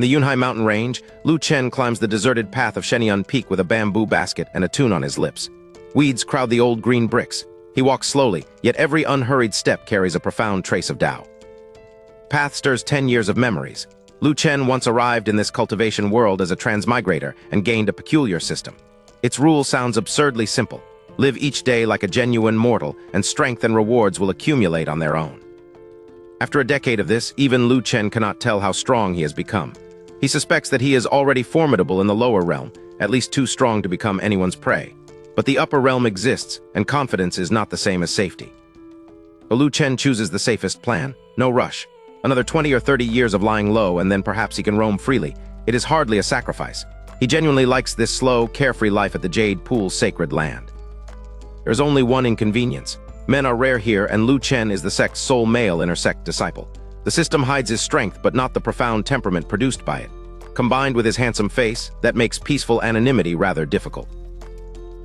In the Yunhai mountain range, Lu Chen climbs the deserted path of Shenyun Peak with a bamboo basket and a tune on his lips. Weeds crowd the old green bricks. He walks slowly, yet every unhurried step carries a profound trace of Tao. Path stirs 10 years of memories. Lu Chen once arrived in this cultivation world as a transmigrator and gained a peculiar system. Its rule sounds absurdly simple. Live each day like a genuine mortal, and strength and rewards will accumulate on their own. After a decade of this, even Lu Chen cannot tell how strong he has become. He suspects that he is already formidable in the lower realm, at least too strong to become anyone's prey. But the upper realm exists, and confidence is not the same as safety. But Lu Chen chooses the safest plan. No rush. Another 20 or 30 years of lying low, and then perhaps he can roam freely. It is hardly a sacrifice. He genuinely likes this slow, carefree life at the Jade Pool's sacred land. There's only one inconvenience. Men are rare here, and Lu Chen is the sect's sole male intersect disciple. The system hides his strength, but not the profound temperament produced by it. Combined with his handsome face, that makes peaceful anonymity rather difficult.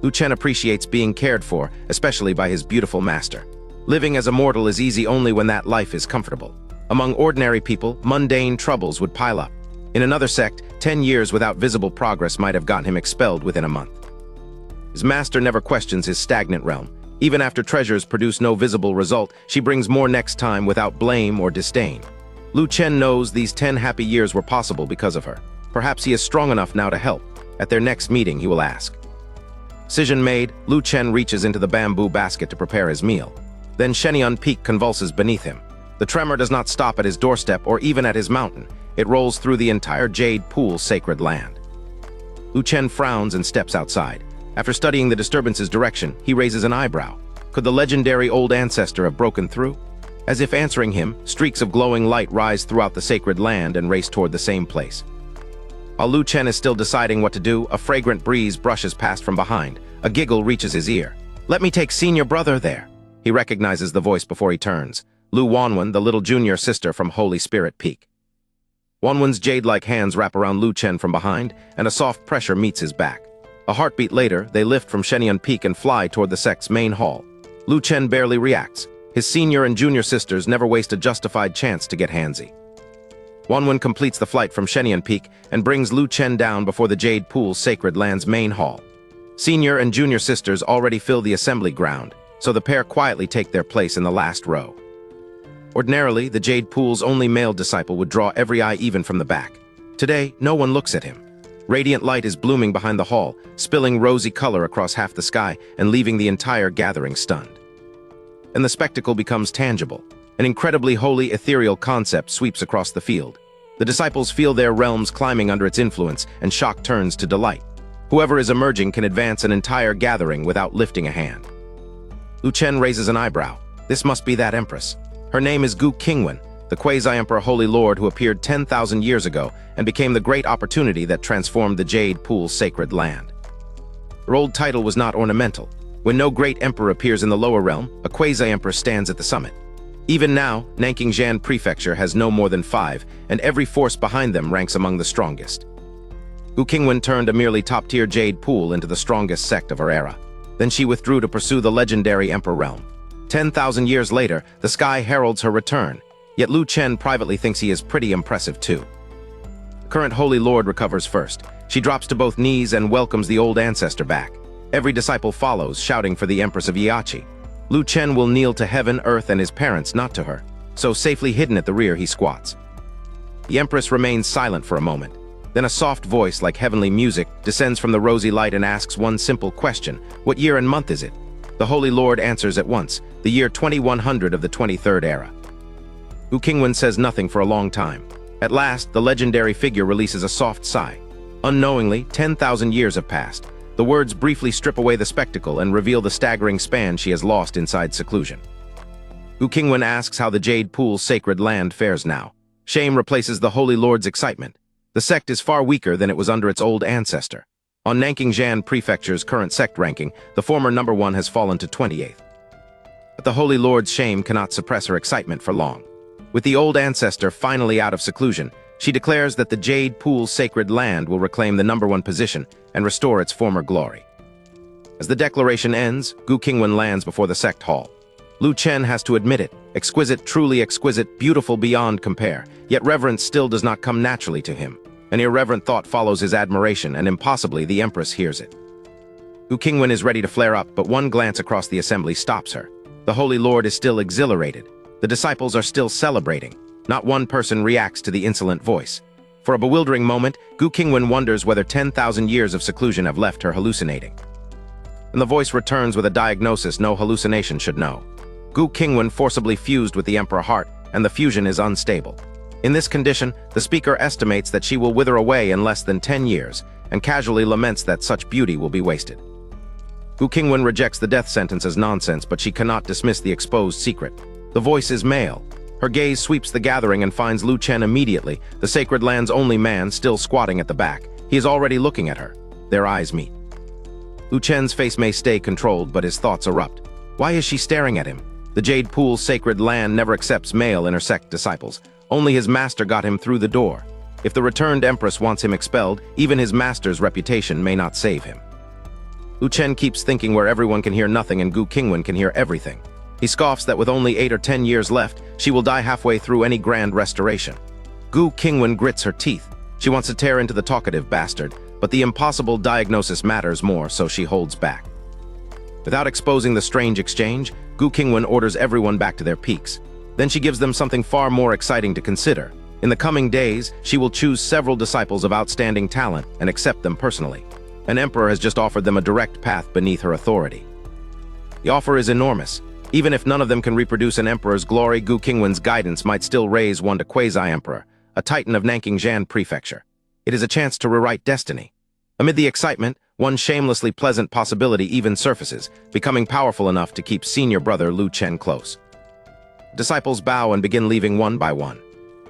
Lu Chen appreciates being cared for, especially by his beautiful master. Living as a mortal is easy only when that life is comfortable. Among ordinary people, mundane troubles would pile up. In another sect, 10 years without visible progress might have gotten him expelled within a month. His master never questions his stagnant realm. Even after treasures produce no visible result, she brings more next time without blame or disdain. Lu Chen knows these 10 happy years were possible because of her. Perhaps he is strong enough now to help. At their next meeting, he will ask. Decision made, Lu Chen reaches into the bamboo basket to prepare his meal. Then Shenyun Peak convulses beneath him. The tremor does not stop at his doorstep or even at his mountain. It rolls through the entire Jade Pool's sacred land. Lu Chen frowns and steps outside. After studying the disturbance's direction, he raises an eyebrow. Could the legendary old ancestor have broken through? As if answering him, streaks of glowing light rise throughout the sacred land and race toward the same place. While Lu Chen is still deciding what to do, a fragrant breeze brushes past from behind. A giggle reaches his ear. "Let me take senior brother there." He recognizes the voice before he turns. Lu Wanwen, the little junior sister from Holy Spirit Peak. Wanwen's jade-like hands wrap around Lu Chen from behind, and a soft pressure meets his back. A heartbeat later, they lift from Shenyun Peak and fly toward the sect's main hall. Lu Chen barely reacts. His senior and junior sisters never waste a justified chance to get handsy. Wanwen completes the flight from Shenyun Peak and brings Lu Chen down before the Jade Pool's sacred land's main hall. Senior and junior sisters already fill the assembly ground, so the pair quietly take their place in the last row. Ordinarily, the Jade Pool's only male disciple would draw every eye even from the back. Today, no one looks at him. Radiant light is blooming behind the hall, spilling rosy color across half the sky and leaving the entire gathering stunned. And the spectacle becomes tangible. An incredibly holy, ethereal concept sweeps across the field. The disciples feel their realms climbing under its influence, and shock turns to delight. Whoever is emerging can advance an entire gathering without lifting a hand. Lu Chen raises an eyebrow. This must be that empress. Her name is Gu Qingwan, the quasi-emperor holy lord who appeared 10,000 years ago and became the great opportunity that transformed the Jade Pool's sacred land. Her old title was not ornamental. When no great emperor appears in the lower realm, a quasi-emperor stands at the summit. Even now, Nanking Prefecture has no more than 5, and every force behind them ranks among the strongest. Gu Qingwan turned a merely top-tier Jade Pool into the strongest sect of her era. Then she withdrew to pursue the legendary emperor realm. 10,000 years later, the sky heralds her return, yet Lu Chen privately thinks he is pretty impressive too. The current Holy Lord recovers first. She drops to both knees and welcomes the old ancestor back. Every disciple follows, shouting for the Empress of Yiachi. Lu Chen will kneel to heaven, earth, and his parents, not to her. So safely hidden at the rear, he squats. The Empress remains silent for a moment. Then a soft voice, like heavenly music, descends from the rosy light and asks one simple question. What year and month is it? The Holy Lord answers at once. The year 2100 of the 23rd era. Gu Qingwan says nothing for a long time. At last, the legendary figure releases a soft sigh. Unknowingly, 10,000 years have passed. The words briefly strip away the spectacle and reveal the staggering span she has lost inside seclusion. Gu Qingwan asks how the Jade Pool's sacred land fares now. Shame replaces the Holy Lord's excitement. The sect is far weaker than it was under its old ancestor. On Nanking Prefecture's current sect ranking, the former number 1 has fallen to 28th. But the Holy Lord's shame cannot suppress her excitement for long. With the old ancestor finally out of seclusion, she declares that the Jade Pool's sacred land will reclaim the number 1 position and restore its former glory. As the declaration ends, Gu Qingwan lands before the sect hall. Lu Chen has to admit it. Exquisite, truly exquisite, beautiful beyond compare, yet reverence still does not come naturally to him. An irreverent thought follows his admiration, and impossibly the Empress hears it. Gu Qingwan is ready to flare up, but one glance across the assembly stops her. The Holy Lord is still exhilarated. The disciples are still celebrating. Not one person reacts to the insolent voice. For a bewildering moment, Gu Qingwan wonders whether 10,000 years of seclusion have left her hallucinating. And the voice returns with a diagnosis no hallucination should know. Gu Qingwan forcibly fused with the Emperor heart, and the fusion is unstable. In this condition, the speaker estimates that she will wither away in less than 10 years, and casually laments that such beauty will be wasted. Gu Qingwan rejects the death sentence as nonsense, but she cannot dismiss the exposed secret. The voice is male. Her gaze sweeps the gathering and finds Lu Chen immediately, the sacred land's only man, still squatting at the back. He is already looking at her. Their eyes meet. Lu Chen's face may stay controlled, but his thoughts erupt. Why is she staring at him? The Jade Pool's sacred land never accepts male intersect disciples. Only his master got him through the door. If the returned Empress wants him expelled, even his master's reputation may not save him. Lu Chen keeps thinking where everyone can hear nothing and Gu Qingwan can hear everything. He scoffs that with only 8 or 10 years left, she will die halfway through any grand restoration. Gu Qingwan grits her teeth. She wants to tear into the talkative bastard, but the impossible diagnosis matters more, so she holds back. Without exposing the strange exchange, Gu Qingwan orders everyone back to their peaks. Then she gives them something far more exciting to consider. In the coming days, she will choose several disciples of outstanding talent and accept them personally. An emperor has just offered them a direct path beneath her authority. The offer is enormous. Even if none of them can reproduce an emperor's glory, Gu Qingwan's guidance might still raise one to quasi-emperor, a titan of Nanking Prefecture. It is a chance to rewrite destiny. Amid the excitement, one shamelessly pleasant possibility even surfaces, becoming powerful enough to keep senior brother Lu Chen close. Disciples bow and begin leaving one by one.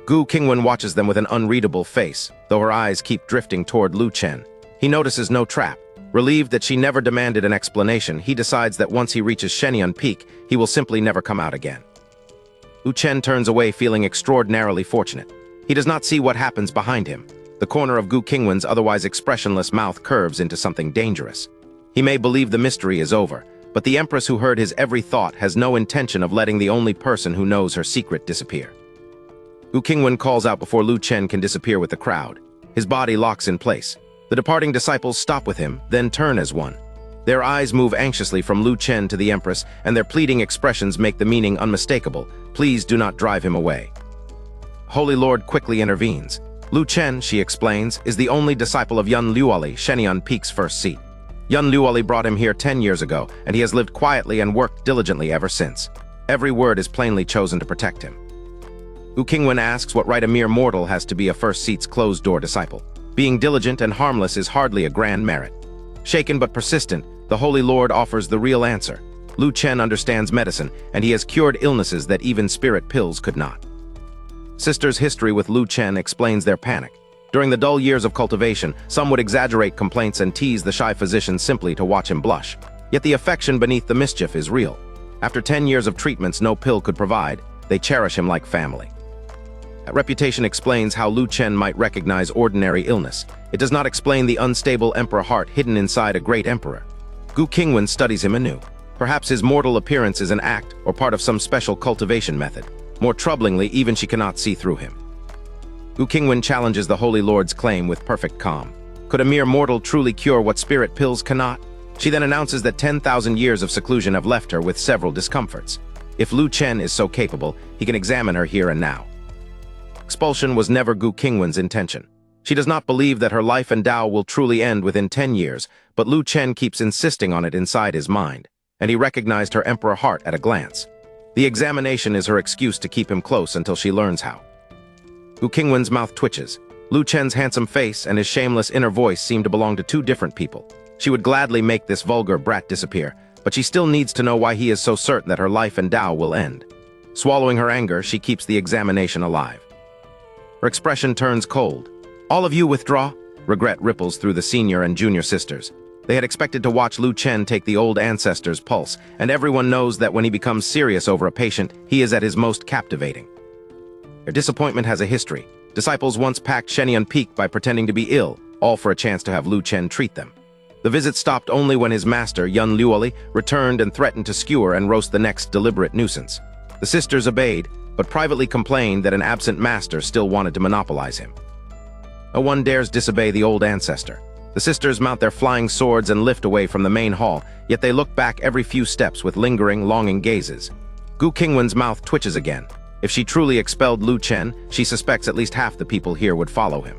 Gu Qingwan watches them with an unreadable face, though her eyes keep drifting toward Lu Chen. He notices no trap. Relieved that she never demanded an explanation, he decides that once he reaches Shenyun Peak, he will simply never come out again. Lu Chen turns away feeling extraordinarily fortunate. He does not see what happens behind him. The corner of Gu Qingwan's otherwise expressionless mouth curves into something dangerous. He may believe the mystery is over, but the Empress who heard his every thought has no intention of letting the only person who knows her secret disappear. Gu Qingwan calls out before Lu Chen can disappear with the crowd. His body locks in place. The departing disciples stop with him, then turn as one. Their eyes move anxiously from Lu Chen to the Empress, and their pleading expressions make the meaning unmistakable. Please do not drive him away. Holy Lord quickly intervenes. Lu Chen, she explains, is the only disciple of Yun Luoli, Shenyun Peak's first seat. Yun Luoli brought him here 10 years ago, and he has lived quietly and worked diligently ever since. Every word is plainly chosen to protect him. Gu Qingwan asks what right a mere mortal has to be a first seat's closed-door disciple. Being diligent and harmless is hardly a grand merit. Shaken but persistent, the Holy Lord offers the real answer. Lu Chen understands medicine, and he has cured illnesses that even spirit pills could not. Sister's history with Lu Chen explains their panic. During the dull years of cultivation, some would exaggerate complaints and tease the shy physician simply to watch him blush. Yet the affection beneath the mischief is real. After 10 years of treatments no pill could provide, they cherish him like family. That reputation explains how Lu Chen might recognize ordinary illness. It does not explain the unstable emperor heart hidden inside a great emperor. Gu Qingwan studies him anew. Perhaps his mortal appearance is an act or part of some special cultivation method. More troublingly, even she cannot see through him. Gu Qingwan challenges the Holy Lord's claim with perfect calm. Could a mere mortal truly cure what spirit pills cannot? She then announces that 10,000 years of seclusion have left her with several discomforts. If Lu Chen is so capable, he can examine her here and now. Expulsion was never Gu Qingwan's intention. She does not believe that her life and Tao will truly end within 10 years, but Lu Chen keeps insisting on it inside his mind, and he recognized her emperor heart at a glance. The examination is her excuse to keep him close until she learns how. Gu Qingwan's mouth twitches. Lu Chen's handsome face and his shameless inner voice seem to belong to two different people. She would gladly make this vulgar brat disappear, but she still needs to know why he is so certain that her life and Tao will end. Swallowing her anger, she keeps the examination alive. Her expression turns cold. All of you withdraw? Regret ripples through the senior and junior sisters. They had expected to watch Lu Chen take the old ancestor's pulse, and everyone knows that when he becomes serious over a patient, he is at his most captivating. Their disappointment has a history. Disciples once packed Shenyun Peak by pretending to be ill, all for a chance to have Lu Chen treat them. The visit stopped only when his master, Yun Luoli, returned and threatened to skewer and roast the next deliberate nuisance. The sisters obeyed, but privately complained that an absent master still wanted to monopolize him. No one dares disobey the old ancestor. The sisters mount their flying swords and lift away from the main hall, yet they look back every few steps with lingering, longing gazes. Gu Qingwan's mouth twitches again. If she truly expelled Lu Chen, she suspects at least half the people here would follow him.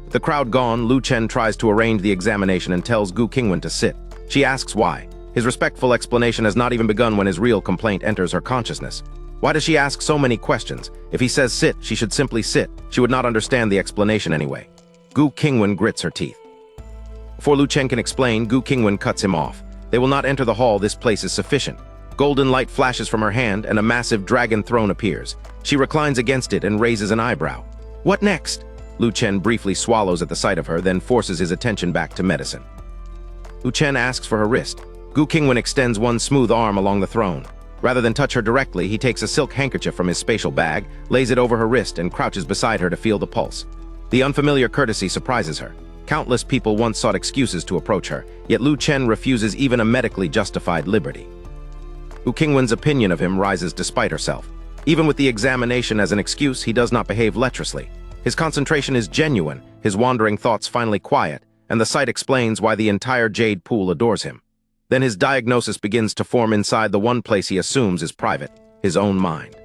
With the crowd gone, Lu Chen tries to arrange the examination and tells Gu Qingwan to sit. She asks why. His respectful explanation has not even begun when his real complaint enters her consciousness. Why does she ask so many questions? If he says sit, she should simply sit. She would not understand the explanation anyway. Gu Qingwan grits her teeth. Before Lu Chen can explain, Gu Qingwan cuts him off. They will not enter the hall, this place is sufficient. Golden light flashes from her hand and a massive dragon throne appears. She reclines against it and raises an eyebrow. What next? Lu Chen briefly swallows at the sight of her, then forces his attention back to medicine. Lu Chen asks for her wrist. Gu Qingwan extends one smooth arm along the throne. Rather than touch her directly, he takes a silk handkerchief from his spatial bag, lays it over her wrist, and crouches beside her to feel the pulse. The unfamiliar courtesy surprises her. Countless people once sought excuses to approach her, yet Lu Chen refuses even a medically justified liberty. Gu Qingwan's opinion of him rises despite herself. Even with the examination as an excuse, he does not behave lecherously. His concentration is genuine, his wandering thoughts finally quiet, and the sight explains why the entire jade pool adores him. Then his diagnosis begins to form inside the one place he assumes is private, his own mind.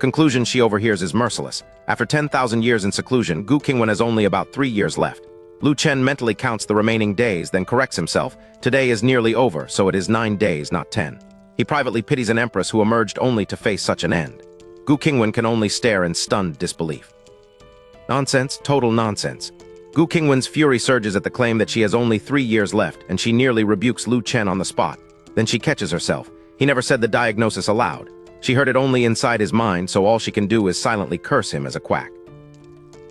Conclusion she overhears is merciless. After 10,000 years in seclusion, Gu Qingwan has only about 3 years left. Lu Chen mentally counts the remaining days, then corrects himself. Today is nearly over, so it is 9 days, not 10. He privately pities an empress who emerged only to face such an end. Gu Qingwan can only stare in stunned disbelief. Nonsense, total nonsense. Gu Qingwan's fury surges at the claim that she has only 3 years left, and she nearly rebukes Lu Chen on the spot. Then she catches herself. He never said the diagnosis aloud. She heard it only inside his mind, so all she can do is silently curse him as a quack.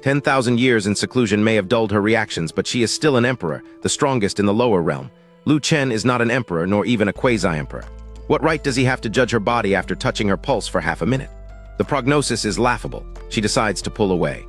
10,000 years in seclusion may have dulled her reactions, but she is still an emperor, the strongest in the lower realm. Lu Chen is not an emperor, nor even a quasi-emperor. What right does he have to judge her body after touching her pulse for half a minute? The prognosis is laughable. She decides to pull away.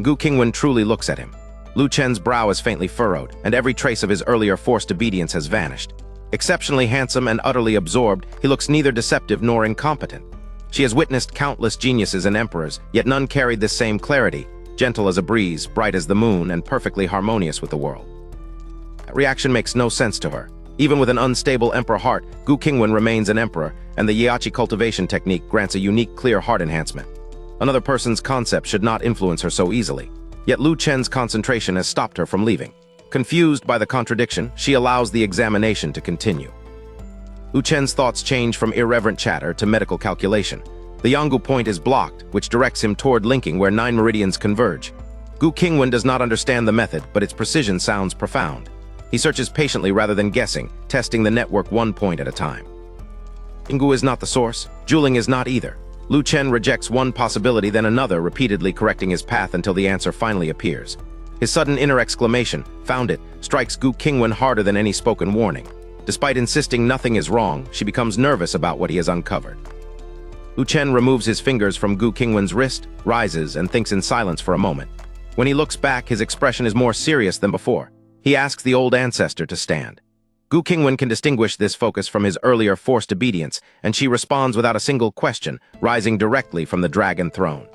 Gu Qingwan truly looks at him. Lu Chen's brow is faintly furrowed, and every trace of his earlier forced obedience has vanished. Exceptionally handsome and utterly absorbed, he looks neither deceptive nor incompetent. She has witnessed countless geniuses and emperors, yet none carried this same clarity, gentle as a breeze, bright as the moon, and perfectly harmonious with the world. That reaction makes no sense to her. Even with an unstable emperor heart, Gu Qingwan remains an emperor, and the Yachi cultivation technique grants a unique clear heart enhancement. Another person's concept should not influence her so easily. Yet Lu Chen's concentration has stopped her from leaving. Confused by the contradiction, she allows the examination to continue. Lu Chen's thoughts change from irreverent chatter to medical calculation. The Yanggu point is blocked, which directs him toward linking where 9 meridians converge. Gu Qingwan does not understand the method, but its precision sounds profound. He searches patiently rather than guessing, testing the network 1 point at a time. Yanggu is not the source. Juling is not either. Lu Chen rejects one possibility, then another, repeatedly correcting his path until the answer finally appears. His sudden inner exclamation, "Found it," strikes Gu Qingwan harder than any spoken warning. Despite insisting nothing is wrong, she becomes nervous about what he has uncovered. Lu Chen removes his fingers from Gu Qingwan's wrist, rises, and thinks in silence for a moment. When he looks back, his expression is more serious than before. He asks the old ancestor to stand. Gu Qingwan can distinguish this focus from his earlier forced obedience, and she responds without a single question, rising directly from the dragon throne.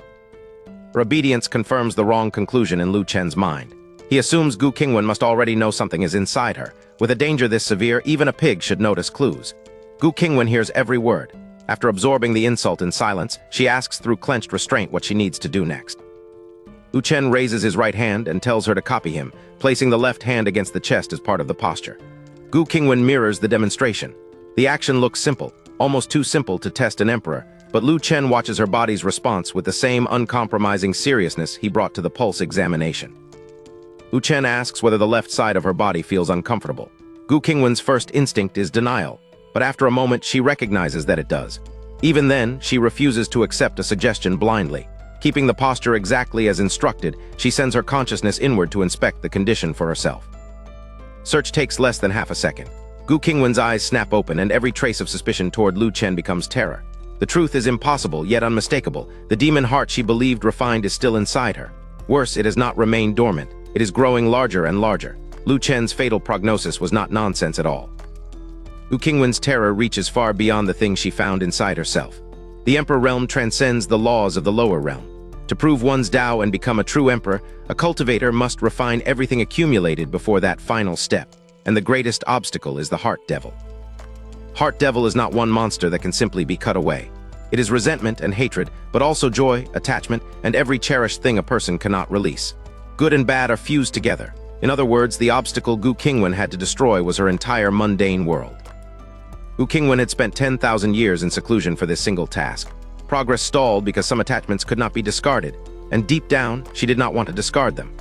Her obedience confirms the wrong conclusion in Lu Chen's mind. He assumes Gu Qingwan must already know something is inside her. With a danger this severe, even a pig should notice clues. Gu Qingwan hears every word. After absorbing the insult in silence, she asks through clenched restraint what she needs to do next. Lu Chen raises his right hand and tells her to copy him, placing the left hand against the chest as part of the posture. Gu Qingwan mirrors the demonstration. The action looks simple, almost too simple to test an emperor, but Lu Chen watches her body's response with the same uncompromising seriousness he brought to the pulse examination. Lu Chen asks whether the left side of her body feels uncomfortable. Gu Qingwan's first instinct is denial, but after a moment she recognizes that it does. Even then, she refuses to accept a suggestion blindly. Keeping the posture exactly as instructed, she sends her consciousness inward to inspect the condition for herself. Search takes less than half a second. Gu Qingwan's eyes snap open, and every trace of suspicion toward Lu Chen becomes terror. The truth is impossible, yet unmistakable. The demon heart she believed refined is still inside her. Worse, it has not remained dormant. It is growing larger and larger. Lu Chen's fatal prognosis was not nonsense at all. Gu Qingwan's terror reaches far beyond the things she found inside herself. The Emperor realm transcends the laws of the lower realm. To prove one's Tao and become a true emperor, a cultivator must refine everything accumulated before that final step, and the greatest obstacle is the heart devil. Heart devil is not one monster that can simply be cut away. It is resentment and hatred, but also joy, attachment, and every cherished thing a person cannot release. Good and bad are fused together. In other words, the obstacle Gu Qingwan had to destroy was her entire mundane world. Gu Qingwan had spent 10,000 years in seclusion for this single task. Progress stalled because some attachments could not be discarded, and deep down, she did not want to discard them.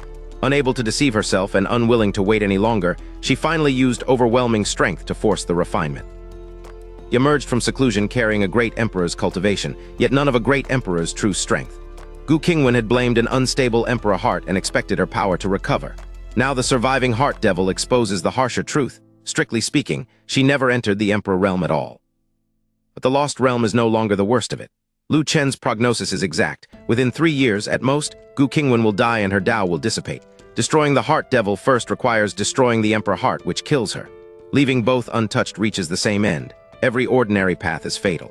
Unable to deceive herself and unwilling to wait any longer, she finally used overwhelming strength to force the refinement. He emerged from seclusion carrying a great emperor's cultivation, yet none of a great emperor's true strength. Gu Qingwan had blamed an unstable emperor heart and expected her power to recover. Now the surviving heart devil exposes the harsher truth. Strictly speaking, she never entered the emperor realm at all. But the lost realm is no longer the worst of it. Lu Chen's prognosis is exact. Within 3 years, at most, Gu Qingwan will die and her Tao will dissipate. Destroying the heart devil first requires destroying the emperor heart, which kills her. Leaving both untouched reaches the same end. Every ordinary path is fatal.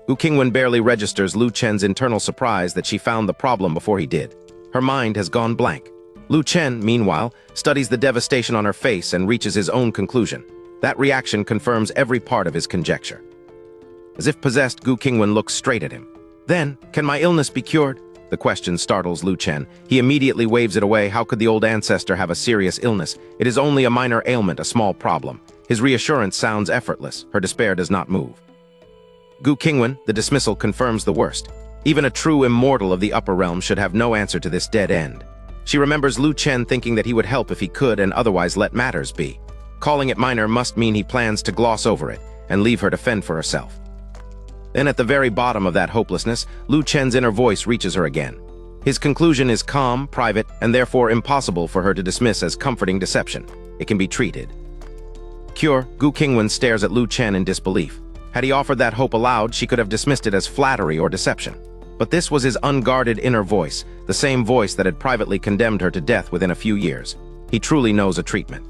Gu Qingwan barely registers Lu Chen's internal surprise that she found the problem before he did. Her mind has gone blank. Lu Chen, meanwhile, studies the devastation on her face and reaches his own conclusion. That reaction confirms every part of his conjecture. As if possessed, Gu Qingwan looks straight at him. Then, can my illness be cured? The question startles Lu Chen. He immediately waves it away. How could the old ancestor have a serious illness? It is only a minor ailment, a small problem. His reassurance sounds effortless. Her despair does not move. Gu Qingwan, the dismissal confirms the worst. Even a true immortal of the upper realm should have no answer to this dead end. She remembers Lu Chen thinking that he would help if he could and otherwise let matters be. Calling it minor must mean he plans to gloss over it and leave her to fend for herself. Then at the very bottom of that hopelessness, Lu Chen's inner voice reaches her again. His conclusion is calm, private, and therefore impossible for her to dismiss as comforting deception. It can be treated. Cure, Gu Qingwan stares at Lu Chen in disbelief. Had he offered that hope aloud, she could have dismissed it as flattery or deception. But this was his unguarded inner voice, the same voice that had privately condemned her to death within a few years. He truly knows a treatment.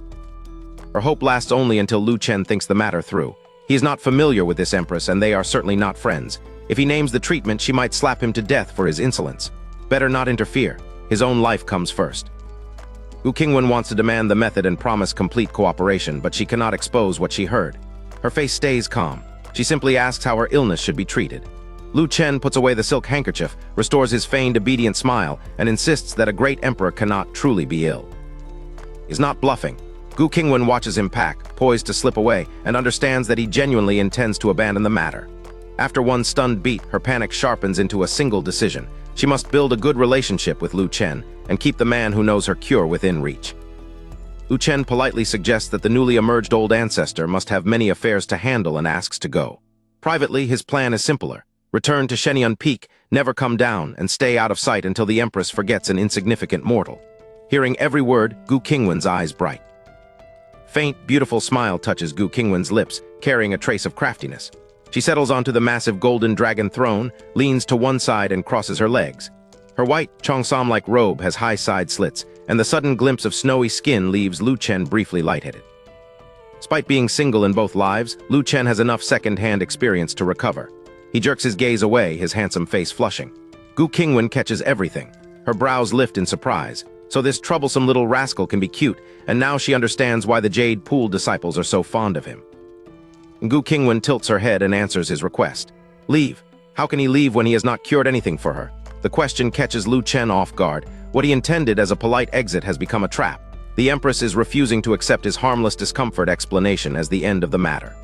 Her hope lasts only until Lu Chen thinks the matter through. He is not familiar with this empress, and they are certainly not friends. If he names the treatment, she might slap him to death for his insolence. Better not interfere. His own life comes first. Gu Qingwan wants to demand the method and promise complete cooperation, but she cannot expose what she heard. Her face stays calm. She simply asks how her illness should be treated. Lu Chen puts away the silk handkerchief, restores his feigned obedient smile, and insists that a great emperor cannot truly be ill. He's not bluffing. Gu Qingwan watches him pack, poised to slip away, and understands that he genuinely intends to abandon the matter. After one stunned beat, her panic sharpens into a single decision. She must build a good relationship with Lu Chen and keep the man who knows her cure within reach. Lu Chen politely suggests that the newly emerged old ancestor must have many affairs to handle and asks to go. Privately, his plan is simpler. Return to Shenyun Peak, never come down, and stay out of sight until the Empress forgets an insignificant mortal. Hearing every word, Gu Qingwan's eyes bright. Faint, beautiful smile touches Gu Qingwan's lips, carrying a trace of craftiness. She settles onto the massive golden dragon throne, leans to one side and crosses her legs. Her white, cheongsam-like robe has high side slits, and the sudden glimpse of snowy skin leaves Lu Chen briefly lightheaded. Despite being single in both lives, Lu Chen has enough second-hand experience to recover. He jerks his gaze away, his handsome face flushing. Gu Qingwan catches everything. Her brows lift in surprise. So this troublesome little rascal can be cute, and now she understands why the Jade Pool disciples are so fond of him. Gu Qingwan tilts her head and answers his request. Leave. How can he leave when he has not cured anything for her? The question catches Lu Chen off guard. What he intended as a polite exit has become a trap. The Empress is refusing to accept his harmless discomfort explanation as the end of the matter.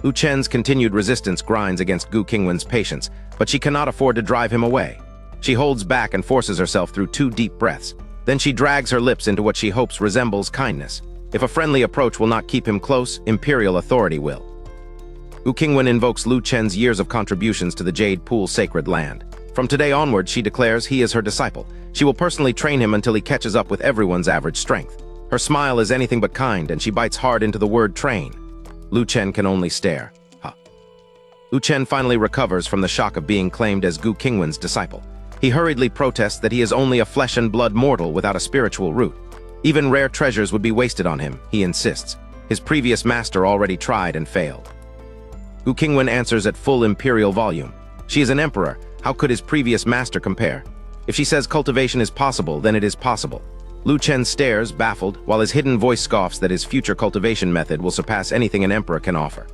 Lu Chen's continued resistance grinds against Gu Qingwan's patience, but she cannot afford to drive him away. She holds back and forces herself through 2 deep breaths. Then she drags her lips into what she hopes resembles kindness. If a friendly approach will not keep him close, imperial authority will. Gu Qingwan invokes Lu Chen's years of contributions to the Jade Pool sacred land. From today onward, she declares he is her disciple. She will personally train him until he catches up with everyone's average strength. Her smile is anything but kind, and she bites hard into the word train. Lu Chen can only stare. Lu Chen finally recovers from the shock of being claimed as Gu Qingwan's disciple. He hurriedly protests that he is only a flesh and blood mortal without a spiritual root. Even rare treasures would be wasted on him, he insists. His previous master already tried and failed. Gu Qingwan answers at full imperial volume. She is an emperor. How could his previous master compare? If she says cultivation is possible, then it is possible. Lu Chen stares, baffled, while his hidden voice scoffs that his future cultivation method will surpass anything an emperor can offer.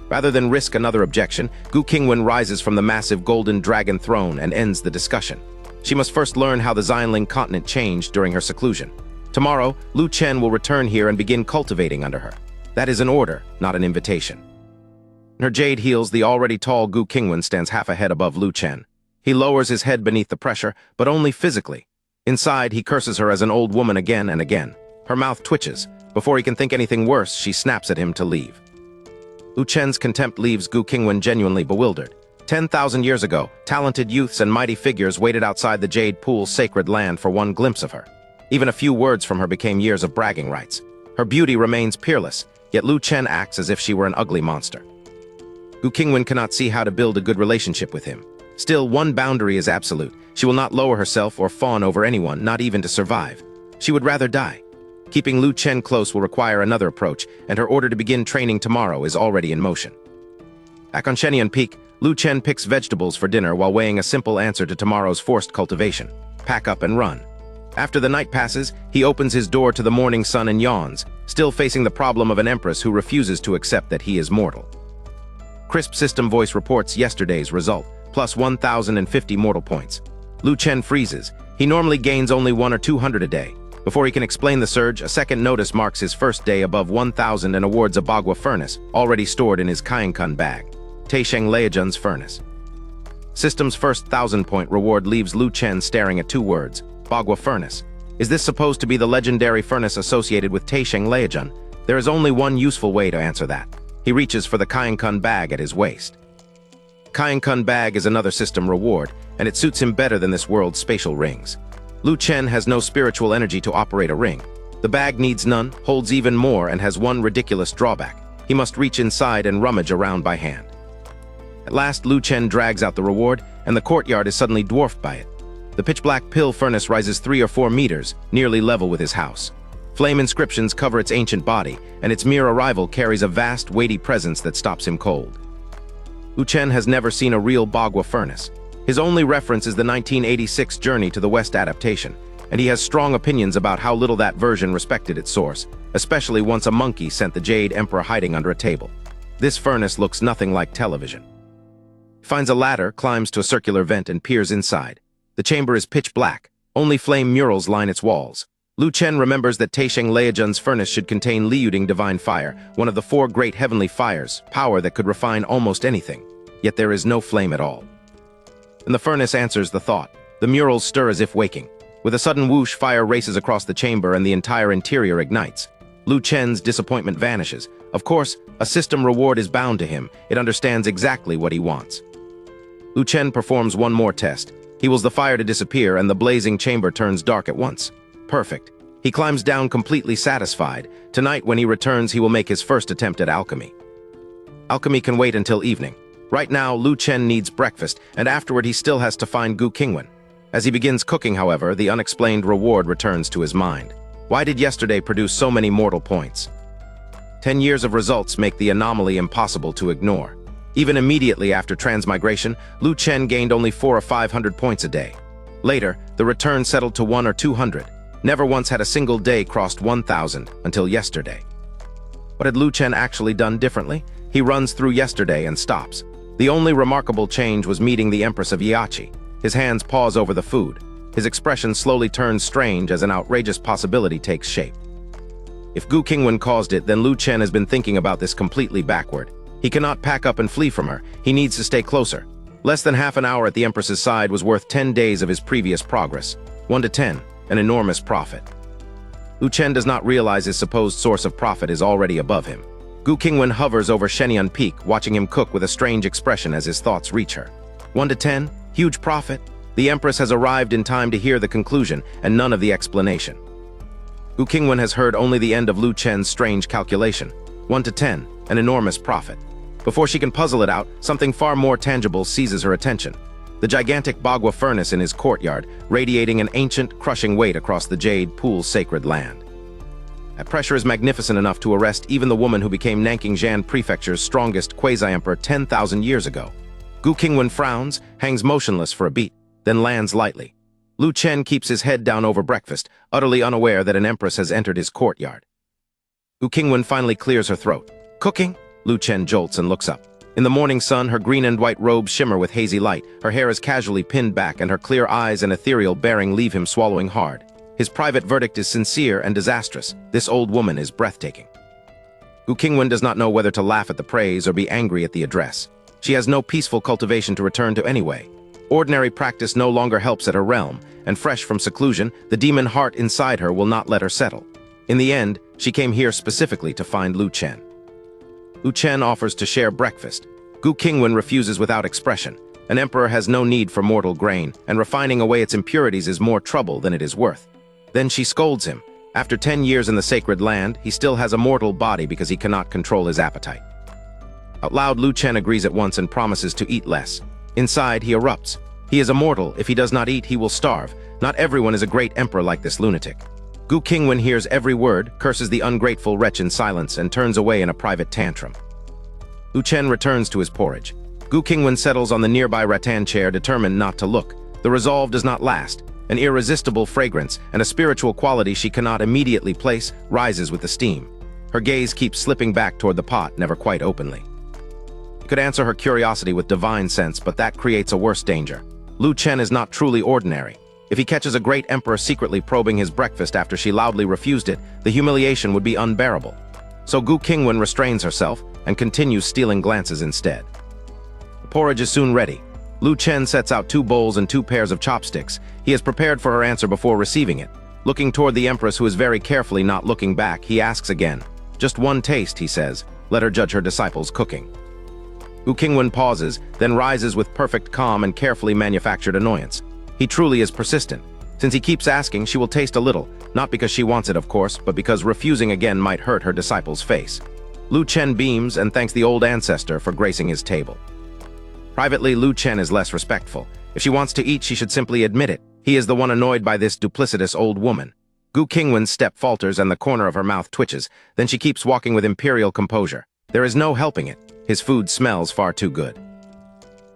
Rather than risk another objection, Gu Qingwan rises from the massive golden dragon throne and ends the discussion. She must first learn how the Xianling continent changed during her seclusion. Tomorrow, Lu Chen will return here and begin cultivating under her. That is an order, not an invitation. In her jade heels, the already tall Gu Qingwan stands half a head above Lu Chen. He lowers his head beneath the pressure, but only physically. Inside, he curses her as an old woman again and again. Her mouth twitches. Before he can think anything worse, she snaps at him to leave. Lu Chen's contempt leaves Gu Qingwan genuinely bewildered. 10,000 years ago, talented youths and mighty figures waited outside the Jade Pool's sacred land for one glimpse of her. Even a few words from her became years of bragging rights. Her beauty remains peerless, yet Lu Chen acts as if she were an ugly monster. Gu Qingwan cannot see how to build a good relationship with him. Still, one boundary is absolute. She will not lower herself or fawn over anyone, not even to survive. She would rather die. Keeping Lu Chen close will require another approach, and her order to begin training tomorrow is already in motion. Back on Shenian Peak, Lu Chen picks vegetables for dinner while weighing a simple answer to tomorrow's forced cultivation. Pack up and run. After the night passes, he opens his door to the morning sun and yawns, still facing the problem of an empress who refuses to accept that he is mortal. Crisp system voice reports yesterday's result, plus 1,050 mortal points. Lu Chen freezes. He normally gains only 100 or 200 a day. Before he can explain the surge, a second notice marks his first day above 1,000 and awards a Bagua furnace, already stored in his Kainkun bag. Taisheng Leijun's furnace. System's first 1,000-point reward leaves Lu Chen staring at two words, Bagua furnace. Is this supposed to be the legendary furnace associated with Taisheng Leijun? There is only one useful way to answer that. He reaches for the Kainkun bag at his waist. Kainkun bag is another system reward, and it suits him better than this world's spatial rings. Lu Chen has no spiritual energy to operate a ring. The bag needs none, holds even more, and has one ridiculous drawback. He must reach inside and rummage around by hand. At last, Lu Chen drags out the reward, and the courtyard is suddenly dwarfed by it. The pitch-black pill furnace rises 3 or 4 meters, nearly level with his house. Flame inscriptions cover its ancient body, and its mere arrival carries a vast, weighty presence that stops him cold. Lu Chen has never seen a real Bagua furnace. His only reference is the 1986 Journey to the West adaptation, and he has strong opinions about how little that version respected its source, especially once a monkey sent the Jade Emperor hiding under a table. This furnace looks nothing like television. He finds a ladder, climbs to a circular vent, and peers inside. The chamber is pitch black. Only flame murals line its walls. Lu Chen remembers that Taisheng Leijun's furnace should contain Liuding divine fire, one of the 4 great heavenly fires, power that could refine almost anything. Yet there is no flame at all. And the furnace answers the thought. The murals stir as if waking. With a sudden whoosh, fire races across the chamber and the entire interior ignites. Lu Chen's disappointment vanishes. Of course, a system reward is bound to him. It understands exactly what he wants. Lu Chen performs one more test. He wills the fire to disappear, and the blazing chamber turns dark at once. Perfect. He climbs down completely satisfied. Tonight, when he returns, he will make his first attempt at alchemy. Alchemy can wait until evening. Right now, Lu Chen needs breakfast, and afterward he still has to find Gu Qingwan. As he begins cooking, however, the unexplained reward returns to his mind. Why did yesterday produce so many mortal points? 10 years of results make the anomaly impossible to ignore. Even immediately after transmigration, Lu Chen gained only 400 or 500 points a day. Later, the return settled to 100 or 200. Never once had a single day crossed 1,000 until yesterday. What had Lu Chen actually done differently? He runs through yesterday and stops. The only remarkable change was meeting the Empress of Yiachi. His hands pause over the food. His expression slowly turns strange as an outrageous possibility takes shape. If Gu Qingwan caused it, then Lu Chen has been thinking about this completely backward. He cannot pack up and flee from her. He needs to stay closer. Less than half an hour at the Empress's side was worth 10 days of his previous progress. 1 to 10, an enormous profit. Lu Chen does not realize his supposed source of profit is already above him. Gu Qingwan hovers over Shenian Peak, watching him cook with a strange expression as his thoughts reach her. 1 to 10, huge profit. The Empress has arrived in time to hear the conclusion and none of the explanation. Gu Qingwan has heard only the end of Lu Chen's strange calculation. 1 to 10, an enormous profit. Before she can puzzle it out, something far more tangible seizes her attention. The gigantic Bagua furnace in his courtyard, radiating an ancient, crushing weight across the Jade Pool's sacred land. That pressure is magnificent enough to arrest even the woman who became Nanking Jan Prefecture's strongest quasi-emperor 10,000 years ago. Gu Qingwan frowns, hangs motionless for a beat, then lands lightly. Lu Chen keeps his head down over breakfast, utterly unaware that an empress has entered his courtyard. Gu Qingwan finally clears her throat. "Cooking?" Lu Chen jolts and looks up. In the morning sun, her green and white robes shimmer with hazy light, her hair is casually pinned back, and her clear eyes and ethereal bearing leave him swallowing hard. His private verdict is sincere and disastrous. This old woman is breathtaking. Gu Qingwan does not know whether to laugh at the praise or be angry at the address. She has no peaceful cultivation to return to anyway. Ordinary practice no longer helps at her realm, and fresh from seclusion, the demon heart inside her will not let her settle. In the end, she came here specifically to find Lu Chen. Lu Chen offers to share breakfast. Gu Qingwan refuses without expression. An emperor has no need for mortal grain, and refining away its impurities is more trouble than it is worth. Then she scolds him. After 10 years in the sacred land, he still has a mortal body because he cannot control his appetite. Out loud, Lu Chen agrees at once and promises to eat less. Inside, he erupts. He is immortal. If he does not eat, he will starve. Not everyone is a great emperor like this lunatic. Gu Qingwan hears every word, curses the ungrateful wretch in silence, and turns away in a private tantrum. Lu Chen returns to his porridge. Gu Qingwan settles on the nearby rattan chair, determined not to look. The resolve does not last. An irresistible fragrance and a spiritual quality she cannot immediately place rises with the steam. Her gaze keeps slipping back toward the pot, never quite openly. He could answer her curiosity with divine sense, but that creates a worse danger. Lu Chen is not truly ordinary. If he catches a great emperor secretly probing his breakfast after she loudly refused it, the humiliation would be unbearable. So Gu Qingwan restrains herself and continues stealing glances instead. The porridge is soon ready. Lu Chen sets out 2 bowls and 2 pairs of chopsticks. He has prepared for her answer before receiving it. Looking toward the empress, who is very carefully not looking back, he asks again. "Just one taste," he says. "Let her judge her disciples' cooking." Gu Qingwan pauses, then rises with perfect calm and carefully manufactured annoyance. He truly is persistent. Since he keeps asking, she will taste a little, not because she wants it, of course, but because refusing again might hurt her disciple's face. Lu Chen beams and thanks the old ancestor for gracing his table. Privately, Lu Chen is less respectful. If she wants to eat, she should simply admit it. He is the one annoyed by this duplicitous old woman. Gu Qingwan's step falters and the corner of her mouth twitches. Then she keeps walking with imperial composure. There is no helping it. His food smells far too good.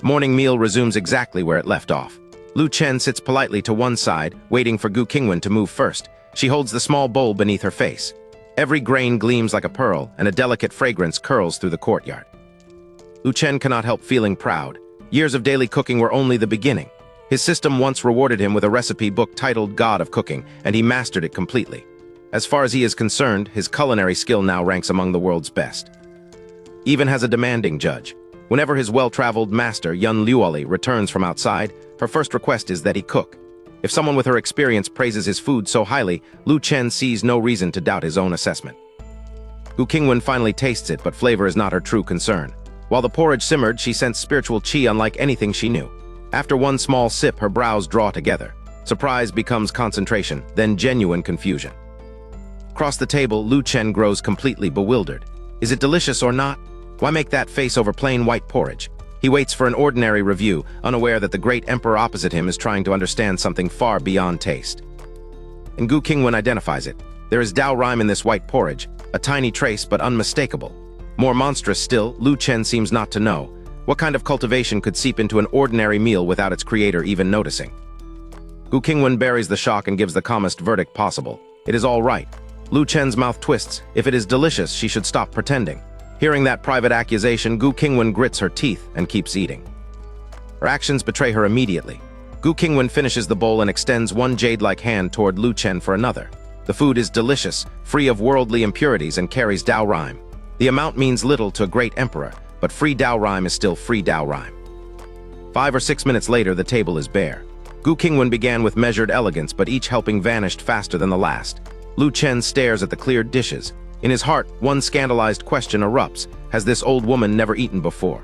Morning meal resumes exactly where it left off. Lu Chen sits politely to one side, waiting for Gu Qingwan to move first. She holds the small bowl beneath her face. Every grain gleams like a pearl, and a delicate fragrance curls through the courtyard. Lu Chen cannot help feeling proud. Years of daily cooking were only the beginning. His system once rewarded him with a recipe book titled God of Cooking, and he mastered it completely. As far as he is concerned, his culinary skill now ranks among the world's best. He even has a demanding judge. Whenever his well-traveled master, Yun Luoli, returns from outside, her first request is that he cook. If someone with her experience praises his food so highly, Lu Chen sees no reason to doubt his own assessment. Gu Qingwan finally tastes it, but flavor is not her true concern. While the porridge simmered, she sensed spiritual qi unlike anything she knew. After one small sip, her brows draw together. Surprise becomes concentration, then genuine confusion. Across the table, Lu Chen grows completely bewildered. Is it delicious or not? Why make that face over plain white porridge? He waits for an ordinary review, unaware that the great emperor opposite him is trying to understand something far beyond taste. And Gu Qingwan identifies it. There is Dao rhyme in this white porridge, a tiny trace but unmistakable. More monstrous still, Lu Chen seems not to know. What kind of cultivation could seep into an ordinary meal without its creator even noticing? Gu Qingwan buries the shock and gives the calmest verdict possible. It is all right. Lu Chen's mouth twists. If it is delicious, she should stop pretending. Hearing that private accusation, Gu Qingwan grits her teeth and keeps eating. Her actions betray her immediately. Gu Qingwan finishes the bowl and extends one jade-like hand toward Lu Chen for another. The food is delicious, free of worldly impurities, and carries Dao rhyme. The amount means little to a great emperor, but free Dao rhyme is still free Dao rhyme. 5 or 6 minutes later, the table is bare. Gu Qingwan began with measured elegance, but each helping vanished faster than the last. Lu Chen stares at the cleared dishes. In his heart, one scandalized question erupts. Has this old woman never eaten before?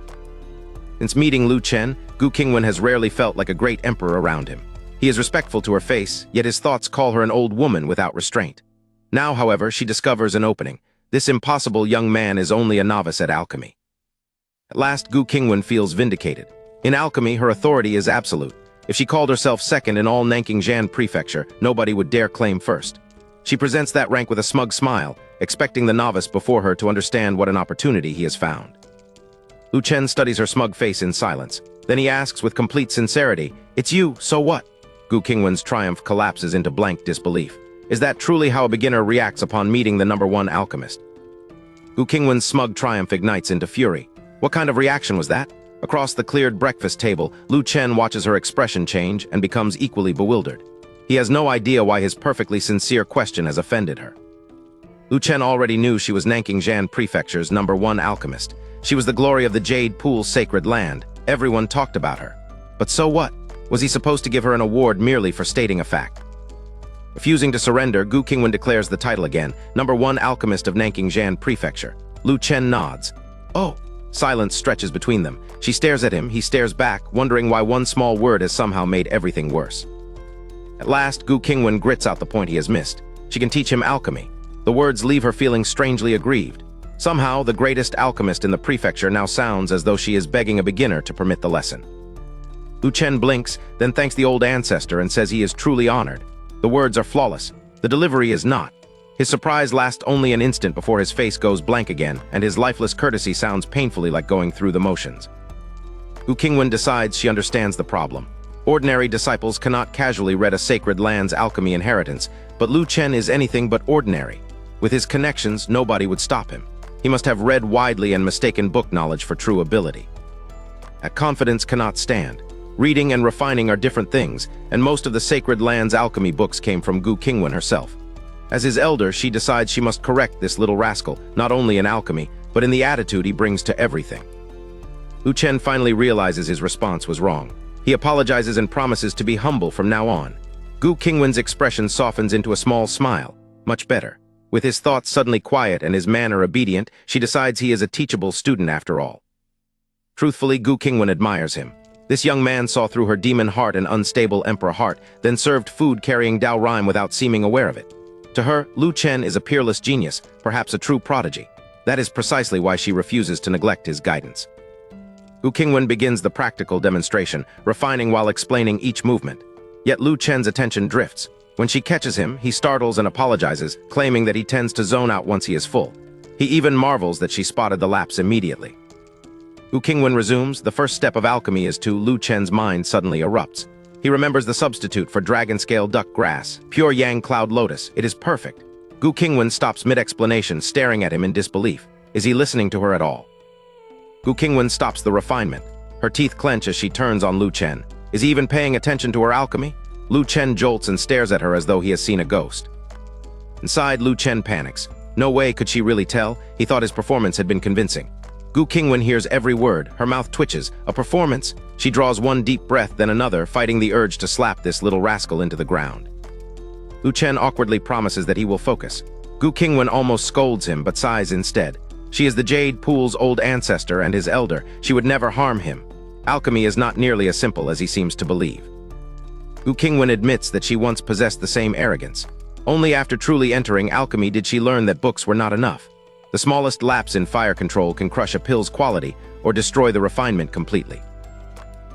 Since meeting Lu Chen, Gu Qingwan has rarely felt like a great emperor around him. He is respectful to her face, yet his thoughts call her an old woman without restraint. Now, however, she discovers an opening. This impossible young man is only a novice at alchemy. At last, Gu Qingwan feels vindicated. In alchemy, her authority is absolute. If she called herself second in all Nanking-Jan prefecture, nobody would dare claim first. She presents that rank with a smug smile, expecting the novice before her to understand what an opportunity he has found. Lu Chen studies her smug face in silence. Then he asks with complete sincerity, "It's you, so what?" Gu Qingwan's triumph collapses into blank disbelief. Is that truly how a beginner reacts upon meeting the #1 alchemist? Gu Qingwan's smug triumph ignites into fury. What kind of reaction was that? Across the cleared breakfast table, Lu Chen watches her expression change and becomes equally bewildered. He has no idea why his perfectly sincere question has offended her. Lu Chen already knew she was Nanking Prefecture's #1 alchemist. She was the glory of the Jade Pool's sacred land. Everyone talked about her. But so what? Was he supposed to give her an award merely for stating a fact? Refusing to surrender, Gu Qingwan declares the title again, #1 alchemist of Nanking Prefecture. Lu Chen nods. Oh! Silence stretches between them. She stares at him, he stares back, wondering why one small word has somehow made everything worse. At last, Gu Qingwan grits out the point he has missed. She can teach him alchemy. The words leave her feeling strangely aggrieved. Somehow, the greatest alchemist in the prefecture now sounds as though she is begging a beginner to permit the lesson. Lu Chen blinks, then thanks the old ancestor and says he is truly honored. The words are flawless. The delivery is not. His surprise lasts only an instant before his face goes blank again, and his lifeless courtesy sounds painfully like going through the motions. Gu Qingwan decides she understands the problem. Ordinary disciples cannot casually read a sacred land's alchemy inheritance, but Lu Chen is anything but ordinary. With his connections, nobody would stop him. He must have read widely and mistaken book knowledge for true ability. That confidence cannot stand. Reading and refining are different things, and most of the sacred land's alchemy books came from Gu Qingwan herself. As his elder, she decides she must correct this little rascal, not only in alchemy, but in the attitude he brings to everything. Lu Chen finally realizes his response was wrong. He apologizes and promises to be humble from now on. Gu Qingwan's expression softens into a small smile. Much better. With his thoughts suddenly quiet and his manner obedient, she decides he is a teachable student after all. Truthfully, Gu Qingwan admires him. This young man saw through her demon heart and unstable emperor heart, then served food carrying Dao Rhyme without seeming aware of it. To her, Lu Chen is a peerless genius, perhaps a true prodigy. That is precisely why she refuses to neglect his guidance. Gu Qingwan begins the practical demonstration, refining while explaining each movement. Yet Lu Chen's attention drifts. When she catches him, he startles and apologizes, claiming that he tends to zone out once he is full. He even marvels that she spotted the lapse immediately. Gu Qingwan resumes, the first step of alchemy is to Lu Chen's mind suddenly erupts. He remembers the substitute for dragon-scale duck grass, pure yang cloud lotus. It is perfect. Gu Qingwan stops mid-explanation, staring at him in disbelief. Is he listening to her at all? Gu Qingwan stops the refinement. Her teeth clench as she turns on Lu Chen. Is he even paying attention to her alchemy? Lu Chen jolts and stares at her as though he has seen a ghost. Inside, Lu Chen panics. No way could she really tell. He thought his performance had been convincing. Gu Qingwan hears every word. Her mouth twitches. A performance? She draws one deep breath, then another, fighting the urge to slap this little rascal into the ground. Lu Chen awkwardly promises that he will focus. Gu Qingwan almost scolds him, but sighs instead. She is the Jade Pool's old ancestor and his elder. She would never harm him. Alchemy is not nearly as simple as he seems to believe. Gu Qingwan admits that she once possessed the same arrogance. Only after truly entering alchemy did she learn that books were not enough. The smallest lapse in fire control can crush a pill's quality or destroy the refinement completely.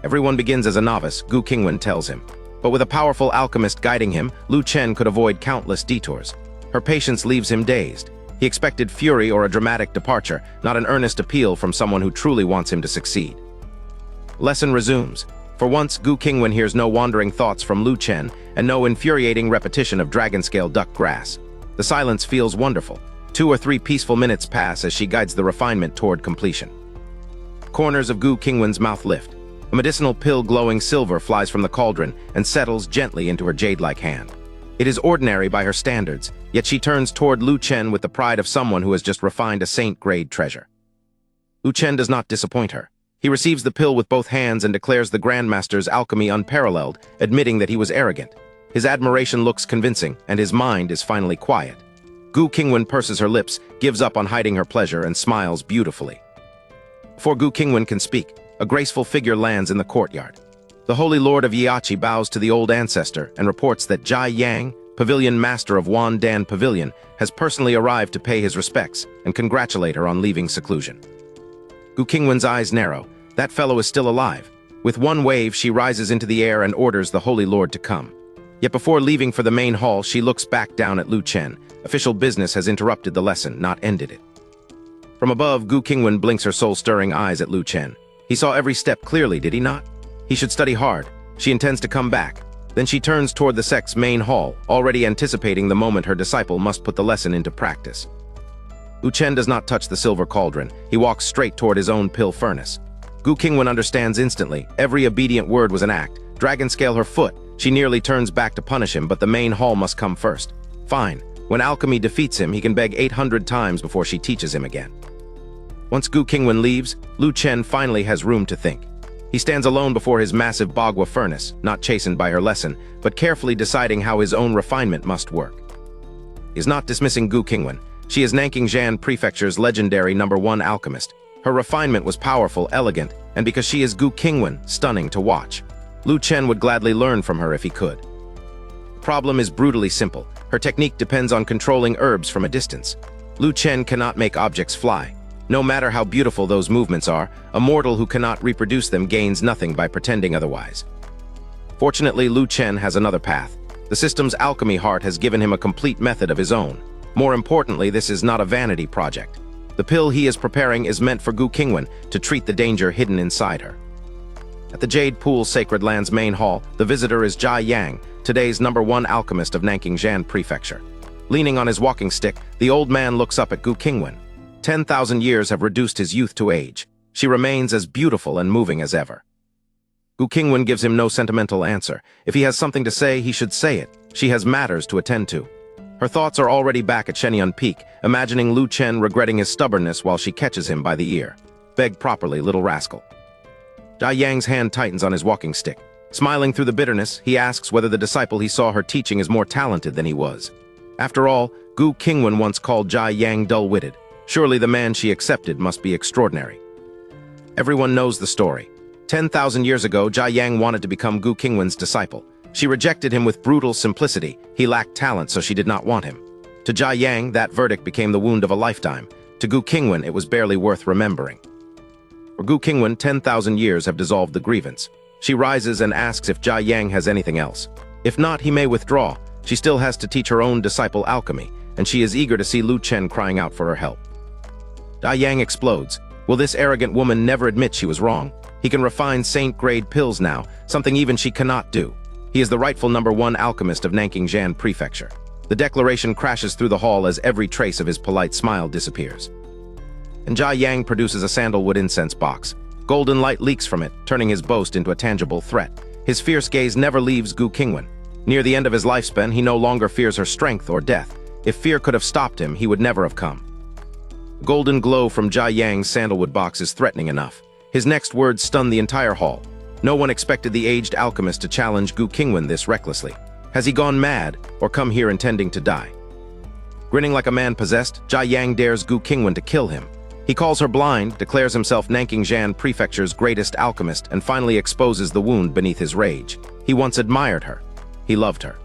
Everyone begins as a novice, Gu Qingwan tells him. But with a powerful alchemist guiding him, Lu Chen could avoid countless detours. Her patience leaves him dazed. He expected fury or a dramatic departure, not an earnest appeal from someone who truly wants him to succeed. Lesson resumes. For once, Gu Qingwan hears no wandering thoughts from Lu Chen and no infuriating repetition of dragon-scale duck grass. The silence feels wonderful. 2 or 3 peaceful minutes pass as she guides the refinement toward completion. Corners of Gu Qingwan's mouth lift. A medicinal pill glowing silver flies from the cauldron and settles gently into her jade-like hand. It is ordinary by her standards, yet she turns toward Lu Chen with the pride of someone who has just refined a saint-grade treasure. Lu Chen does not disappoint her. He receives the pill with both hands and declares the Grandmaster's alchemy unparalleled, admitting that he was arrogant. His admiration looks convincing, and his mind is finally quiet. Gu Qingwan purses her lips, gives up on hiding her pleasure, and smiles beautifully. Before Gu Qingwan can speak, a graceful figure lands in the courtyard. The Holy Lord of Yiachi bows to the old ancestor and reports that Jai Yang, Pavilion Master of Wan Dan Pavilion, has personally arrived to pay his respects and congratulate her on leaving seclusion. Gu Qingwan's eyes narrow. That fellow is still alive. With one wave, she rises into the air and orders the Holy Lord to come. Yet before leaving for the main hall, she looks back down at Lu Chen. Official business has interrupted the lesson, not ended it. From above, Gu Qingwan blinks her soul-stirring eyes at Lu Chen. He saw every step clearly, did he not? He should study hard. She intends to come back. Then she turns toward the sect's main hall, already anticipating the moment her disciple must put the lesson into practice. Lu Chen does not touch the silver cauldron. He walks straight toward his own pill furnace. Gu Qingwan understands instantly. Every obedient word was an act. Dragon scale her foot. She nearly turns back to punish him, but the main hall must come first. Fine. When alchemy defeats him, he can beg 800 times before she teaches him again. Once Gu Qingwan leaves, Lu Chen finally has room to think. He stands alone before his massive Bagua furnace, not chastened by her lesson, but carefully deciding how his own refinement must work. He is not dismissing Gu Qingwan. She is Nanking Prefecture's legendary #1 alchemist. Her refinement was powerful, elegant, and because she is Gu Qingwan, stunning to watch. Lu Chen would gladly learn from her if he could. The problem is brutally simple. Her technique depends on controlling herbs from a distance. Lu Chen cannot make objects fly. No matter how beautiful those movements are, a mortal who cannot reproduce them gains nothing by pretending otherwise. Fortunately, Lu Chen has another path. The system's alchemy heart has given him a complete method of his own. More importantly, this is not a vanity project. The pill he is preparing is meant for Gu Qingwan to treat the danger hidden inside her. At the Jade Pool Sacred Land's main hall, the visitor is Jia Yang, today's #1 alchemist of Nanking Prefecture. Leaning on his walking stick, the old man looks up at Gu Qingwan. 10,000 years have reduced his youth to age. She remains as beautiful and moving as ever. Gu Qingwan gives him no sentimental answer. If he has something to say, he should say it. She has matters to attend to. Her thoughts are already back at Shenyun Peak, imagining Lu Chen regretting his stubbornness while she catches him by the ear. Beg properly, little rascal. Jia Yang's hand tightens on his walking stick. Smiling through the bitterness, he asks whether the disciple he saw her teaching is more talented than he was. After all, Gu Qingwan once called Jia Yang dull-witted. Surely the man she accepted must be extraordinary. Everyone knows the story. 10,000 years ago, Jia Yang wanted to become Gu Qingwan's disciple. She rejected him with brutal simplicity. He lacked talent, so she did not want him. To Jia Yang, that verdict became the wound of a lifetime. To Gu Qingwan, it was barely worth remembering. For Gu Qingwan, 10,000 years have dissolved the grievance. She rises and asks if Jia Yang has anything else. If not, he may withdraw. She still has to teach her own disciple alchemy, and she is eager to see Lu Chen crying out for her help. Jia Yang explodes. Will this arrogant woman never admit she was wrong? He can refine saint-grade pills now, something even she cannot do. He is the rightful #1 alchemist of Nanking Prefecture. The declaration crashes through the hall as every trace of his polite smile disappears. And Jia Yang produces a sandalwood incense box. Golden light leaks from it, turning his boast into a tangible threat. His fierce gaze never leaves Gu Qingwan. Near the end of his lifespan, he no longer fears her strength or death. If fear could have stopped him, he would never have come. The golden glow from Jia Yang's sandalwood box is threatening enough. His next words stun the entire hall. No one expected the aged alchemist to challenge Gu Qingwan this recklessly. Has he gone mad, or come here intending to die? Grinning like a man possessed, Jia Yang dares Gu Qingwan to kill him. He calls her blind, declares himself Nanking Prefecture's greatest alchemist, and finally exposes the wound beneath his rage. He once admired her. He loved her.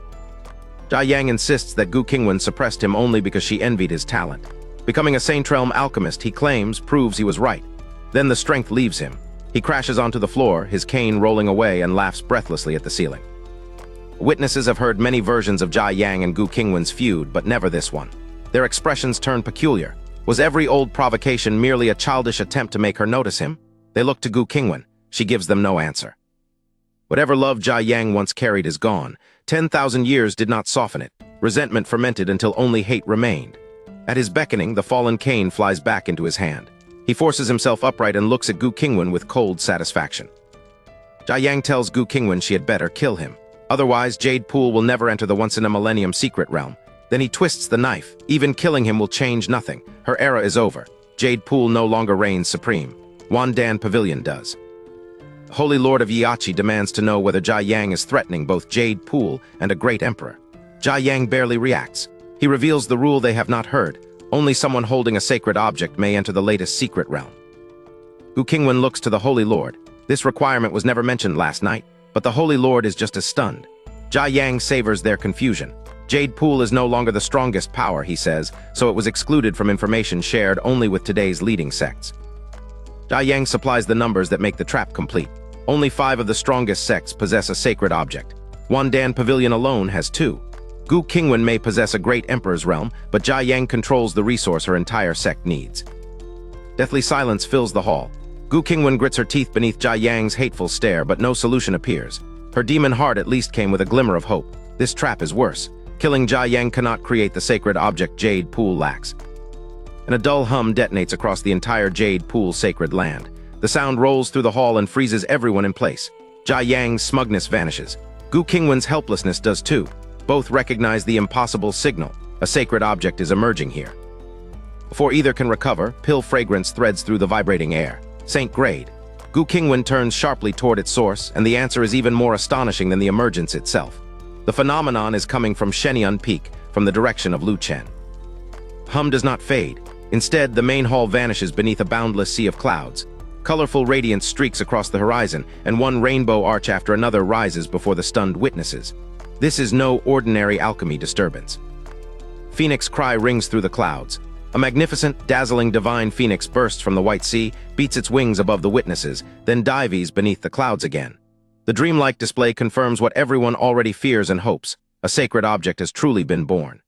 Jia Yang insists that Gu Qingwan suppressed him only because she envied his talent. Becoming a Saint Realm alchemist, he claims, proves he was right. Then the strength leaves him. He crashes onto the floor, his cane rolling away, and laughs breathlessly at the ceiling. Witnesses have heard many versions of Jia Yang and Gu Qingwan's feud, but never this one. Their expressions turn peculiar. Was every old provocation merely a childish attempt to make her notice him? They look to Gu Qingwan. She gives them no answer. Whatever love Jia Yang once carried is gone. 10,000 years did not soften it. Resentment fermented until only hate remained. At his beckoning, the fallen cane flies back into his hand. He forces himself upright and looks at Gu Qingwan with cold satisfaction. Jia Yang tells Gu Qingwan she had better kill him. Otherwise, Jade Pool will never enter the once-in-a-millennium secret realm. Then he twists the knife. Even killing him will change nothing. Her era is over. Jade Pool no longer reigns supreme. Wandan Pavilion does. The Holy Lord of Yiachi demands to know whether Jia Yang is threatening both Jade Pool and a great emperor. Jia Yang barely reacts. He reveals the rule they have not heard. Only someone holding a sacred object may enter the latest secret realm. Gu Qingwan looks to the Holy Lord. This requirement was never mentioned last night, but the Holy Lord is just as stunned. Jia Yang savors their confusion. Jade Pool is no longer the strongest power, he says, so it was excluded from information shared only with today's leading sects. Jia Yang supplies the numbers that make the trap complete. Only 5 of the strongest sects possess a sacred object. Wandan Pavilion alone has 2. Gu Qingwan may possess a great emperor's realm, but Jia Yang controls the resource her entire sect needs. Deathly silence fills the hall. Gu Qingwan grits her teeth beneath Jia Yang's hateful stare, but no solution appears. Her demon heart at least came with a glimmer of hope. This trap is worse. Killing Jia Yang cannot create the sacred object Jade Pool lacks. And a dull hum detonates across the entire Jade Pool sacred land. The sound rolls through the hall and freezes everyone in place. Jia Yang's smugness vanishes. Gu Qingwan's helplessness does too. Both recognize the impossible signal. A sacred object is emerging here. Before either can recover, pill fragrance threads through the vibrating air. Saint Grade. Gu Qingwan turns sharply toward its source, and the answer is even more astonishing than the emergence itself. The phenomenon is coming from Shenyun Peak, from the direction of Lu Chen. Hum does not fade. Instead, the main hall vanishes beneath a boundless sea of clouds. Colorful radiance streaks across the horizon, and one rainbow arch after another rises before the stunned witnesses. This is no ordinary alchemy disturbance. Phoenix cry rings through the clouds. A magnificent, dazzling divine phoenix bursts from the white sea, beats its wings above the witnesses, then dives beneath the clouds again. The dreamlike display confirms what everyone already fears and hopes. A sacred object has truly been born.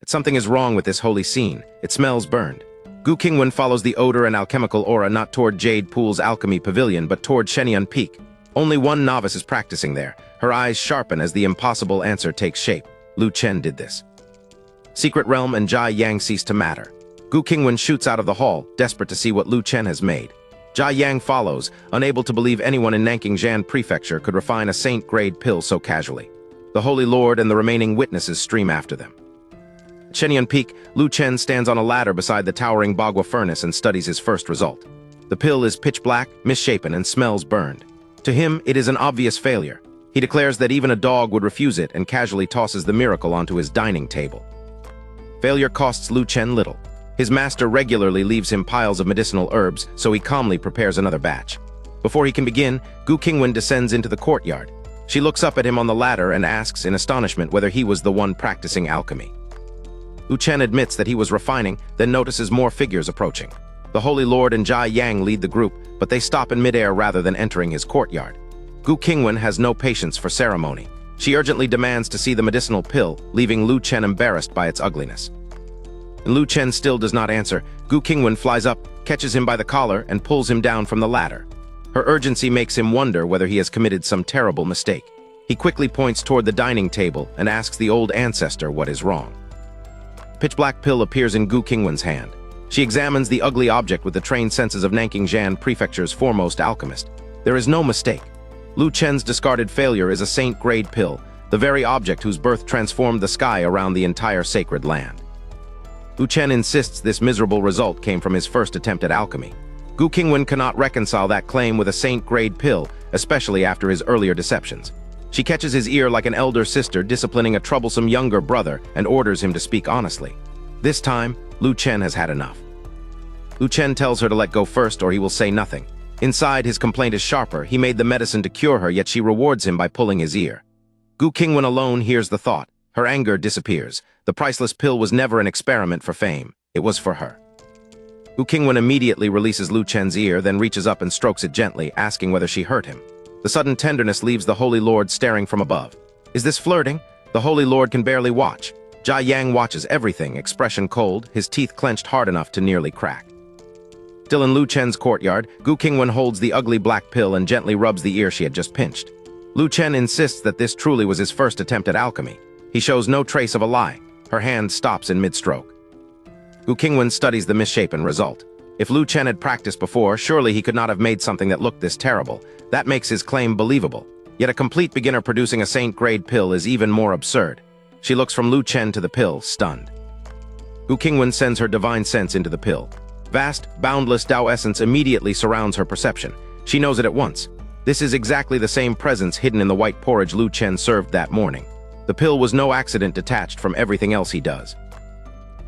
Something is wrong with this holy scene. It smells burned. Gu Qingwan follows the odor and alchemical aura not toward Jade Pool's alchemy pavilion, but toward Shenyun Peak. Only one novice is practicing there. Her eyes sharpen as the impossible answer takes shape. Lu Chen did this. Secret Realm and Jia Yang cease to matter. Gu Qingwan shoots out of the hall, desperate to see what Lu Chen has made. Jia Yang follows, unable to believe anyone in Nanking Prefecture could refine a saint-grade pill so casually. The Holy Lord and the remaining witnesses stream after them. At Shenyun Peak, Lu Chen stands on a ladder beside the towering Bagua furnace and studies his first result. The pill is pitch black, misshapen, and smells burned. To him, it is an obvious failure. He declares that even a dog would refuse it and casually tosses the miracle onto his dining table. Failure costs Lu Chen little. His master regularly leaves him piles of medicinal herbs, so he calmly prepares another batch. Before he can begin, Gu Qingwan descends into the courtyard. She looks up at him on the ladder and asks in astonishment whether he was the one practicing alchemy. Lu Chen admits that he was refining, then notices more figures approaching. The Holy Lord and Jia Yang lead the group, but they stop in midair rather than entering his courtyard. Gu Qingwan has no patience for ceremony. She urgently demands to see the medicinal pill, leaving Lu Chen embarrassed by its ugliness. And Lu Chen still does not answer. Gu Qingwan flies up, catches him by the collar, and pulls him down from the ladder. Her urgency makes him wonder whether he has committed some terrible mistake. He quickly points toward the dining table and asks the old ancestor what is wrong. Pitch-black pill appears in Gu Qingwan's hand. She examines the ugly object with the trained senses of Nanking Prefecture's foremost alchemist. There is no mistake. Lu Chen's discarded failure is a saint-grade pill, the very object whose birth transformed the sky around the entire sacred land. Lu Chen insists this miserable result came from his first attempt at alchemy. Gu Qingwan cannot reconcile that claim with a saint-grade pill, especially after his earlier deceptions. She catches his ear like an elder sister disciplining a troublesome younger brother and orders him to speak honestly. This time, Lu Chen has had enough. Lu Chen tells her to let go first or he will say nothing. Inside, his complaint is sharper. He made the medicine to cure her, yet she rewards him by pulling his ear. Gu Qingwan alone hears the thought. Her anger disappears. The priceless pill was never an experiment for fame. It was for her. Gu Qingwan immediately releases Lu Chen's ear, then reaches up and strokes it gently, asking whether she hurt him. The sudden tenderness leaves the Holy Lord staring from above. Is this flirting? The Holy Lord can barely watch. Jia Yang watches everything, expression cold, his teeth clenched hard enough to nearly crack. Still in Lu Chen's courtyard, Gu Qingwan holds the ugly black pill and gently rubs the ear she had just pinched. Lu Chen insists that this truly was his first attempt at alchemy. He shows no trace of a lie. Her hand stops in mid-stroke. Gu Qingwan studies the misshapen result. If Lu Chen had practiced before, surely he could not have made something that looked this terrible. That makes his claim believable. Yet a complete beginner producing a saint-grade pill is even more absurd. She looks from Lu Chen to the pill, stunned. Gu Qingwan sends her divine sense into the pill. Vast, boundless Tao essence immediately surrounds her perception. She knows it at once. This is exactly the same presence hidden in the white porridge Lu Chen served that morning. The pill was no accident detached from everything else he does.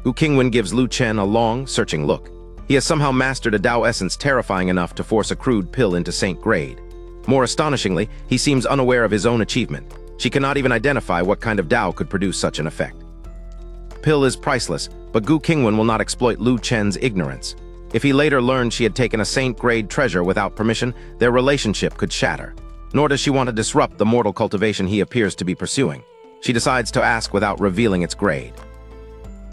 Gu Qingwan gives Lu Chen a long, searching look. He has somehow mastered a Tao essence terrifying enough to force a crude pill into saint grade. More astonishingly, he seems unaware of his own achievement. She cannot even identify what kind of Tao could produce such an effect. Pill is priceless, but Gu Qingwan will not exploit Lu Chen's ignorance. If he later learned she had taken a saint-grade treasure without permission, their relationship could shatter. Nor does she want to disrupt the mortal cultivation he appears to be pursuing. She decides to ask without revealing its grade.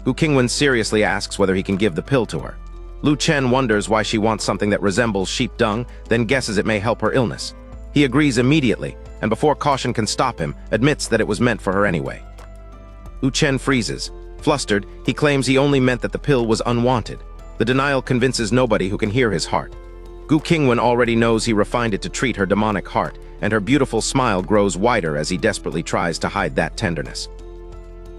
Gu Qingwan seriously asks whether he can give the pill to her. Lu Chen wonders why she wants something that resembles sheep dung, then guesses it may help her illness. He agrees immediately, and before caution can stop him, admits that it was meant for her anyway. Lu Chen freezes. Flustered, he claims he only meant that the pill was unwanted. The denial convinces nobody who can hear his heart. Gu Qingwan already knows he refined it to treat her demonic heart, and her beautiful smile grows wider as he desperately tries to hide that tenderness.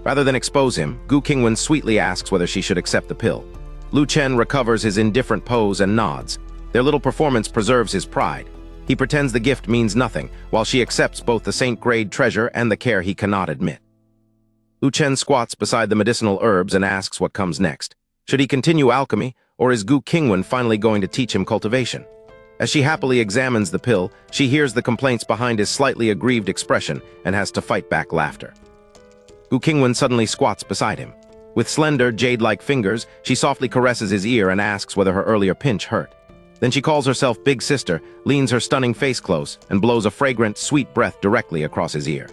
Rather than expose him, Gu Qingwan sweetly asks whether she should accept the pill. Lu Chen recovers his indifferent pose and nods. Their little performance preserves his pride. He pretends the gift means nothing, while she accepts both the saint-grade treasure and the care he cannot admit. Lu Chen squats beside the medicinal herbs and asks what comes next. Should he continue alchemy, or is Gu Qingwan finally going to teach him cultivation? As she happily examines the pill, she hears the complaints behind his slightly aggrieved expression and has to fight back laughter. Gu Qingwan suddenly squats beside him. With slender, jade-like fingers, she softly caresses his ear and asks whether her earlier pinch hurt. Then she calls herself Big Sister, leans her stunning face close, and blows a fragrant, sweet breath directly across his ear.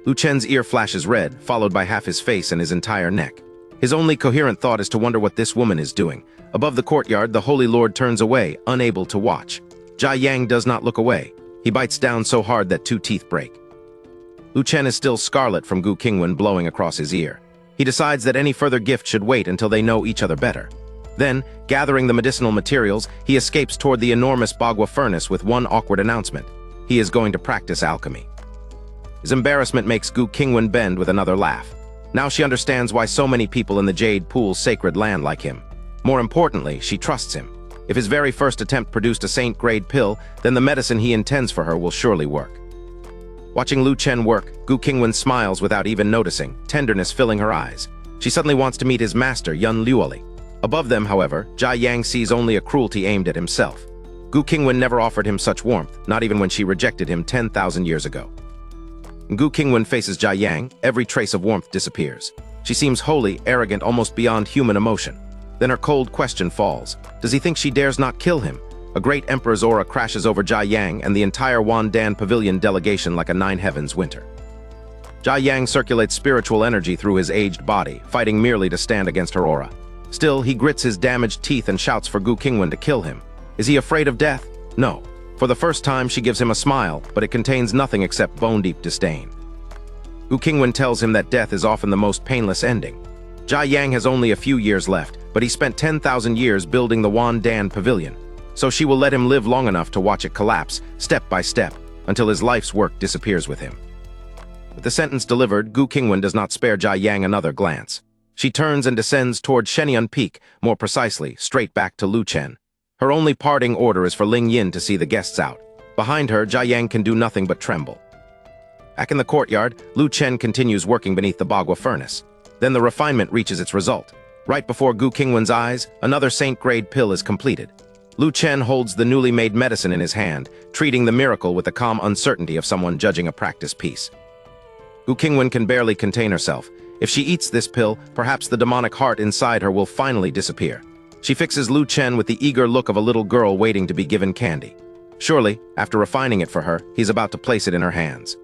Lu Chen's ear flashes red, followed by half his face and his entire neck. His only coherent thought is to wonder what this woman is doing. Above the courtyard, the Holy Lord turns away, unable to watch. Jia Yang does not look away. He bites down so hard that 2 teeth break. Lu Chen is still scarlet from Gu Qingwan blowing across his ear. He decides that any further gift should wait until they know each other better. Then, gathering the medicinal materials, he escapes toward the enormous Bagua furnace with one awkward announcement. He is going to practice alchemy. His embarrassment makes Gu Qingwan bend with another laugh. Now she understands why so many people in the Jade Pool's sacred land like him. More importantly, she trusts him. If his very first attempt produced a saint-grade pill, then the medicine he intends for her will surely work. Watching Lu Chen work, Gu Qingwan smiles without even noticing, tenderness filling her eyes. She suddenly wants to meet his master, Yun Luoli. Above them, however, Jia Yang sees only a cruelty aimed at himself. Gu Qingwan never offered him such warmth, not even when she rejected him 10,000 years ago. When Gu Qingwan faces Jia Yang, every trace of warmth disappears. She seems wholly, arrogant, almost beyond human emotion. Then her cold question falls. Does he think she dares not kill him? A great emperor's aura crashes over Jia Yang and the entire Wandan Pavilion delegation like a 9 heavens winter. Jia Yang circulates spiritual energy through his aged body, fighting merely to stand against her aura. Still, he grits his damaged teeth and shouts for Gu Qingwan to kill him. Is he afraid of death? No. For the first time, she gives him a smile, but it contains nothing except bone-deep disdain. Gu Qingwan tells him that death is often the most painless ending. Jia Yang has only a few years left, but he spent 10,000 years building the Wandan Pavilion, so she will let him live long enough to watch it collapse, step by step, until his life's work disappears with him. With the sentence delivered, Gu Qingwan does not spare Jia Yang another glance. She turns and descends toward Shenyun Peak, more precisely, straight back to Lu Chen. Her only parting order is for Ling Yin to see the guests out. Behind her, Jia Yang can do nothing but tremble. Back in the courtyard, Lu Chen continues working beneath the Bagua furnace. Then the refinement reaches its result. Right before Gu Qingwan's eyes, another saint-grade pill is completed. Lu Chen holds the newly made medicine in his hand, treating the miracle with the calm uncertainty of someone judging a practice piece. Gu Qingwan can barely contain herself. If she eats this pill, perhaps the demonic heart inside her will finally disappear. She fixes Lu Chen with the eager look of a little girl waiting to be given candy. Surely, after refining it for her, he's about to place it in her hands.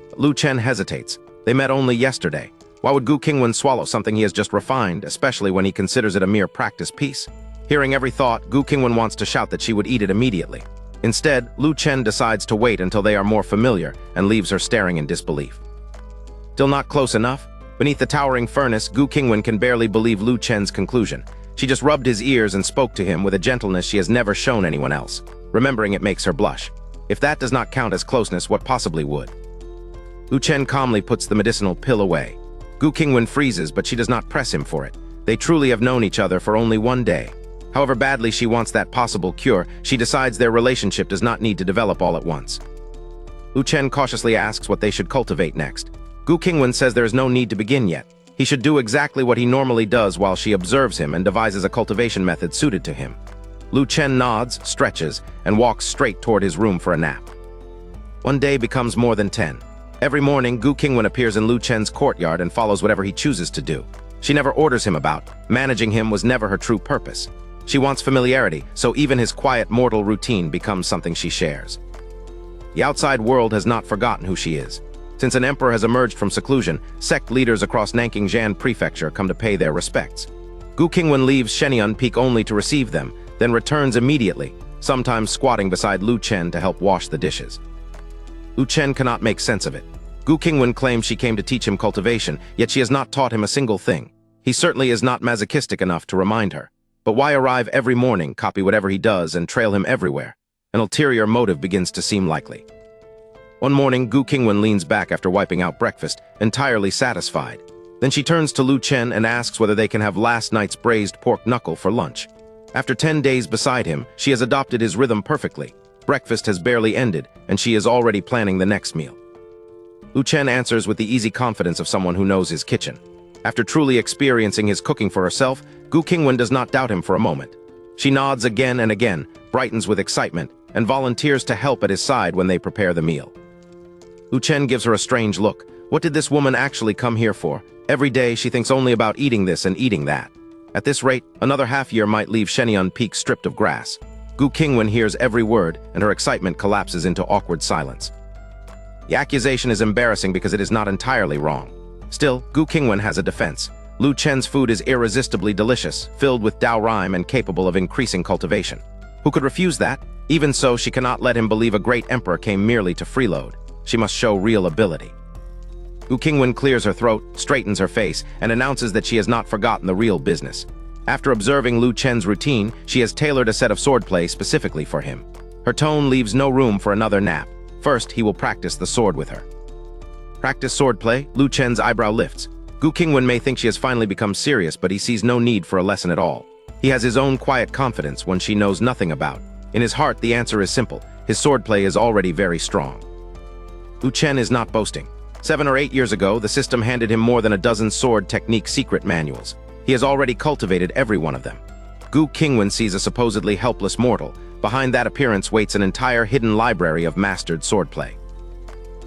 But Lu Chen hesitates. They met only yesterday. Why would Gu Qingwan swallow something he has just refined, especially when he considers it a mere practice piece? Hearing every thought, Gu Qingwan wants to shout that she would eat it immediately. Instead, Lu Chen decides to wait until they are more familiar and leaves her staring in disbelief. Still not close enough? Beneath the towering furnace, Gu Qingwan can barely believe Lu Chen's conclusion. She just rubbed his ears and spoke to him with a gentleness she has never shown anyone else. Remembering it makes her blush. If that does not count as closeness, what possibly would? Lu Chen calmly puts the medicinal pill away. Gu Qingwan freezes, but she does not press him for it. They truly have known each other for only one day. However badly she wants that possible cure, she decides their relationship does not need to develop all at once. Lu Chen cautiously asks what they should cultivate next. Gu Qingwan says there is no need to begin yet. He should do exactly what he normally does while she observes him and devises a cultivation method suited to him. Lu Chen nods, stretches, and walks straight toward his room for a nap. One day becomes more than 10. Every morning, Gu Qingwan appears in Lu Chen's courtyard and follows whatever he chooses to do. She never orders him about. Managing him was never her true purpose. She wants familiarity, so even his quiet mortal routine becomes something she shares. The outside world has not forgotten who she is. Since an emperor has emerged from seclusion, sect leaders across Nanking Jan Prefecture come to pay their respects. Gu Qingwan leaves Shenyun Peak only to receive them, then returns immediately, sometimes squatting beside Lu Chen to help wash the dishes. Lu Chen cannot make sense of it. Gu Qingwan claims she came to teach him cultivation, yet she has not taught him a single thing. He certainly is not masochistic enough to remind her. But why arrive every morning, copy whatever he does, and trail him everywhere? An ulterior motive begins to seem likely. One morning, Gu Qingwan leans back after wiping out breakfast, entirely satisfied. Then she turns to Lu Chen and asks whether they can have last night's braised pork knuckle for lunch. After 10 days beside him, she has adopted his rhythm perfectly. Breakfast has barely ended, and she is already planning the next meal. Lu Chen answers with the easy confidence of someone who knows his kitchen. After truly experiencing his cooking for herself, Gu Qingwan does not doubt him for a moment. She nods again and again, brightens with excitement, and volunteers to help at his side when they prepare the meal. Lu Chen gives her a strange look. What did this woman actually come here for? Every day she thinks only about eating this and eating that. At this rate, another half-year might leave Shenyun Peak stripped of grass. Gu Qingwan hears every word, and her excitement collapses into awkward silence. The accusation is embarrassing because it is not entirely wrong. Still, Gu Qingwan has a defense. Lu Chen's food is irresistibly delicious, filled with Dao rhyme and capable of increasing cultivation. Who could refuse that? Even so, she cannot let him believe a great emperor came merely to freeload. She must show real ability. Gu Qingwan clears her throat, straightens her face, and announces that she has not forgotten the real business. After observing Lu Chen's routine, she has tailored a set of swordplay specifically for him. Her tone leaves no room for another nap. First, he will practice the sword with her. Practice swordplay? Lu Chen's eyebrow lifts. Gu Qingwan may think she has finally become serious, but he sees no need for a lesson at all. He has his own quiet confidence one she knows nothing about. In his heart, the answer is simple. His swordplay is already very strong. Lu Chen is not boasting. 7 or 8 years ago, the system handed him more than a dozen sword technique secret manuals. He has already cultivated every one of them. Gu Qingwan sees a supposedly helpless mortal. Behind that appearance waits an entire hidden library of mastered swordplay.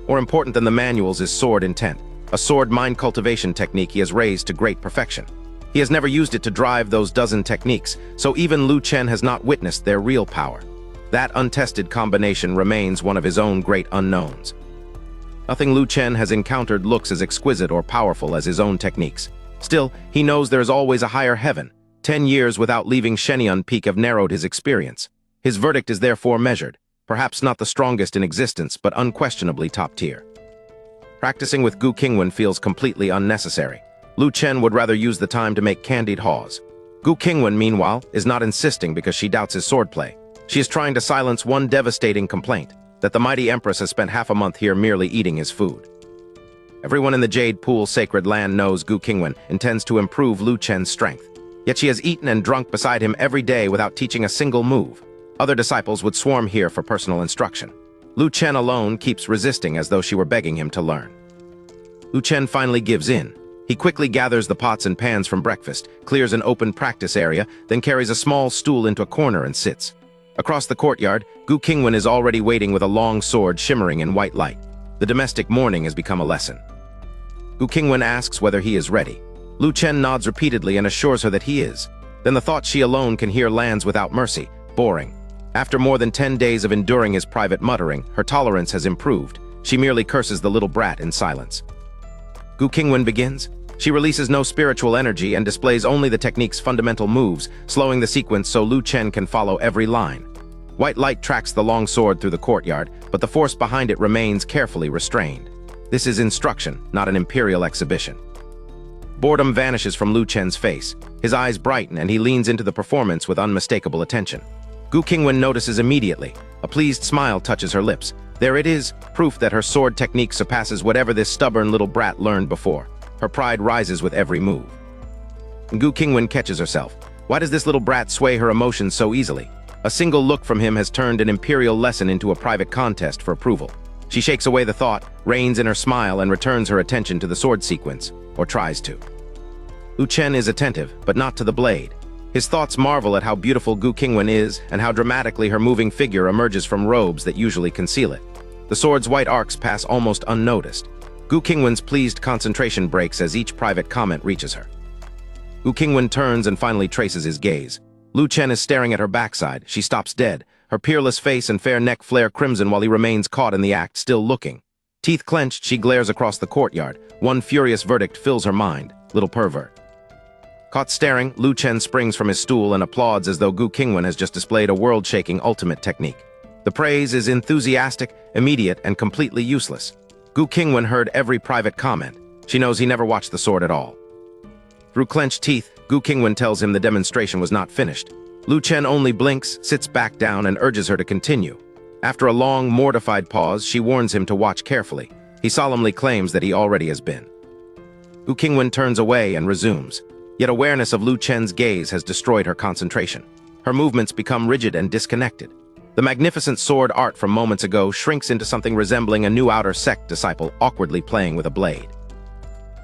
More important than the manuals is sword intent, a sword mind cultivation technique he has raised to great perfection. He has never used it to drive those dozen techniques, so even Lu Chen has not witnessed their real power. That untested combination remains one of his own great unknowns. Nothing Lu Chen has encountered looks as exquisite or powerful as his own techniques. Still, he knows there is always a higher heaven. 10 years without leaving Shenyun Peak have narrowed his experience. His verdict is therefore measured, perhaps not the strongest in existence, but unquestionably top tier. Practicing with Gu Qingwan feels completely unnecessary. Lu Chen would rather use the time to make candied haws. Gu Qingwan, meanwhile, is not insisting because she doubts his swordplay. She is trying to silence one devastating complaint, that the mighty Empress has spent half a month here merely eating his food. Everyone in the Jade Pool sacred land knows Gu Qingwan intends to improve Lu Chen's strength. Yet she has eaten and drunk beside him every day without teaching a single move. Other disciples would swarm here for personal instruction. Lu Chen alone keeps resisting as though she were begging him to learn. Lu Chen finally gives in. He quickly gathers the pots and pans from breakfast, clears an open practice area, then carries a small stool into a corner and sits. Across the courtyard, Gu Qingwan is already waiting with a long sword shimmering in white light. The domestic mourning has become a lesson. Gu Qingwan asks whether he is ready. Lu Chen nods repeatedly and assures her that he is. Then the thought she alone can hear lands without mercy, boring. After more than 10 days of enduring his private muttering, her tolerance has improved. She merely curses the little brat in silence. Gu Qingwan begins. She releases no spiritual energy and displays only the technique's fundamental moves, slowing the sequence so Lu Chen can follow every line. White light tracks the long sword through the courtyard, but the force behind it remains carefully restrained. This is instruction, not an imperial exhibition. Boredom vanishes from Lu Chen's face. His eyes brighten and he leans into the performance with unmistakable attention. Gu Qingwan notices immediately. A pleased smile touches her lips. There it is, proof that her sword technique surpasses whatever this stubborn little brat learned before. Her pride rises with every move. Gu Qingwan catches herself. Why does this little brat sway her emotions so easily? A single look from him has turned an imperial lesson into a private contest for approval. She shakes away the thought, reins in her smile, and returns her attention to the sword sequence, or tries to. Lu Chen is attentive, but not to the blade. His thoughts marvel at how beautiful Gu Qingwan is and how dramatically her moving figure emerges from robes that usually conceal it. The sword's white arcs pass almost unnoticed. Gu Qingwan's pleased concentration breaks as each private comment reaches her. Gu Qingwan turns and finally traces his gaze. Lu Chen is staring at her backside. She stops dead. Her peerless face and fair neck flare crimson while he remains caught in the act, still looking. Teeth clenched, she glares across the courtyard. One furious verdict fills her mind. Little pervert. Caught staring, Lu Chen springs from his stool and applauds as though Gu Qingwan has just displayed a world-shaking ultimate technique. The praise is enthusiastic, immediate, and completely useless. Gu Qingwan heard every private comment. She knows he never watched the sword at all. Through clenched teeth, Gu Qingwan tells him the demonstration was not finished. Lu Chen only blinks, sits back down, and urges her to continue. After a long, mortified pause, she warns him to watch carefully. He solemnly claims that he already has been. Gu Qingwan turns away and resumes. Yet awareness of Lu Chen's gaze has destroyed her concentration. Her movements become rigid and disconnected. The magnificent sword art from moments ago shrinks into something resembling a new outer sect disciple awkwardly playing with a blade.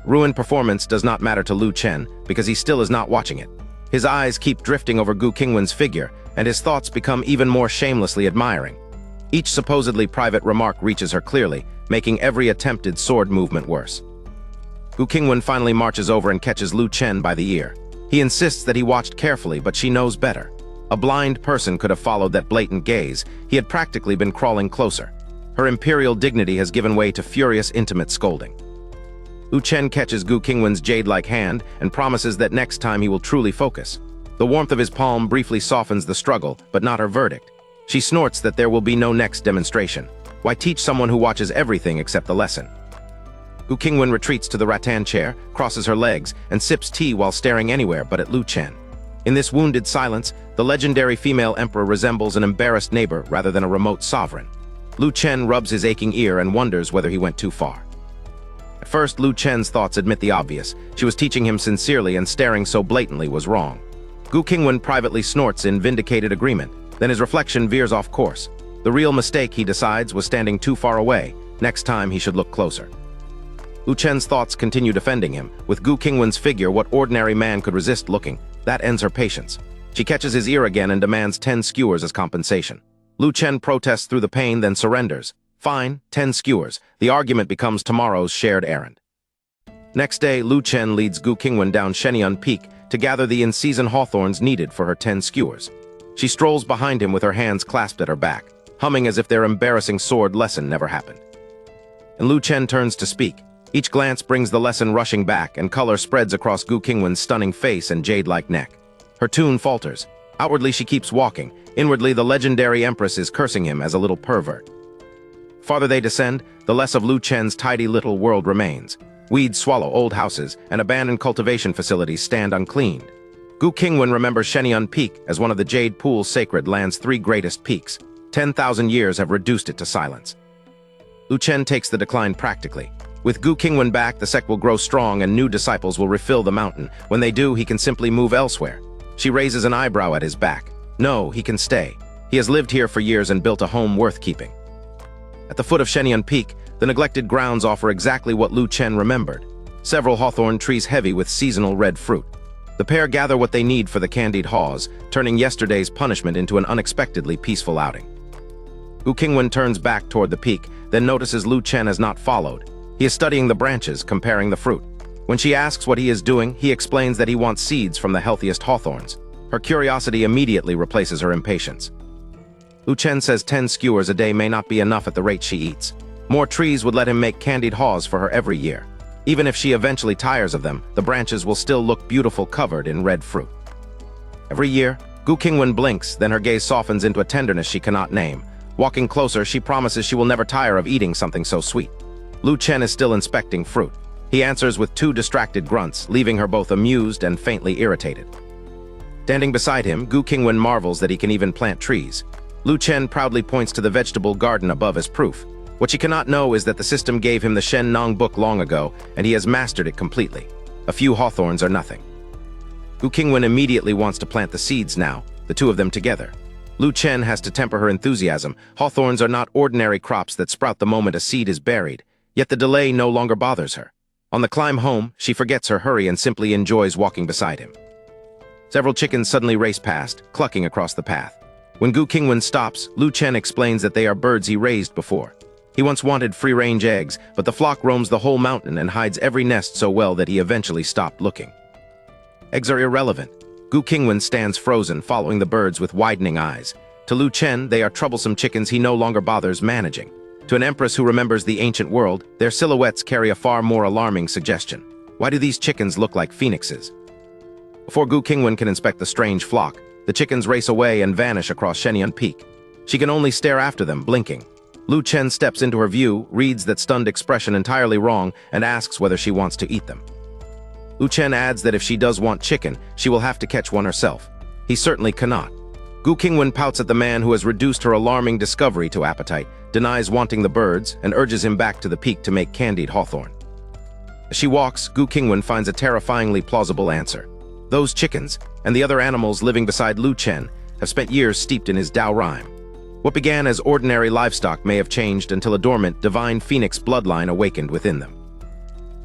Ruined performance does not matter to Lu Chen because he still is not watching it. His eyes keep drifting over Gu Qingwan's figure, and his thoughts become even more shamelessly admiring. Each supposedly private remark reaches her clearly, making every attempted sword movement worse. Gu Qingwan finally marches over and catches Lu Chen by the ear. He insists that he watched carefully, but she knows better. A blind person could have followed that blatant gaze. He had practically been crawling closer. Her imperial dignity has given way to furious, intimate scolding. Lu Chen catches Gu Qingwan's jade-like hand and promises that next time he will truly focus. The warmth of his palm briefly softens the struggle, but not her verdict. She snorts that there will be no next demonstration. Why teach someone who watches everything except the lesson? Gu Qingwan retreats to the rattan chair, crosses her legs, and sips tea while staring anywhere but at Lu Chen. In this wounded silence, the legendary female emperor resembles an embarrassed neighbor rather than a remote sovereign. Lu Chen rubs his aching ear and wonders whether he went too far. At first, Lu Chen's thoughts admit the obvious. She was teaching him sincerely, and staring so blatantly was wrong. Gu Qingwan privately snorts in vindicated agreement. Then his reflection veers off course. The real mistake, he decides, was standing too far away. Next time, he should look closer. Lu Chen's thoughts continue defending him. With Gu Qingwan's figure, what ordinary man could resist looking? That ends her patience. She catches his ear again and demands 10 skewers as compensation. Lu Chen protests through the pain, then surrenders. Fine, 10 skewers. The argument becomes tomorrow's shared errand. Next day, Lu Chen leads Gu Qingwan down Shenyun Peak to gather the in-season hawthorns needed for her 10 skewers. She strolls behind him with her hands clasped at her back, humming as if their embarrassing sword lesson never happened. And Lu Chen turns to speak. Each glance brings the lesson rushing back, and color spreads across Gu Qingwan's stunning face and jade-like neck. Her tune falters. Outwardly, she keeps walking. Inwardly, the legendary Empress is cursing him as a little pervert. Farther they descend, the less of Lu Chen's tidy little world remains. Weeds swallow old houses, and abandoned cultivation facilities stand uncleaned. Gu Qingwan remembers Shenyun Peak as one of the jade pool's sacred land's 3 greatest peaks. 10,000 years have reduced it to silence. Lu Chen takes the decline practically. With Gu Qingwan back, the sect will grow strong and new disciples will refill the mountain. When they do, he can simply move elsewhere. She raises an eyebrow at his back. No, he can stay. He has lived here for years and built a home worth keeping. At the foot of Shenyun Peak, the neglected grounds offer exactly what Lu Chen remembered. Several hawthorn trees heavy with seasonal red fruit. The pair gather what they need for the candied haws, turning yesterday's punishment into an unexpectedly peaceful outing. Gu Qingwan turns back toward the peak, then notices Lu Chen has not followed. He is studying the branches, comparing the fruit. When she asks what he is doing, he explains that he wants seeds from the healthiest hawthorns. Her curiosity immediately replaces her impatience. Lu Chen says 10 skewers a day may not be enough at the rate she eats. More trees would let him make candied haws for her every year. Even if she eventually tires of them, the branches will still look beautiful covered in red fruit. Every year, Gu Qingwan blinks, then her gaze softens into a tenderness she cannot name. Walking closer, she promises she will never tire of eating something so sweet. Lu Chen is still inspecting fruit. He answers with 2 distracted grunts, leaving her both amused and faintly irritated. Standing beside him, Gu Qingwan marvels that he can even plant trees. Lu Chen proudly points to the vegetable garden above as proof. What she cannot know is that the system gave him the Shen Nong book long ago, and he has mastered it completely. A few hawthorns are nothing. Gu Qingwan immediately wants to plant the seeds now, the 2 of them together. Lu Chen has to temper her enthusiasm. Hawthorns are not ordinary crops that sprout the moment a seed is buried. Yet the delay no longer bothers her. On the climb home, she forgets her hurry and simply enjoys walking beside him. Several chickens suddenly race past, clucking across the path. When Gu Qingwan stops, Lu Chen explains that they are birds he raised before. He once wanted free-range eggs, but the flock roams the whole mountain and hides every nest so well that he eventually stopped looking. Eggs are irrelevant. Gu Qingwan stands frozen, following the birds with widening eyes. To Lu Chen, they are troublesome chickens he no longer bothers managing. To an empress who remembers the ancient world, their silhouettes carry a far more alarming suggestion. Why do these chickens look like phoenixes? Before Gu Qingwan can inspect the strange flock, the chickens race away and vanish across Shenyun Peak. She can only stare after them, blinking. Lu Chen steps into her view, reads that stunned expression entirely wrong, and asks whether she wants to eat them. Lu Chen adds that if she does want chicken, she will have to catch one herself. He certainly cannot. Gu Qingwan pouts at the man who has reduced her alarming discovery to appetite, denies wanting the birds, and urges him back to the peak to make candied hawthorn. As she walks, Gu Qingwan finds a terrifyingly plausible answer. Those chickens, and the other animals living beside Lu Chen, have spent years steeped in his Dao rhyme. What began as ordinary livestock may have changed until a dormant, divine phoenix bloodline awakened within them.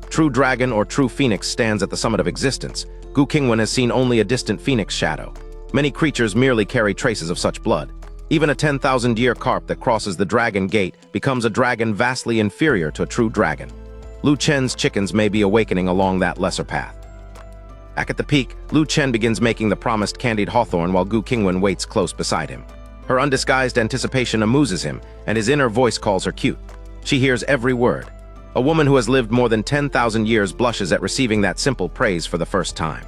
True dragon or true phoenix stands at the summit of existence. Gu Qingwan has seen only a distant phoenix shadow. Many creatures merely carry traces of such blood. Even a 10,000-year carp that crosses the dragon gate becomes a dragon vastly inferior to a true dragon. Lu Chen's chickens may be awakening along that lesser path. Back at the peak, Lu Chen begins making the promised candied hawthorn while Gu Qingwan waits close beside him. Her undisguised anticipation amuses him, and his inner voice calls her cute. She hears every word. A woman who has lived more than 10,000 years blushes at receiving that simple praise for the first time.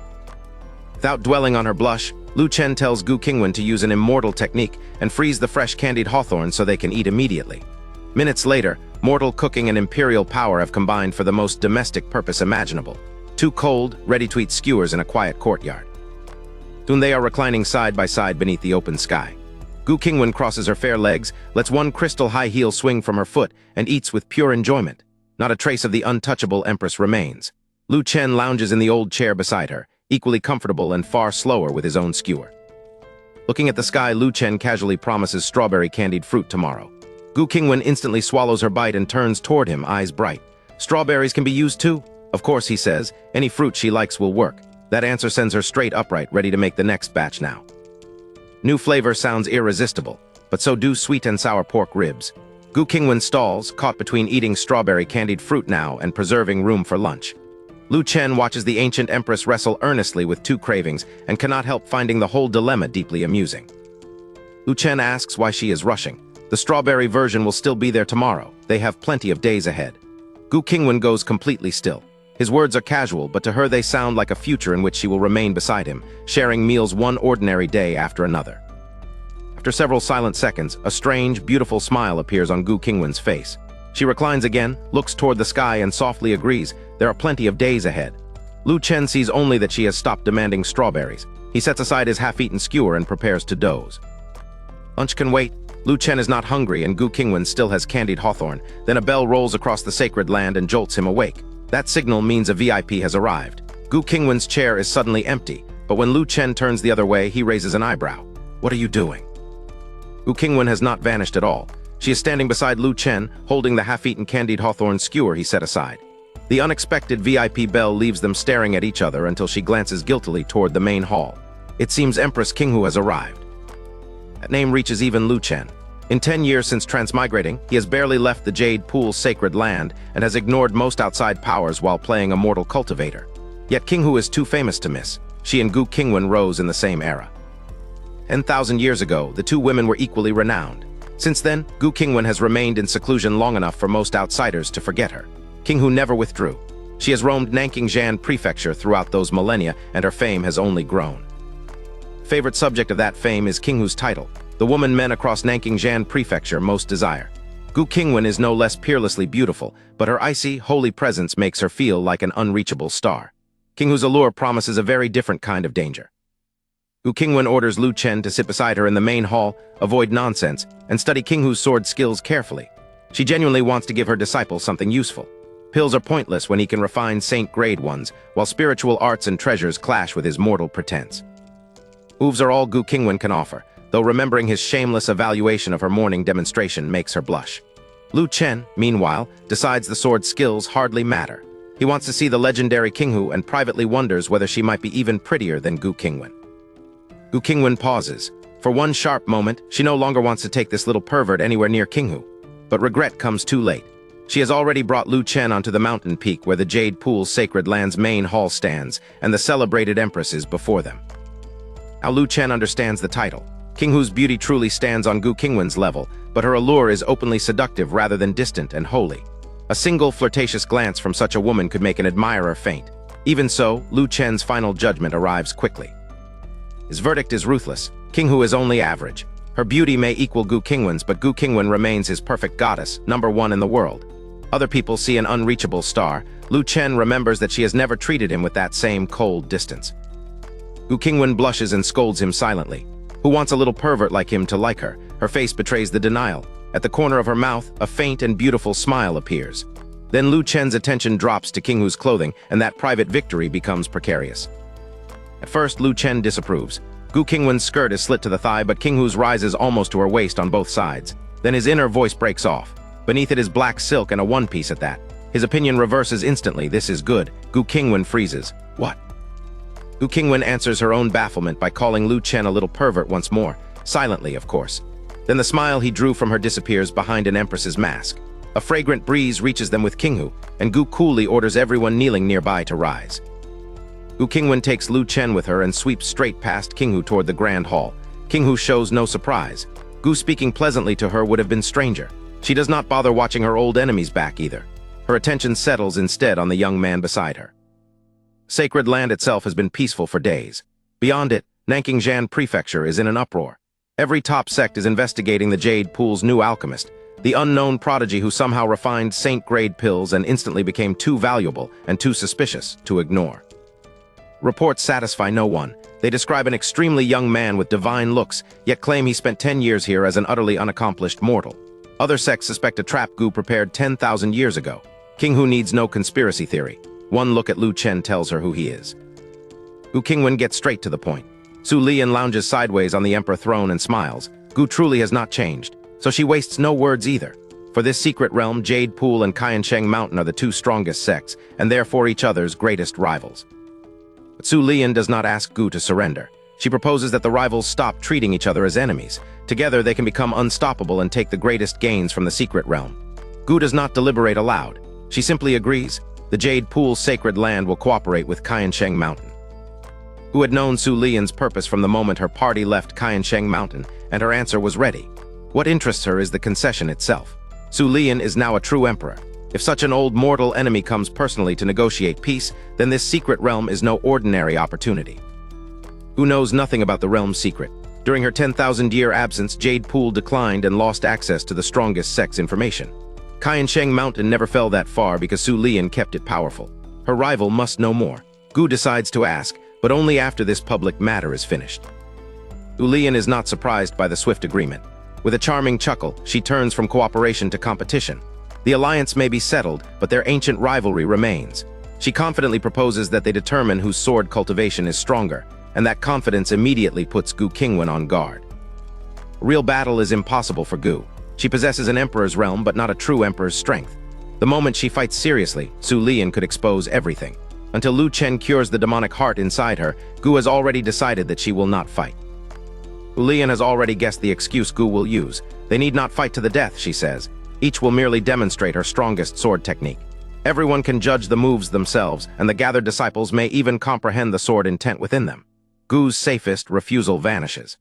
Without dwelling on her blush, Lu Chen tells Gu Qingwan to use an immortal technique and freeze the fresh candied hawthorn so they can eat immediately. Minutes later, mortal cooking and imperial power have combined for the most domestic purpose imaginable. Two cold, ready-to-eat skewers in a quiet courtyard. Soon they are reclining side by side beneath the open sky. Gu Qingwan crosses her fair legs, lets one crystal high heel swing from her foot, and eats with pure enjoyment. Not a trace of the untouchable Empress remains. Lu Chen lounges in the old chair beside her, equally comfortable and far slower with his own skewer. Looking at the sky, Lu Chen casually promises strawberry candied fruit tomorrow. Gu Qingwan instantly swallows her bite and turns toward him, eyes bright. Strawberries can be used too? Of course, he says. Any fruit she likes will work. That answer sends her straight upright, ready to make the next batch now. New flavor sounds irresistible, but so do sweet and sour pork ribs. Gu Qingwan stalls, caught between eating strawberry candied fruit now and preserving room for lunch. Lu Chen watches the ancient empress wrestle earnestly with two cravings and cannot help finding the whole dilemma deeply amusing. Lu Chen asks why she is rushing. The strawberry version will still be there tomorrow. They have plenty of days ahead. Gu Qingwan goes completely still. His words are casual, but to her they sound like a future in which she will remain beside him, sharing meals one ordinary day after another. After several silent seconds, a strange, beautiful smile appears on Gu Qingwan's face. She reclines again, looks toward the sky, and softly agrees, there are plenty of days ahead. Lu Chen sees only that she has stopped demanding strawberries. He sets aside his half-eaten skewer and prepares to doze. Lunch can wait. Lu Chen is not hungry, and Gu Qingwan still has candied hawthorn. Then a bell rolls across the sacred land and jolts him awake. That signal means a VIP has arrived. Gu Qingwan's chair is suddenly empty, but when Lu Chen turns the other way, he raises an eyebrow. What are you doing? Gu Qingwan has not vanished at all. She is standing beside Lu Chen, holding the half-eaten candied hawthorn skewer he set aside. The unexpected VIP bell leaves them staring at each other until she glances guiltily toward the main hall. It seems Empress Qinghu has arrived. That name reaches even Lu Chen. In 10 years since transmigrating, he has barely left the Jade Pool's sacred land and has ignored most outside powers while playing a mortal cultivator. Yet Qinghu is too famous to miss. She and Gu Qingwan rose in the same era. 10,000 years ago, the two women were equally renowned. Since then, Gu Qingwan has remained in seclusion long enough for most outsiders to forget her. Qinghu never withdrew. She has roamed Nanking Prefecture throughout those millennia, and her fame has only grown. Favorite subject of that fame is Qinghu's title, the woman men across Nanking Prefecture most desire. Gu Qingwan is no less peerlessly beautiful, but her icy, holy presence makes her feel like an unreachable star. Qinghu's allure promises a very different kind of danger. Gu Qingwan orders Lu Chen to sit beside her in the main hall, avoid nonsense, and study Qinghu's sword skills carefully. She genuinely wants to give her disciple something useful. Pills are pointless when he can refine saint-grade ones, while spiritual arts and treasures clash with his mortal pretense. Moves are all Gu Qingwan can offer, though remembering his shameless evaluation of her morning demonstration makes her blush. Lu Chen, meanwhile, decides the sword skills hardly matter. He wants to see the legendary Qinghu and privately wonders whether she might be even prettier than Gu Qingwan. Gu Qingwan pauses. For one sharp moment, she no longer wants to take this little pervert anywhere near Qinghu. But regret comes too late. She has already brought Lu Chen onto the mountain peak where the Jade Pool's sacred land's main hall stands, and the celebrated Empress is before them. Now Lu Chen understands the title. Qinghu's beauty truly stands on Gu Qingwan's level, but her allure is openly seductive rather than distant and holy. A single flirtatious glance from such a woman could make an admirer faint. Even so, Lu Chen's final judgment arrives quickly. His verdict is ruthless. Qinghu is only average. Her beauty may equal Gu Qingwan's, but Gu Qingwan remains his perfect goddess, #1 in the world. Other people see an unreachable star. Lu Chen remembers that she has never treated him with that same cold distance. Gu Qingwan blushes and scolds him silently. Who wants a little pervert like him to like her? Her face betrays the denial. At the corner of her mouth, a faint and beautiful smile appears. Then Lu Chen's attention drops to Qinghu's clothing, and that private victory becomes precarious. At first, Lu Chen disapproves. Gu Qingwan's skirt is slit to the thigh, but Qinghu's rises almost to her waist on both sides. Then his inner voice breaks off. Beneath it is black silk and a one-piece at that. His opinion reverses instantly. This is good. Gu Qingwan freezes. What? Gu Qingwan answers her own bafflement by calling Lu Chen a little pervert once more. Silently, of course. Then the smile he drew from her disappears behind an empress's mask. A fragrant breeze reaches them with Qinghu, and Gu coolly orders everyone kneeling nearby to rise. Gu Qingwan takes Lu Chen with her and sweeps straight past Qinghu toward the grand hall. Qinghu shows no surprise. Gu speaking pleasantly to her would have been stranger. She does not bother watching her old enemies back either. Her attention settles instead on the young man beside her. Sacred land itself has been peaceful for days. Beyond it, Nanking Prefecture is in an uproar. Every top sect is investigating the Jade Pool's new alchemist, the unknown prodigy who somehow refined saint-grade pills and instantly became too valuable and too suspicious to ignore. Reports satisfy no one. They describe an extremely young man with divine looks, yet claim he spent 10 years here as an utterly unaccomplished mortal. Other sects suspect a trap Gu prepared 10,000 years ago. Qinghu needs no conspiracy theory. One look at Lu Chen tells her who he is. Gu Qingwan gets straight to the point. Su Lian lounges sideways on the emperor throne and smiles. Gu truly has not changed, so she wastes no words either. For this secret realm, Jade Pool and Qiansheng Mountain are the two strongest sects, and therefore each other's greatest rivals. But Su Lian does not ask Gu to surrender. She proposes that the rivals stop treating each other as enemies. Together they can become unstoppable and take the greatest gains from the secret realm. Gu does not deliberate aloud. She simply agrees. The Jade Pool's sacred land will cooperate with Qiansheng Mountain. Gu had known Su Lian's purpose from the moment her party left Qiansheng Mountain, and her answer was ready. What interests her is the concession itself. Su Lian is now a true emperor. If such an old mortal enemy comes personally to negotiate peace, then this secret realm is no ordinary opportunity. Gu knows nothing about the realm's secret. During her 10,000-year absence, Jade Pool declined and lost access to the strongest sect's information. Qiansheng Mountain never fell that far because Su Lian kept it powerful. Her rival must know more. Gu decides to ask, but only after this public matter is finished. Su Lian is not surprised by the swift agreement. With a charming chuckle, she turns from cooperation to competition. The alliance may be settled, but their ancient rivalry remains. She confidently proposes that they determine whose sword cultivation is stronger, and that confidence immediately puts Gu Qingwan on guard. A real battle is impossible for Gu. She possesses an emperor's realm, but not a true emperor's strength. The moment she fights seriously, Su Lian could expose everything. Until Lu Chen cures the demonic heart inside her, Gu has already decided that she will not fight. Su Lian has already guessed the excuse Gu will use. They need not fight to the death, she says. Each will merely demonstrate her strongest sword technique. Everyone can judge the moves themselves, and the gathered disciples may even comprehend the sword intent within them. Gu's safest refusal vanishes.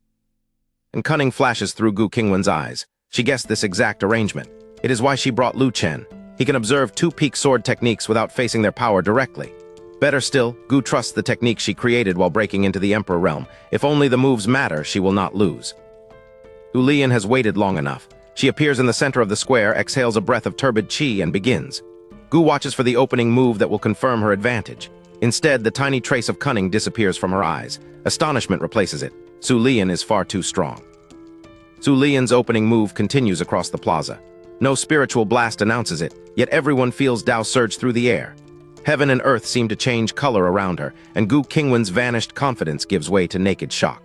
And cunning flashes through Gu Qingwan's eyes. She guessed this exact arrangement. It is why she brought Lu Chen. He can observe two peak sword techniques without facing their power directly. Better still, Gu trusts the technique she created while breaking into the Emperor realm. If only the moves matter, she will not lose. Su Lian has waited long enough. She appears in the center of the square, exhales a breath of turbid qi, and begins. Gu watches for the opening move that will confirm her advantage. Instead, the tiny trace of cunning disappears from her eyes. Astonishment replaces it. Su Lian is far too strong. Su Lian's opening move continues across the plaza. No spiritual blast announces it, yet everyone feels Tao surge through the air. Heaven and earth seem to change color around her, and Gu Qingwan's vanished confidence gives way to naked shock.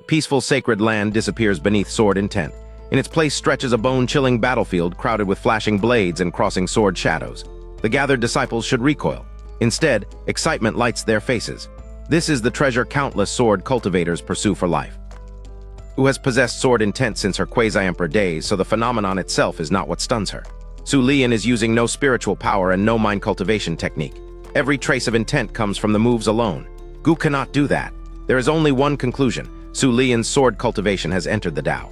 Peaceful sacred land disappears beneath sword intent. In its place stretches a bone-chilling battlefield crowded with flashing blades and crossing sword shadows. The gathered disciples should recoil. Instead, excitement lights their faces. This is the treasure countless sword cultivators pursue for life. Gu has possessed sword intent since her quasi-emperor days, so the phenomenon itself is not what stuns her. Su Lian is using no spiritual power and no mind cultivation technique. Every trace of intent comes from the moves alone. Gu cannot do that. There is only one conclusion. Su Lian's sword cultivation has entered the Tao.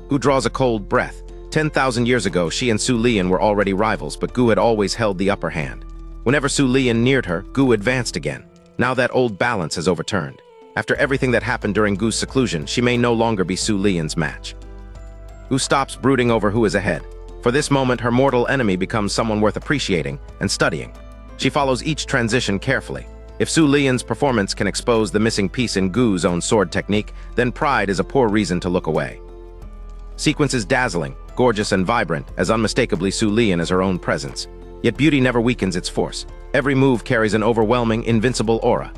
Gu draws a cold breath. 10,000 years ago, she and Su Lian were already rivals, but Gu had always held the upper hand. Whenever Su Lian neared her, Gu advanced again. Now that old balance has overturned. After everything that happened during Gu's seclusion, she may no longer be Su Lian's match. Gu stops brooding over who is ahead. For this moment, her mortal enemy becomes someone worth appreciating and studying. She follows each transition carefully. If Su Lian's performance can expose the missing piece in Gu's own sword technique, then pride is a poor reason to look away. Sequence is dazzling, gorgeous and vibrant, as unmistakably Su Lian as her own presence. Yet beauty never weakens its force. Every move carries an overwhelming, invincible aura.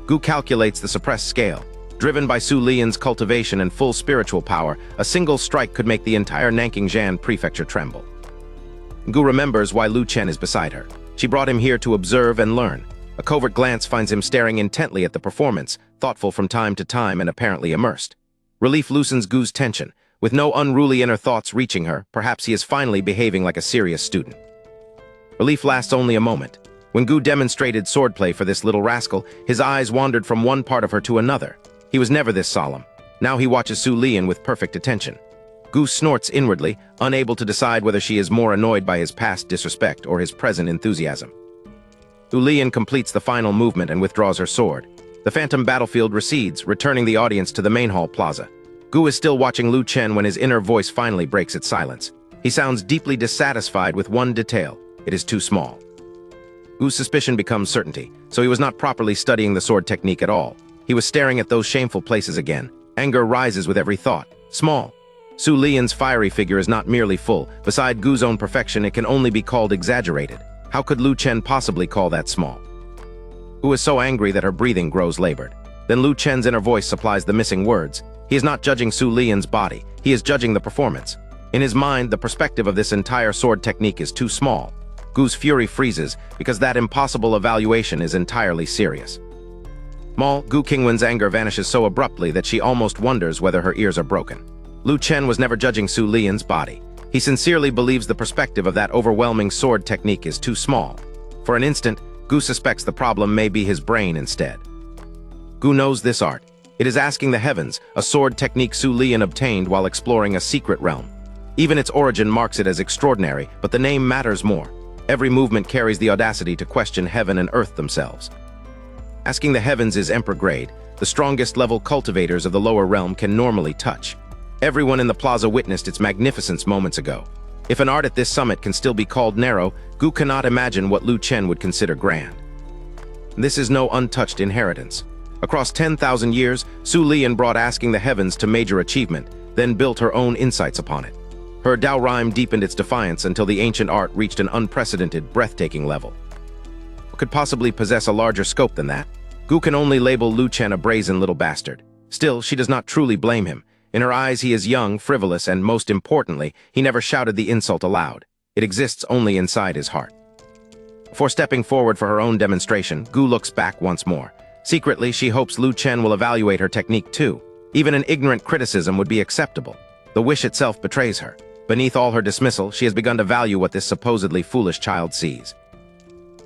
Gu calculates the suppressed scale. Driven by Su Lian's cultivation and full spiritual power, a single strike could make the entire Nanking prefecture tremble. Gu remembers why Lu Chen is beside her. She brought him here to observe and learn. A covert glance finds him staring intently at the performance, thoughtful from time to time and apparently immersed. Relief loosens Gu's tension. With no unruly inner thoughts reaching her, perhaps he is finally behaving like a serious student. Relief lasts only a moment. When Gu demonstrated swordplay for this little rascal, his eyes wandered from one part of her to another. He was never this solemn. Now he watches Su Lian with perfect attention. Gu snorts inwardly, unable to decide whether she is more annoyed by his past disrespect or his present enthusiasm. Su Lian completes the final movement and withdraws her sword. The phantom battlefield recedes, returning the audience to the main hall plaza. Gu is still watching Lu Chen when his inner voice finally breaks its silence. He sounds deeply dissatisfied with one detail. It is too small. Gu's suspicion becomes certainty, so he was not properly studying the sword technique at all. He was staring at those shameful places again. Anger rises with every thought. Small. Su Lian's fiery figure is not merely full. Beside Gu's own perfection, it can only be called exaggerated. How could Lu Chen possibly call that small? Gu is so angry that her breathing grows labored. Then Lu Chen's inner voice supplies the missing words. He is not judging Su Lian's body. He is judging the performance. In his mind, the perspective of this entire sword technique is too small. Gu's fury freezes because that impossible evaluation is entirely serious. Gu Qingwan's anger vanishes so abruptly that she almost wonders whether her ears are broken. Lu Chen was never judging Su Lian's body. He sincerely believes the perspective of that overwhelming sword technique is too small. For an instant, Gu suspects the problem may be his brain instead. Gu knows this art. It is asking the heavens, a sword technique Su Lian obtained while exploring a secret realm. Even its origin marks it as extraordinary, but the name matters more. Every movement carries the audacity to question heaven and earth themselves. Asking the heavens is emperor grade. The strongest level cultivators of the lower realm can normally touch. Everyone in the plaza witnessed its magnificence moments ago. If an art at this summit can still be called narrow, Gu cannot imagine what Lu Chen would consider grand. This is no untouched inheritance. Across 10,000 years, Su Lian brought asking the heavens to major achievement, then built her own insights upon it. Her Dao rhyme deepened its defiance until the ancient art reached an unprecedented, breathtaking level. What could possibly possess a larger scope than that? Gu can only label Lu Chen a brazen little bastard. Still, she does not truly blame him. In her eyes, he is young, frivolous, and most importantly, he never shouted the insult aloud. It exists only inside his heart. Before stepping forward for her own demonstration, Gu looks back once more. Secretly, she hopes Lu Chen will evaluate her technique too. Even an ignorant criticism would be acceptable. The wish itself betrays her. Beneath all her dismissal, she has begun to value what this supposedly foolish child sees.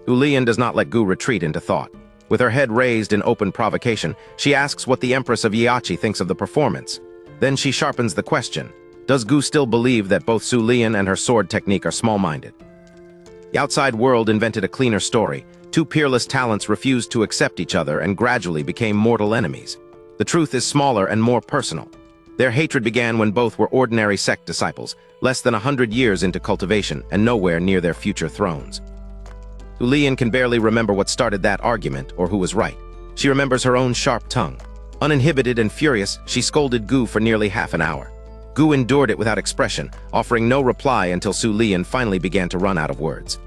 Su Lian does not let Gu retreat into thought. With her head raised in open provocation, she asks what the Empress of Yiachi thinks of the performance. Then she sharpens the question. Does Gu still believe that both Su Lian and her sword technique are small-minded? The outside world invented a cleaner story. Two peerless talents refused to accept each other and gradually became mortal enemies. The truth is smaller and more personal. Their hatred began when both were ordinary sect disciples, less than 100 years into cultivation and nowhere near their future thrones. Su Lian can barely remember what started that argument or who was right. She remembers her own sharp tongue. Uninhibited and furious, she scolded Gu for nearly half an hour. Gu endured it without expression, offering no reply until Su Lian finally began to run out of words.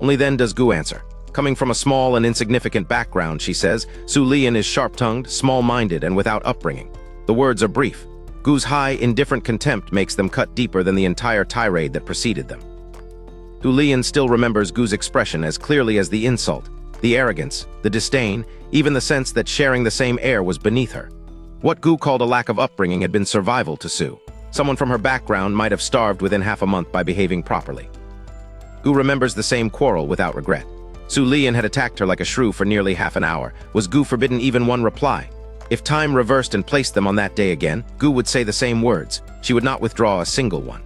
Only then does Gu answer. Coming from a small and insignificant background, she says, Su Lian is sharp-tongued, small-minded, and without upbringing. The words are brief. Gu's high, indifferent contempt makes them cut deeper than the entire tirade that preceded them. Su Lian still remembers Gu's expression as clearly as the insult, the arrogance, the disdain, even the sense that sharing the same air was beneath her. What Gu called a lack of upbringing had been survival to Su. Someone from her background might have starved within half a month by behaving properly. Gu remembers the same quarrel without regret. Su Lian had attacked her like a shrew for nearly half an hour. Was Gu forbidden even one reply? If time reversed and placed them on that day again, Gu would say the same words. She would not withdraw a single one.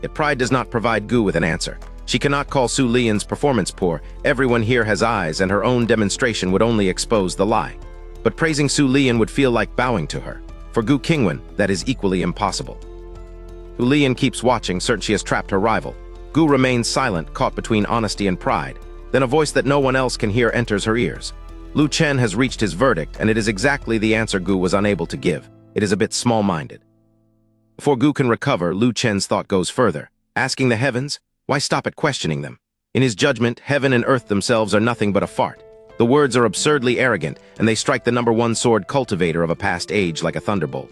Yet pride does not provide Gu with an answer. She cannot call Su Lian's performance poor. Everyone here has eyes, and her own demonstration would only expose the lie. But praising Su Lian would feel like bowing to her. For Gu Qingwan, that is equally impossible. Gu Lian keeps watching, certain she has trapped her rival. Gu remains silent, caught between honesty and pride. Then a voice that no one else can hear enters her ears. Lu Chen has reached his verdict, and it is exactly the answer Gu was unable to give. It is a bit small-minded. Before Gu can recover, Lu Chen's thought goes further. Asking the heavens? Why stop at questioning them? In his judgment, heaven and earth themselves are nothing but a fart. The words are absurdly arrogant, and they strike the #1 sword cultivator of a past age like a thunderbolt.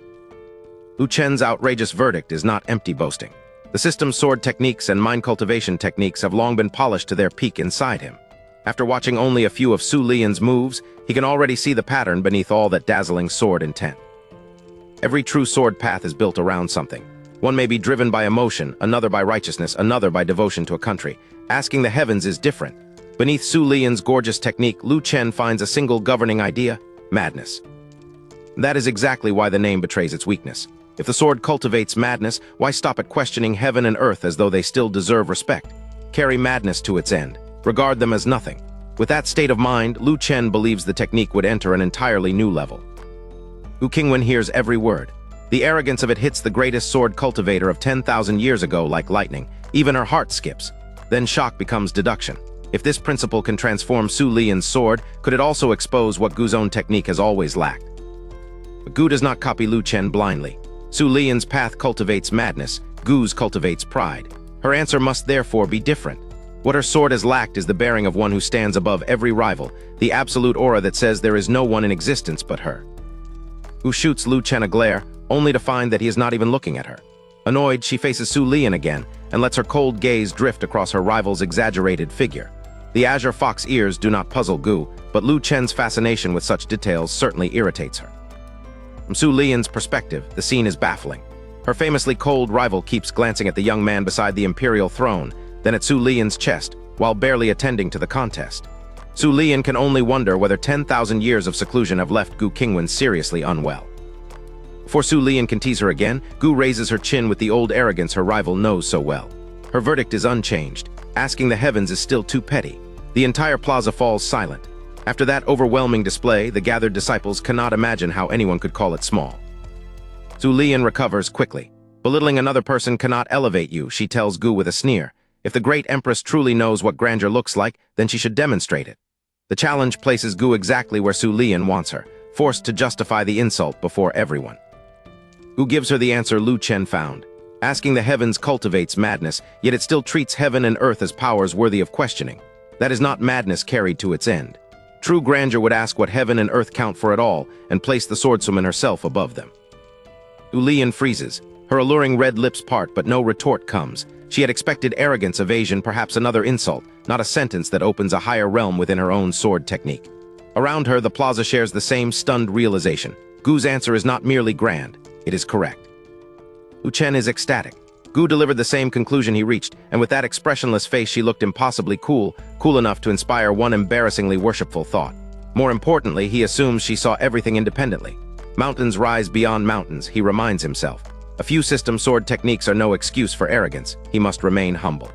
Lu Chen's outrageous verdict is not empty boasting. The system's sword techniques and mind cultivation techniques have long been polished to their peak inside him. After watching only a few of Su Lian's moves, he can already see the pattern beneath all that dazzling sword intent. Every true sword path is built around something. One may be driven by emotion, another by righteousness, another by devotion to a country. Asking the heavens is different. Beneath Su Lian's gorgeous technique, Lu Chen finds a single governing idea: madness. That is exactly why the name betrays its weakness. If the sword cultivates madness, why stop at questioning heaven and earth as though they still deserve respect? Carry madness to its end. Regard them as nothing. With that state of mind, Lu Chen believes the technique would enter an entirely new level. Gu Qingwan hears every word. The arrogance of it hits the greatest sword cultivator of 10,000 years ago like lightning. Even her heart skips. Then shock becomes deduction. If this principle can transform Su Lian's sword, could it also expose what Gu's own technique has always lacked? But Gu does not copy Lu Chen blindly. Su Lian's path cultivates madness, Gu's cultivates pride. Her answer must therefore be different. What her sword has lacked is the bearing of one who stands above every rival, the absolute aura that says there is no one in existence but her. Gu shoots Lu Chen a glare, only to find that he is not even looking at her. Annoyed, she faces Su Lian again and lets her cold gaze drift across her rival's exaggerated figure. The azure fox ears do not puzzle Gu, but Lu Chen's fascination with such details certainly irritates her. From Su Lian's perspective, the scene is baffling. Her famously cold rival keeps glancing at the young man beside the imperial throne, then at Su Lian's chest, while barely attending to the contest. Su Lian can only wonder whether 10,000 years of seclusion have left Gu Qingwan seriously unwell. Before Su Lian can tease her again, Gu raises her chin with the old arrogance her rival knows so well. Her verdict is unchanged. Asking the heavens is still too petty. The entire plaza falls silent. After that overwhelming display, the gathered disciples cannot imagine how anyone could call it small. Su Lian recovers quickly. Belittling another person cannot elevate you, she tells Gu with a sneer. If the great Empress truly knows what grandeur looks like, then she should demonstrate it. The challenge places Gu exactly where Su Lian wants her, forced to justify the insult before everyone. Gu gives her the answer Lu Chen found. Asking the heavens cultivates madness, yet it still treats heaven and earth as powers worthy of questioning. That is not madness carried to its end. True grandeur would ask what heaven and earth count for at all, and place the swordswoman herself above them. Su Lian freezes. Her alluring red lips part, but no retort comes. She had expected arrogance, evasion, perhaps another insult, not a sentence that opens a higher realm within her own sword technique. Around her, the plaza shares the same stunned realization. Gu's answer is not merely grand, it is correct. Lu Chen is ecstatic. Gu delivered the same conclusion he reached, and with that expressionless face she looked impossibly cool enough to inspire one embarrassingly worshipful thought. More importantly, he assumes she saw everything independently. Mountains rise beyond mountains, he reminds himself. A few system sword techniques are no excuse for arrogance. He must remain humble.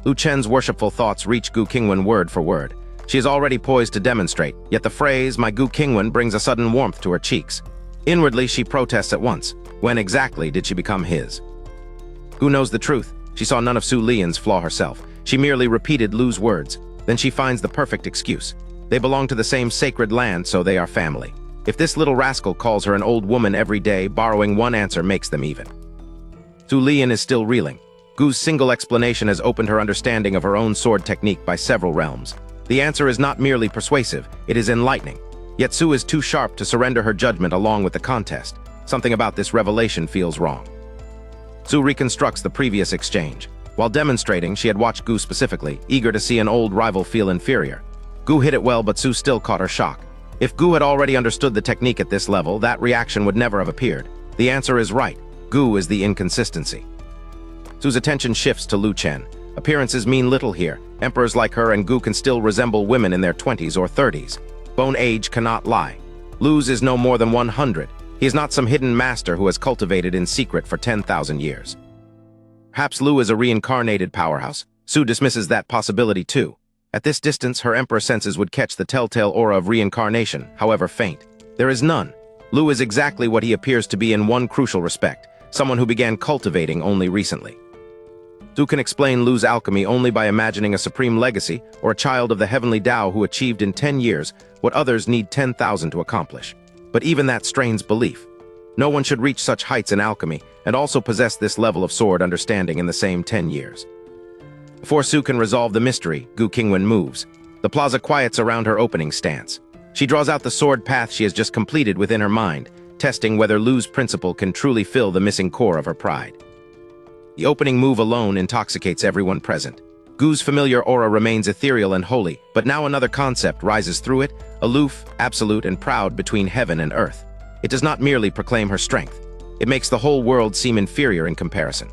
Lu Chen's worshipful thoughts reach Gu Qingwan word for word. She is already poised to demonstrate, yet the phrase, "my Gu Qingwan," brings a sudden warmth to her cheeks. Inwardly, she protests at once. When exactly did she become his? Gu knows the truth. She saw none of Su Lian's flaw herself. She merely repeated Lu's words. Then she finds the perfect excuse. They belong to the same sacred land, so they are family. If this little rascal calls her an old woman every day, borrowing one answer makes them even. Su Lian is still reeling. Gu's single explanation has opened her understanding of her own sword technique by several realms. The answer is not merely persuasive, it is enlightening. Yet Su is too sharp to surrender her judgment along with the contest. Something about this revelation feels wrong. Su reconstructs the previous exchange. While demonstrating, she had watched Gu specifically, eager to see an old rival feel inferior. Gu hit it well, but Su still caught her shock. If Gu had already understood the technique at this level, that reaction would never have appeared. The answer is right. Gu is the inconsistency. Su's attention shifts to Lu Chen. Appearances mean little here. Emperors like her and Gu can still resemble women in their 20s or 30s. Bone age cannot lie. Lu's is no more than 100. He is not some hidden master who has cultivated in secret for 10,000 years. Perhaps Lu is a reincarnated powerhouse, Su dismisses that possibility too. At this distance, her Emperor senses would catch the telltale aura of reincarnation, however faint. There is none. Lu is exactly what he appears to be in one crucial respect, someone who began cultivating only recently. Su can explain Lu's alchemy only by imagining a supreme legacy or a child of the heavenly Tao who achieved in 10 years what others need 10,000 to accomplish. But even that strains belief. No one should reach such heights in alchemy and also possess this level of sword understanding in the same 10 years. Before Su can resolve the mystery, Gu Qingwan moves. The plaza quiets around her opening stance. She draws out the sword path she has just completed within her mind, testing whether Lu's principle can truly fill the missing core of her pride. The opening move alone intoxicates everyone present. Gu's familiar aura remains ethereal and holy, but now another concept rises through it, aloof, absolute, and proud between heaven and earth. It does not merely proclaim her strength. It makes the whole world seem inferior in comparison.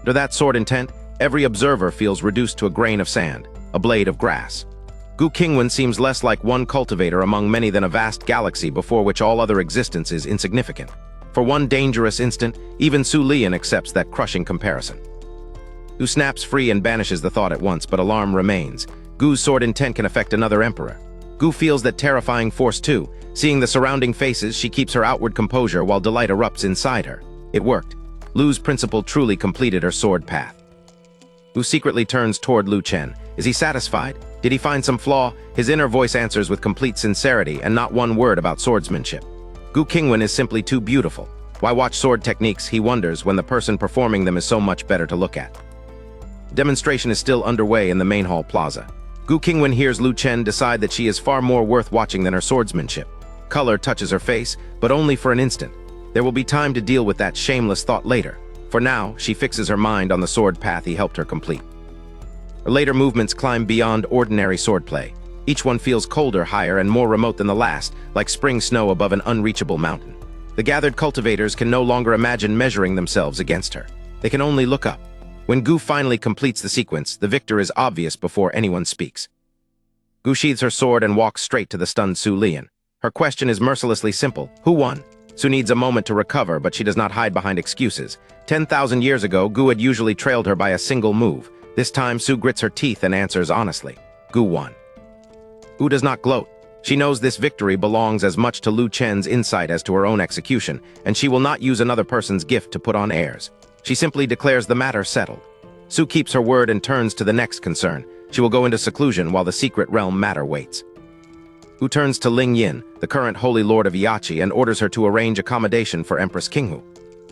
Under that sword intent, every observer feels reduced to a grain of sand, a blade of grass. Gu Qingwan seems less like one cultivator among many than a vast galaxy before which all other existence is insignificant. For one dangerous instant, even Su Lian accepts that crushing comparison. Gu snaps free and banishes the thought at once, but alarm remains. Gu's sword intent can affect another emperor. Gu feels that terrifying force too. Seeing the surrounding faces, she keeps her outward composure while delight erupts inside her. It worked. Lu's principle truly completed her sword path. Gu secretly turns toward Lu Chen. Is he satisfied? Did he find some flaw? His inner voice answers with complete sincerity and not one word about swordsmanship. Gu Qingwan is simply too beautiful. Why watch sword techniques, he wonders, when the person performing them is so much better to look at. Demonstration is still underway in the main hall plaza. Gu Qingwan hears Lu Chen decide that she is far more worth watching than her swordsmanship. Color touches her face, but only for an instant. There will be time to deal with that shameless thought later. For now, she fixes her mind on the sword path he helped her complete. Her later movements climb beyond ordinary swordplay. Each one feels colder, higher, and more remote than the last, like spring snow above an unreachable mountain. The gathered cultivators can no longer imagine measuring themselves against her. They can only look up. When Gu finally completes the sequence, the victor is obvious before anyone speaks. Gu sheathes her sword and walks straight to the stunned Su Lian. Her question is mercilessly simple. Who won? Su needs a moment to recover, but she does not hide behind excuses. 10,000 years ago, Gu had usually trailed her by a single move. This time, Su grits her teeth and answers honestly. Gu won. Gu does not gloat. She knows this victory belongs as much to Lu Chen's insight as to her own execution, and she will not use another person's gift to put on airs. She simply declares the matter settled. Su keeps her word and turns to the next concern. She will go into seclusion while the secret realm matter waits. Gu turns to Ling Yin, the current Holy Lord of Yachi, and orders her to arrange accommodation for Empress Qinghu.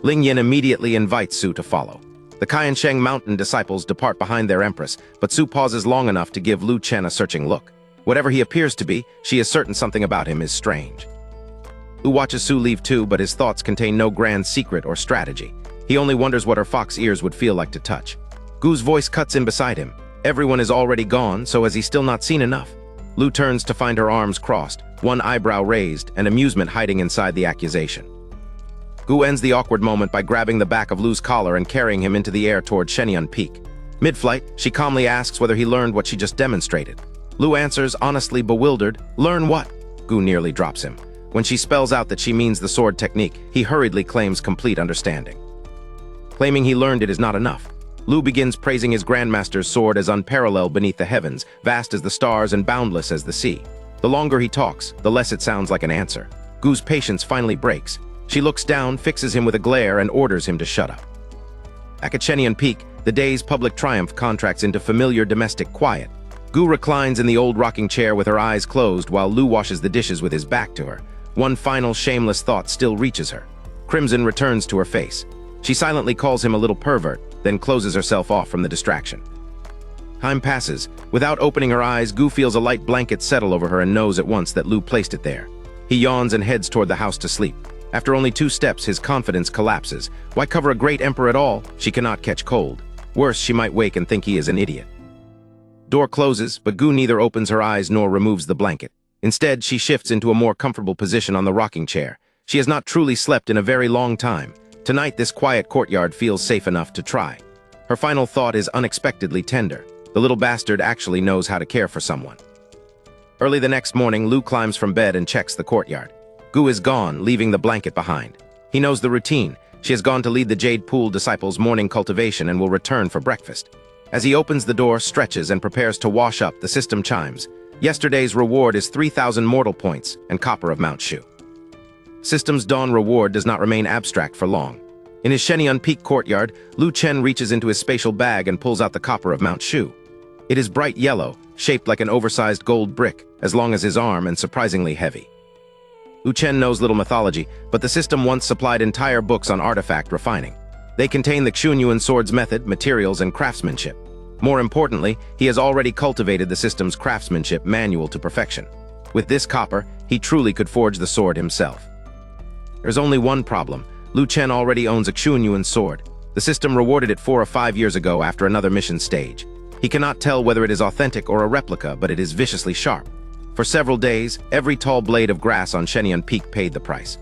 Ling Yin immediately invites Su to follow. The Qiansheng mountain disciples depart behind their empress, but Su pauses long enough to give Lu Chen a searching look. Whatever he appears to be, she is certain something about him is strange. Lu watches Su leave too, but his thoughts contain no grand secret or strategy. He only wonders what her fox ears would feel like to touch. Gu's voice cuts in beside him. Everyone is already gone, so has he still not seen enough? Lu turns to find her arms crossed, one eyebrow raised, and amusement hiding inside the accusation. Gu ends the awkward moment by grabbing the back of Lu's collar and carrying him into the air toward Shenyun Peak. Mid-flight, she calmly asks whether he learned what she just demonstrated. Lu answers, honestly bewildered, "Learn what?" Gu nearly drops him. When she spells out that she means the sword technique, he hurriedly claims complete understanding. Claiming he learned it is not enough. Lu begins praising his grandmaster's sword as unparalleled beneath the heavens, vast as the stars and boundless as the sea. The longer he talks, the less it sounds like an answer. Gu's patience finally breaks. She looks down, fixes him with a glare, and orders him to shut up. Back at Shenyun Peak, the day's public triumph contracts into familiar domestic quiet. Gu reclines in the old rocking chair with her eyes closed while Lu washes the dishes with his back to her. One final shameless thought still reaches her. Crimson returns to her face. She silently calls him a little pervert, then closes herself off from the distraction. Time passes. Without opening her eyes, Gu feels a light blanket settle over her and knows at once that Lu placed it there. He yawns and heads toward the house to sleep. After only 2 steps, his confidence collapses. Why cover a great emperor at all? She cannot catch cold. Worse, she might wake and think he is an idiot. Door closes, but Gu neither opens her eyes nor removes the blanket. Instead, she shifts into a more comfortable position on the rocking chair. She has not truly slept in a very long time. Tonight, this quiet courtyard feels safe enough to try. Her final thought is unexpectedly tender. The little bastard actually knows how to care for someone. Early the next morning, Lu climbs from bed and checks the courtyard. Gu is gone, leaving the blanket behind. He knows the routine. She has gone to lead the Jade Pool disciples' morning cultivation and will return for breakfast. As he opens the door, stretches, and prepares to wash up, the system chimes. Yesterday's reward is 3,000 mortal points and copper of Mount Shu. System's dawn reward does not remain abstract for long. In his Shenyun Peak courtyard, Lu Chen reaches into his spatial bag and pulls out the copper of Mount Shu. It is bright yellow, shaped like an oversized gold brick, as long as his arm and surprisingly heavy. Lu Chen knows little mythology, but the system once supplied entire books on artifact refining. They contain the Qingwan sword's method, materials, and craftsmanship. More importantly, he has already cultivated the system's craftsmanship manual to perfection. With this copper, he truly could forge the sword himself. There's only one problem. Lu Chen already owns a Qingwan sword. The system rewarded it 4 or 5 years ago after another mission stage. He cannot tell whether it is authentic or a replica, but it is viciously sharp. For several days, every tall blade of grass on Shenyun Peak paid the price.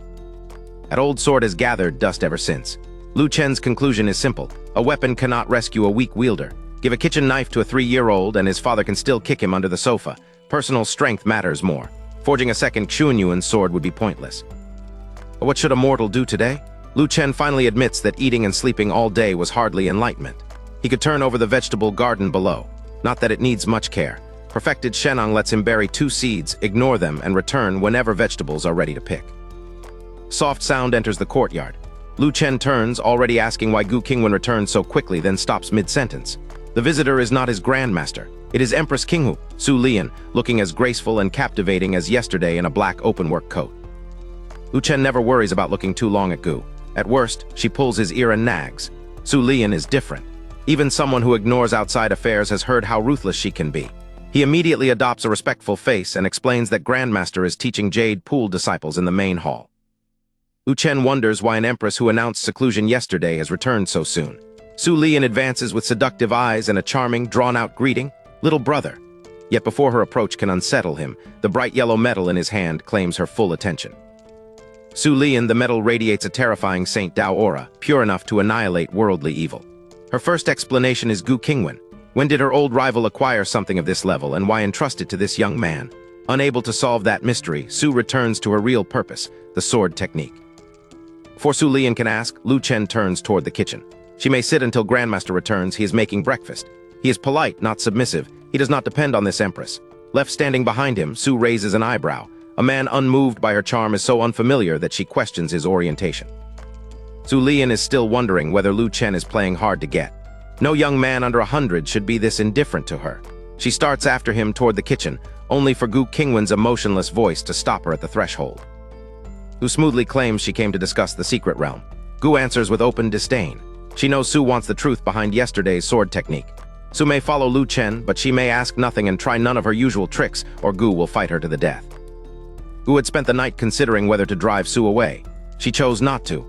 That old sword has gathered dust ever since. Lu Chen's conclusion is simple. A weapon cannot rescue a weak wielder. Give a kitchen knife to a 3-year-old and his father can still kick him under the sofa. Personal strength matters more. Forging a second Qingwan sword would be pointless. But what should a mortal do today? Lu Chen finally admits that eating and sleeping all day was hardly enlightenment. He could turn over the vegetable garden below. Not that it needs much care. Perfected Shenong lets him bury 2 seeds, ignore them, and return whenever vegetables are ready to pick. Soft sound enters the courtyard. Lu Chen turns, already asking why Gu Qingwan returned so quickly, then stops mid-sentence. The visitor is not his grandmaster. It is Empress Gu, Su Lian, looking as graceful and captivating as yesterday in a black open-work coat. Lu Chen never worries about looking too long at Gu. At worst, she pulls his ear and nags. Su Lian is different. Even someone who ignores outside affairs has heard how ruthless she can be. He immediately adopts a respectful face and explains that Grandmaster is teaching Jade Pool disciples in the main hall. Lu Chen wonders why an empress who announced seclusion yesterday has returned so soon. Su Lian advances with seductive eyes and a charming, drawn-out greeting, "Little brother." Yet before her approach can unsettle him, the bright yellow metal in his hand claims her full attention. Su Lian, the metal radiates a terrifying Saint Dao aura, pure enough to annihilate worldly evil. Her first explanation is Gu Qingwan. When did her old rival acquire something of this level, and why entrust it to this young man? Unable to solve that mystery, Su returns to her real purpose, the sword technique. Before Su Lian can ask, Lu Chen turns toward the kitchen. She may sit until Grandmaster returns. He is making breakfast. He is polite, not submissive. He does not depend on this empress. Left standing behind him, Su raises an eyebrow. A man unmoved by her charm is so unfamiliar that she questions his orientation. Su Lian is still wondering whether Lu Chen is playing hard to get. No young man under 100 should be this indifferent to her. She starts after him toward the kitchen, only for Gu Qingwan's emotionless voice to stop her at the threshold. Gu smoothly claims she came to discuss the secret realm. Gu answers with open disdain. She knows Su wants the truth behind yesterday's sword technique. Su may follow Lu Chen, but she may ask nothing and try none of her usual tricks, or Gu will fight her to the death. Gu had spent the night considering whether to drive Su away. She chose not to.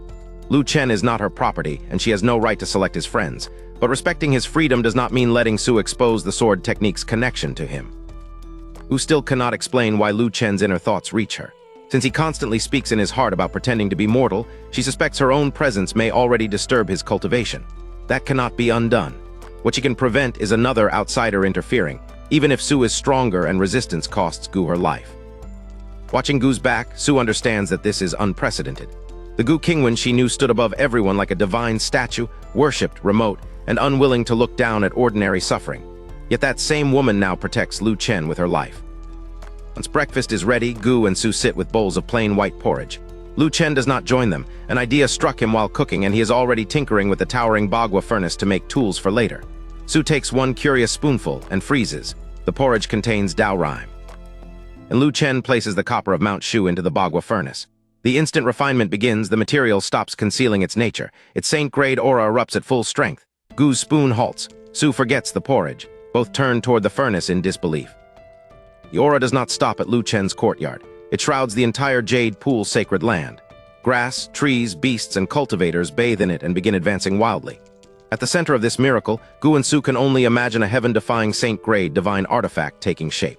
Lu Chen is not her property, and she has no right to select his friends. But respecting his freedom does not mean letting Su expose the sword technique's connection to him. Gu still cannot explain why Lu Chen's inner thoughts reach her. Since he constantly speaks in his heart about pretending to be mortal, she suspects her own presence may already disturb his cultivation. That cannot be undone. What she can prevent is another outsider interfering, even if Su is stronger and resistance costs Gu her life. Watching Gu's back, Su understands that this is unprecedented. The Gu Qingwan she knew stood above everyone like a divine statue, worshipped, remote, and unwilling to look down at ordinary suffering. Yet that same woman now protects Lu Chen with her life. Once breakfast is ready, Gu and Su sit with bowls of plain white porridge. Lu Chen does not join them. An idea struck him while cooking, and he is already tinkering with the towering bagua furnace to make tools for later. Su takes one curious spoonful and freezes. The porridge contains Dao rhyme. And Lu Chen places the copper of Mount Shu into the bagua furnace. The instant refinement begins, the material stops concealing its nature. Its saint-grade aura erupts at full strength. Gu's spoon halts. Su forgets the porridge. Both turn toward the furnace in disbelief. The aura does not stop at Lu Chen's courtyard. It shrouds the entire Jade Pool sacred land. Grass, trees, beasts, and cultivators bathe in it and begin advancing wildly. At the center of this miracle, Gu and Su can only imagine a heaven-defying saint-grade divine artifact taking shape.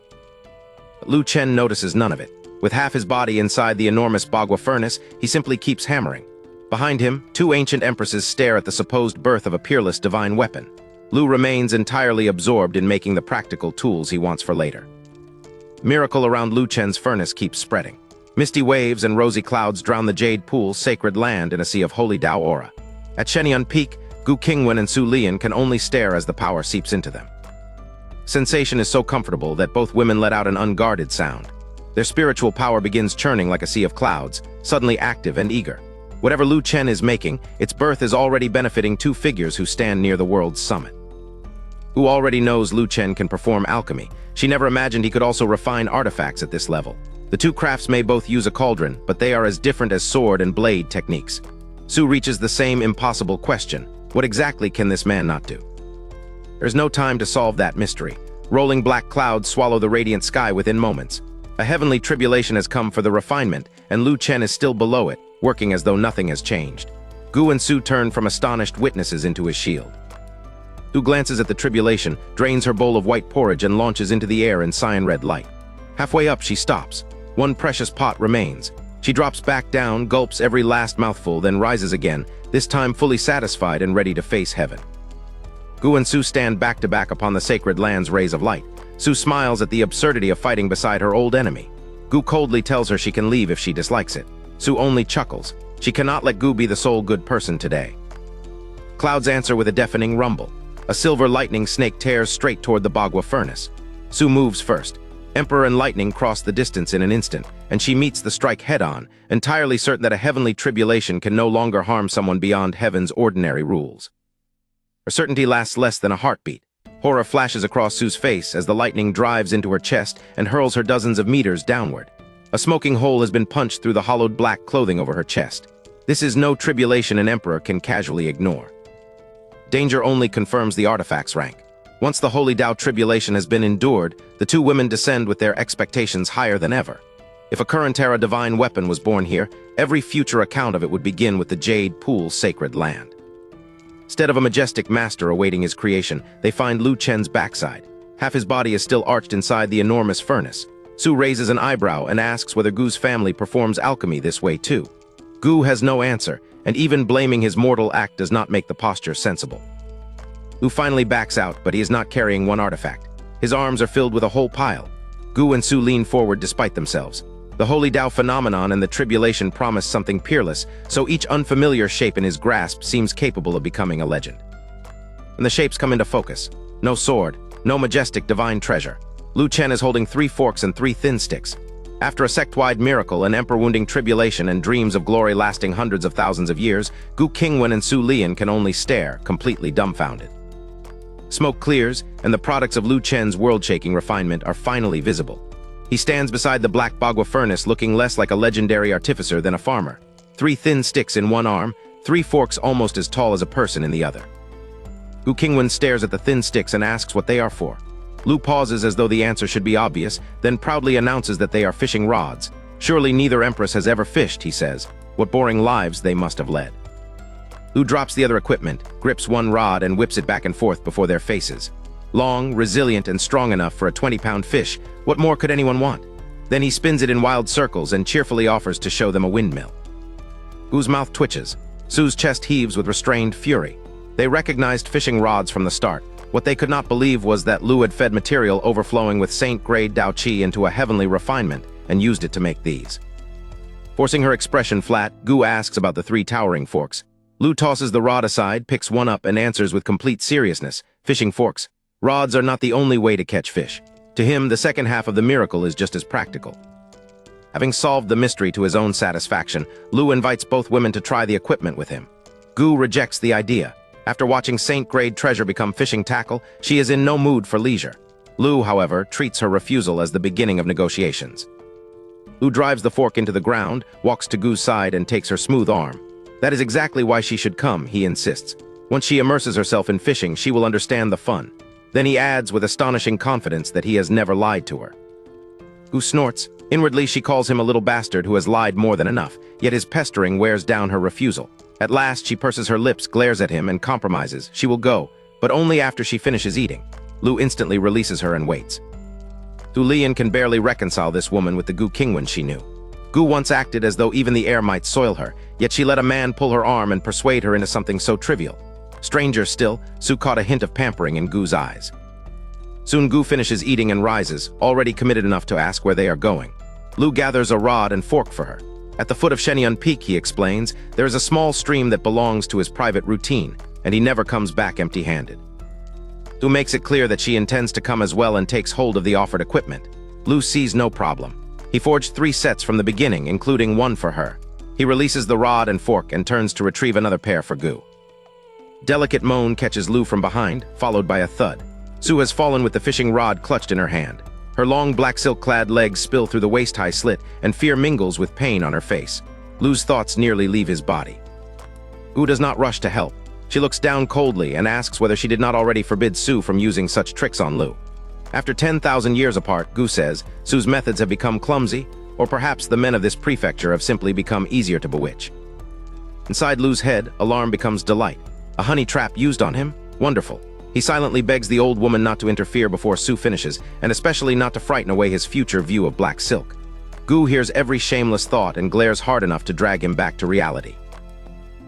But Lu Chen notices none of it. With half his body inside the enormous bagua furnace, he simply keeps hammering. Behind him, 2 ancient empresses stare at the supposed birth of a peerless divine weapon. Lu remains entirely absorbed in making the practical tools he wants for later. Miracle around Lu Chen's furnace keeps spreading. Misty waves and rosy clouds drown the Jade Pool's sacred land in a sea of holy Dao aura. At Shenyun Peak, Gu Qingwan and Su Lian can only stare as the power seeps into them. Sensation is so comfortable that both women let out an unguarded sound. Their spiritual power begins churning like a sea of clouds, suddenly active and eager. Whatever Lu Chen is making, its birth is already benefiting two figures who stand near the world's summit. Gu already knows Lu Chen can perform alchemy. She never imagined he could also refine artifacts at this level. The two crafts may both use a cauldron, but they are as different as sword and blade techniques. Su reaches the same impossible question: what exactly can this man not do? There's no time to solve that mystery. Rolling black clouds swallow the radiant sky within moments. A heavenly tribulation has come for the refinement, and Lu Chen is still below it, working as though nothing has changed. Gu and Su turn from astonished witnesses into his shield. Gu glances at the tribulation, drains her bowl of white porridge, and launches into the air in cyan-red light. Halfway up, she stops. One precious pot remains. She drops back down, gulps every last mouthful, then rises again, this time fully satisfied and ready to face heaven. Gu and Su stand back to back upon the sacred land's rays of light. Su smiles at the absurdity of fighting beside her old enemy. Gu coldly tells her she can leave if she dislikes it. Su only chuckles. She cannot let Gu be the sole good person today. Clouds answer with a deafening rumble. A silver lightning snake tears straight toward the Bagua furnace. Su moves first. Emperor and lightning cross the distance in an instant, and she meets the strike head-on, entirely certain that a heavenly tribulation can no longer harm someone beyond heaven's ordinary rules. Her certainty lasts less than a heartbeat. Horror flashes across Su's face as the lightning drives into her chest and hurls her dozens of meters downward. A smoking hole has been punched through the hollowed black clothing over her chest. This is no tribulation an emperor can casually ignore. Danger only confirms the artifact's rank. Once the Holy Tao tribulation has been endured, the two women descend with their expectations higher than ever. If a current era divine weapon was born here, every future account of it would begin with the Jade Pool's sacred land. Instead of a majestic master awaiting his creation, they find Lu Chen's backside. Half his body is still arched inside the enormous furnace. Su raises an eyebrow and asks whether Gu's family performs alchemy this way too. Gu has no answer, and even blaming his mortal act does not make the posture sensible. Lu finally backs out, but he is not carrying one artifact. His arms are filled with a whole pile. Gu and Su lean forward despite themselves. The Holy Tao phenomenon and the tribulation promise something peerless, so each unfamiliar shape in his grasp seems capable of becoming a legend. And the shapes come into focus. No sword, no majestic divine treasure. Lu Chen is holding 3 forks and 3 thin sticks. After a sect-wide miracle, an emperor-wounding tribulation, and dreams of glory lasting hundreds of thousands of years, Gu Qingwan and Su Lian can only stare, completely dumbfounded. Smoke clears, and the products of Lu Chen's world-shaking refinement are finally visible. He stands beside the black Bagua furnace looking less like a legendary artificer than a farmer. 3 thin sticks in one arm, 3 forks almost as tall as a person in the other. Gu Qingwan stares at the thin sticks and asks what they are for. Lu pauses as though the answer should be obvious, then proudly announces that they are fishing rods. Surely neither empress has ever fished, he says. What boring lives they must have led. Lu drops the other equipment, grips one rod and whips it back and forth before their faces. Long, resilient, and strong enough for a 20-pound fish, what more could anyone want? Then he spins it in wild circles and cheerfully offers to show them a windmill. Gu's mouth twitches. Su's chest heaves with restrained fury. They recognized fishing rods from the start. What they could not believe was that Lu had fed material overflowing with saint-grade Dao Qi into a heavenly refinement and used it to make these. Forcing her expression flat, Gu asks about the 3 towering forks. Lu tosses the rod aside, picks one up, and answers with complete seriousness. Fishing forks. Rods are not the only way to catch fish. To him, the second half of the miracle is just as practical. Having solved the mystery to his own satisfaction, Lu invites both women to try the equipment with him. Gu rejects the idea. After watching saint-grade treasure become fishing tackle, she is in no mood for leisure. Lu, however, treats her refusal as the beginning of negotiations. Lu drives the fork into the ground, walks to Gu's side, and takes her smooth arm. That is exactly why she should come, he insists. Once she immerses herself in fishing, she will understand the fun. Then he adds with astonishing confidence that he has never lied to her. Gu snorts. Inwardly, she calls him a little bastard who has lied more than enough, yet his pestering wears down her refusal. At last, she purses her lips, glares at him, and compromises. She will go, but only after she finishes eating. Lu instantly releases her and waits. Su Lian can barely reconcile this woman with the Gu Qingwan she knew. Gu once acted as though even the air might soil her, yet she let a man pull her arm and persuade her into something so trivial. Stranger still, Su caught a hint of pampering in Gu's eyes. Soon Gu finishes eating and rises, already committed enough to ask where they are going. Lu gathers a rod and fork for her. At the foot of Shenyun Peak, he explains, there is a small stream that belongs to his private routine. and he never comes back empty-handed. Lu makes it clear that she intends to come as well and takes hold of the offered equipment. Lu sees no problem. He forged 3 sets from the beginning, including one for her. He releases the rod and fork and turns to retrieve another pair for Gu. Delicate moan catches Lu from behind, followed by a thud. Su has fallen with the fishing rod clutched in her hand. Her long black silk-clad legs spill through the waist-high slit, and fear mingles with pain on her face. Lu's thoughts nearly leave his body. Gu does not rush to help. She looks down coldly and asks whether she did not already forbid Su from using such tricks on Lu. After 10,000 years apart, Gu says, Su's methods have become clumsy, or perhaps the men of this prefecture have simply become easier to bewitch. Inside Lu's head, alarm becomes delight. A honey trap used on him? Wonderful. He silently begs the old woman not to interfere before Su finishes, and especially not to frighten away his future view of black silk. Gu hears every shameless thought and glares hard enough to drag him back to reality.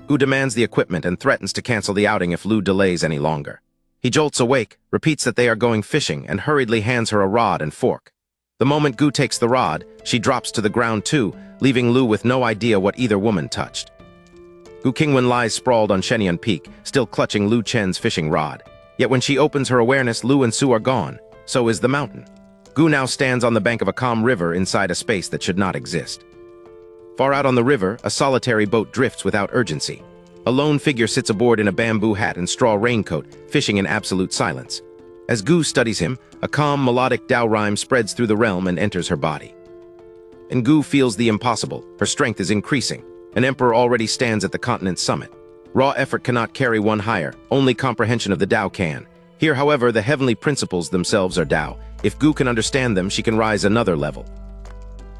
Gu demands the equipment and threatens to cancel the outing if Lu delays any longer. He jolts awake, repeats that they are going fishing, and hurriedly hands her a rod and fork. The moment Gu takes the rod, she drops to the ground too, leaving Lu with no idea what either woman touched. Gu Qingwan lies sprawled on Shenyun Peak, still clutching Lu Chen's fishing rod. Yet when she opens her awareness, Lu and Su are gone. So is the mountain. Gu now stands on the bank of a calm river inside a space that should not exist. Far out on the river, a solitary boat drifts without urgency. A lone figure sits aboard in a bamboo hat and straw raincoat, fishing in absolute silence. As Gu studies him, a calm, melodic Tao rhyme spreads through the realm and enters her body. And Gu feels the impossible. Her strength is increasing. An emperor already stands at the continent's summit. Raw effort cannot carry one higher, only comprehension of the Tao can. Here, however, the heavenly principles themselves are Tao. If Gu can understand them, she can rise another level.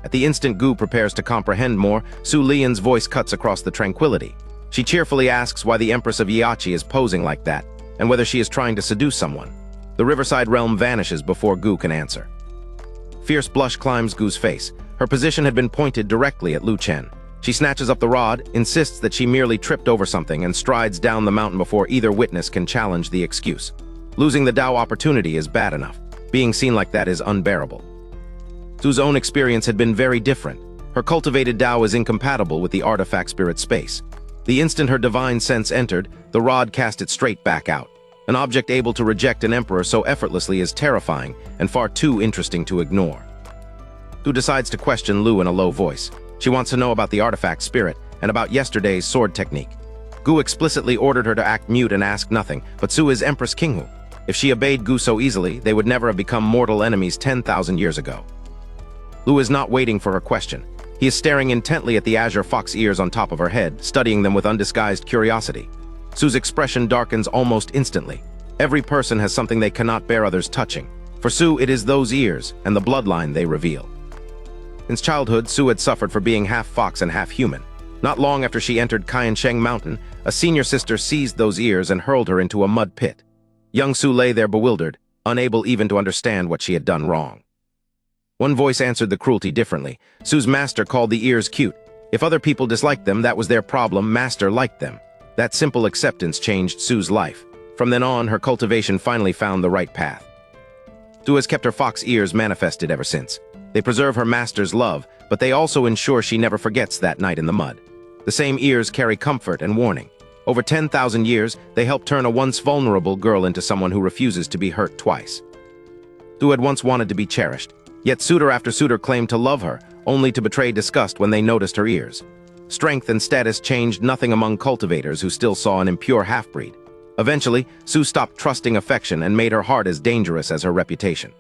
At the instant Gu prepares to comprehend more, Su Lian's voice cuts across the tranquility. She cheerfully asks why the Empress of Yiachi is posing like that, and whether she is trying to seduce someone. The riverside realm vanishes before Gu can answer. Fierce blush climbs Gu's face. Her position had been pointed directly at Lu Chen. She snatches up the rod, insists that she merely tripped over something, and strides down the mountain before either witness can challenge the excuse. Losing the Tao opportunity is bad enough. Being seen like that is unbearable. Su's own experience had been very different. Her cultivated Tao is incompatible with the artifact spirit space. The instant her divine sense entered, the rod cast it straight back out. An object able to reject an emperor so effortlessly is terrifying and far too interesting to ignore. Su decides to question Lu in a low voice. She wants to know about the artifact spirit and about yesterday's sword technique. Gu explicitly ordered her to act mute and ask nothing, but Su is Empress Qinghu. If she obeyed Gu so easily, they would never have become mortal enemies 10,000 years ago. Lu is not waiting for her question. He is staring intently at the azure fox ears on top of her head, studying them with undisguised curiosity. Su's expression darkens almost instantly. Every person has something they cannot bear others touching. For Su, it is those ears and the bloodline they reveal. Since childhood, Su had suffered for being half fox and half human. Not long after she entered Qiansheng Mountain, a senior sister seized those ears and hurled her into a mud pit. Young Su lay there bewildered, unable even to understand what she had done wrong. One voice answered the cruelty differently. Su's master called the ears cute. If other people disliked them, that was their problem. Master liked them. That simple acceptance changed Su's life. From then on, her cultivation finally found the right path. Su has kept her fox ears manifested ever since. They preserve her master's love, but they also ensure she never forgets that night in the mud. The same ears carry comfort and warning. Over 10,000 years, they help turn a once vulnerable girl into someone who refuses to be hurt twice. Su had once wanted to be cherished, yet suitor after suitor claimed to love her, only to betray disgust when they noticed her ears. Strength and status changed nothing among cultivators who still saw an impure half-breed. Eventually, Su stopped trusting affection and made her heart as dangerous as her reputation.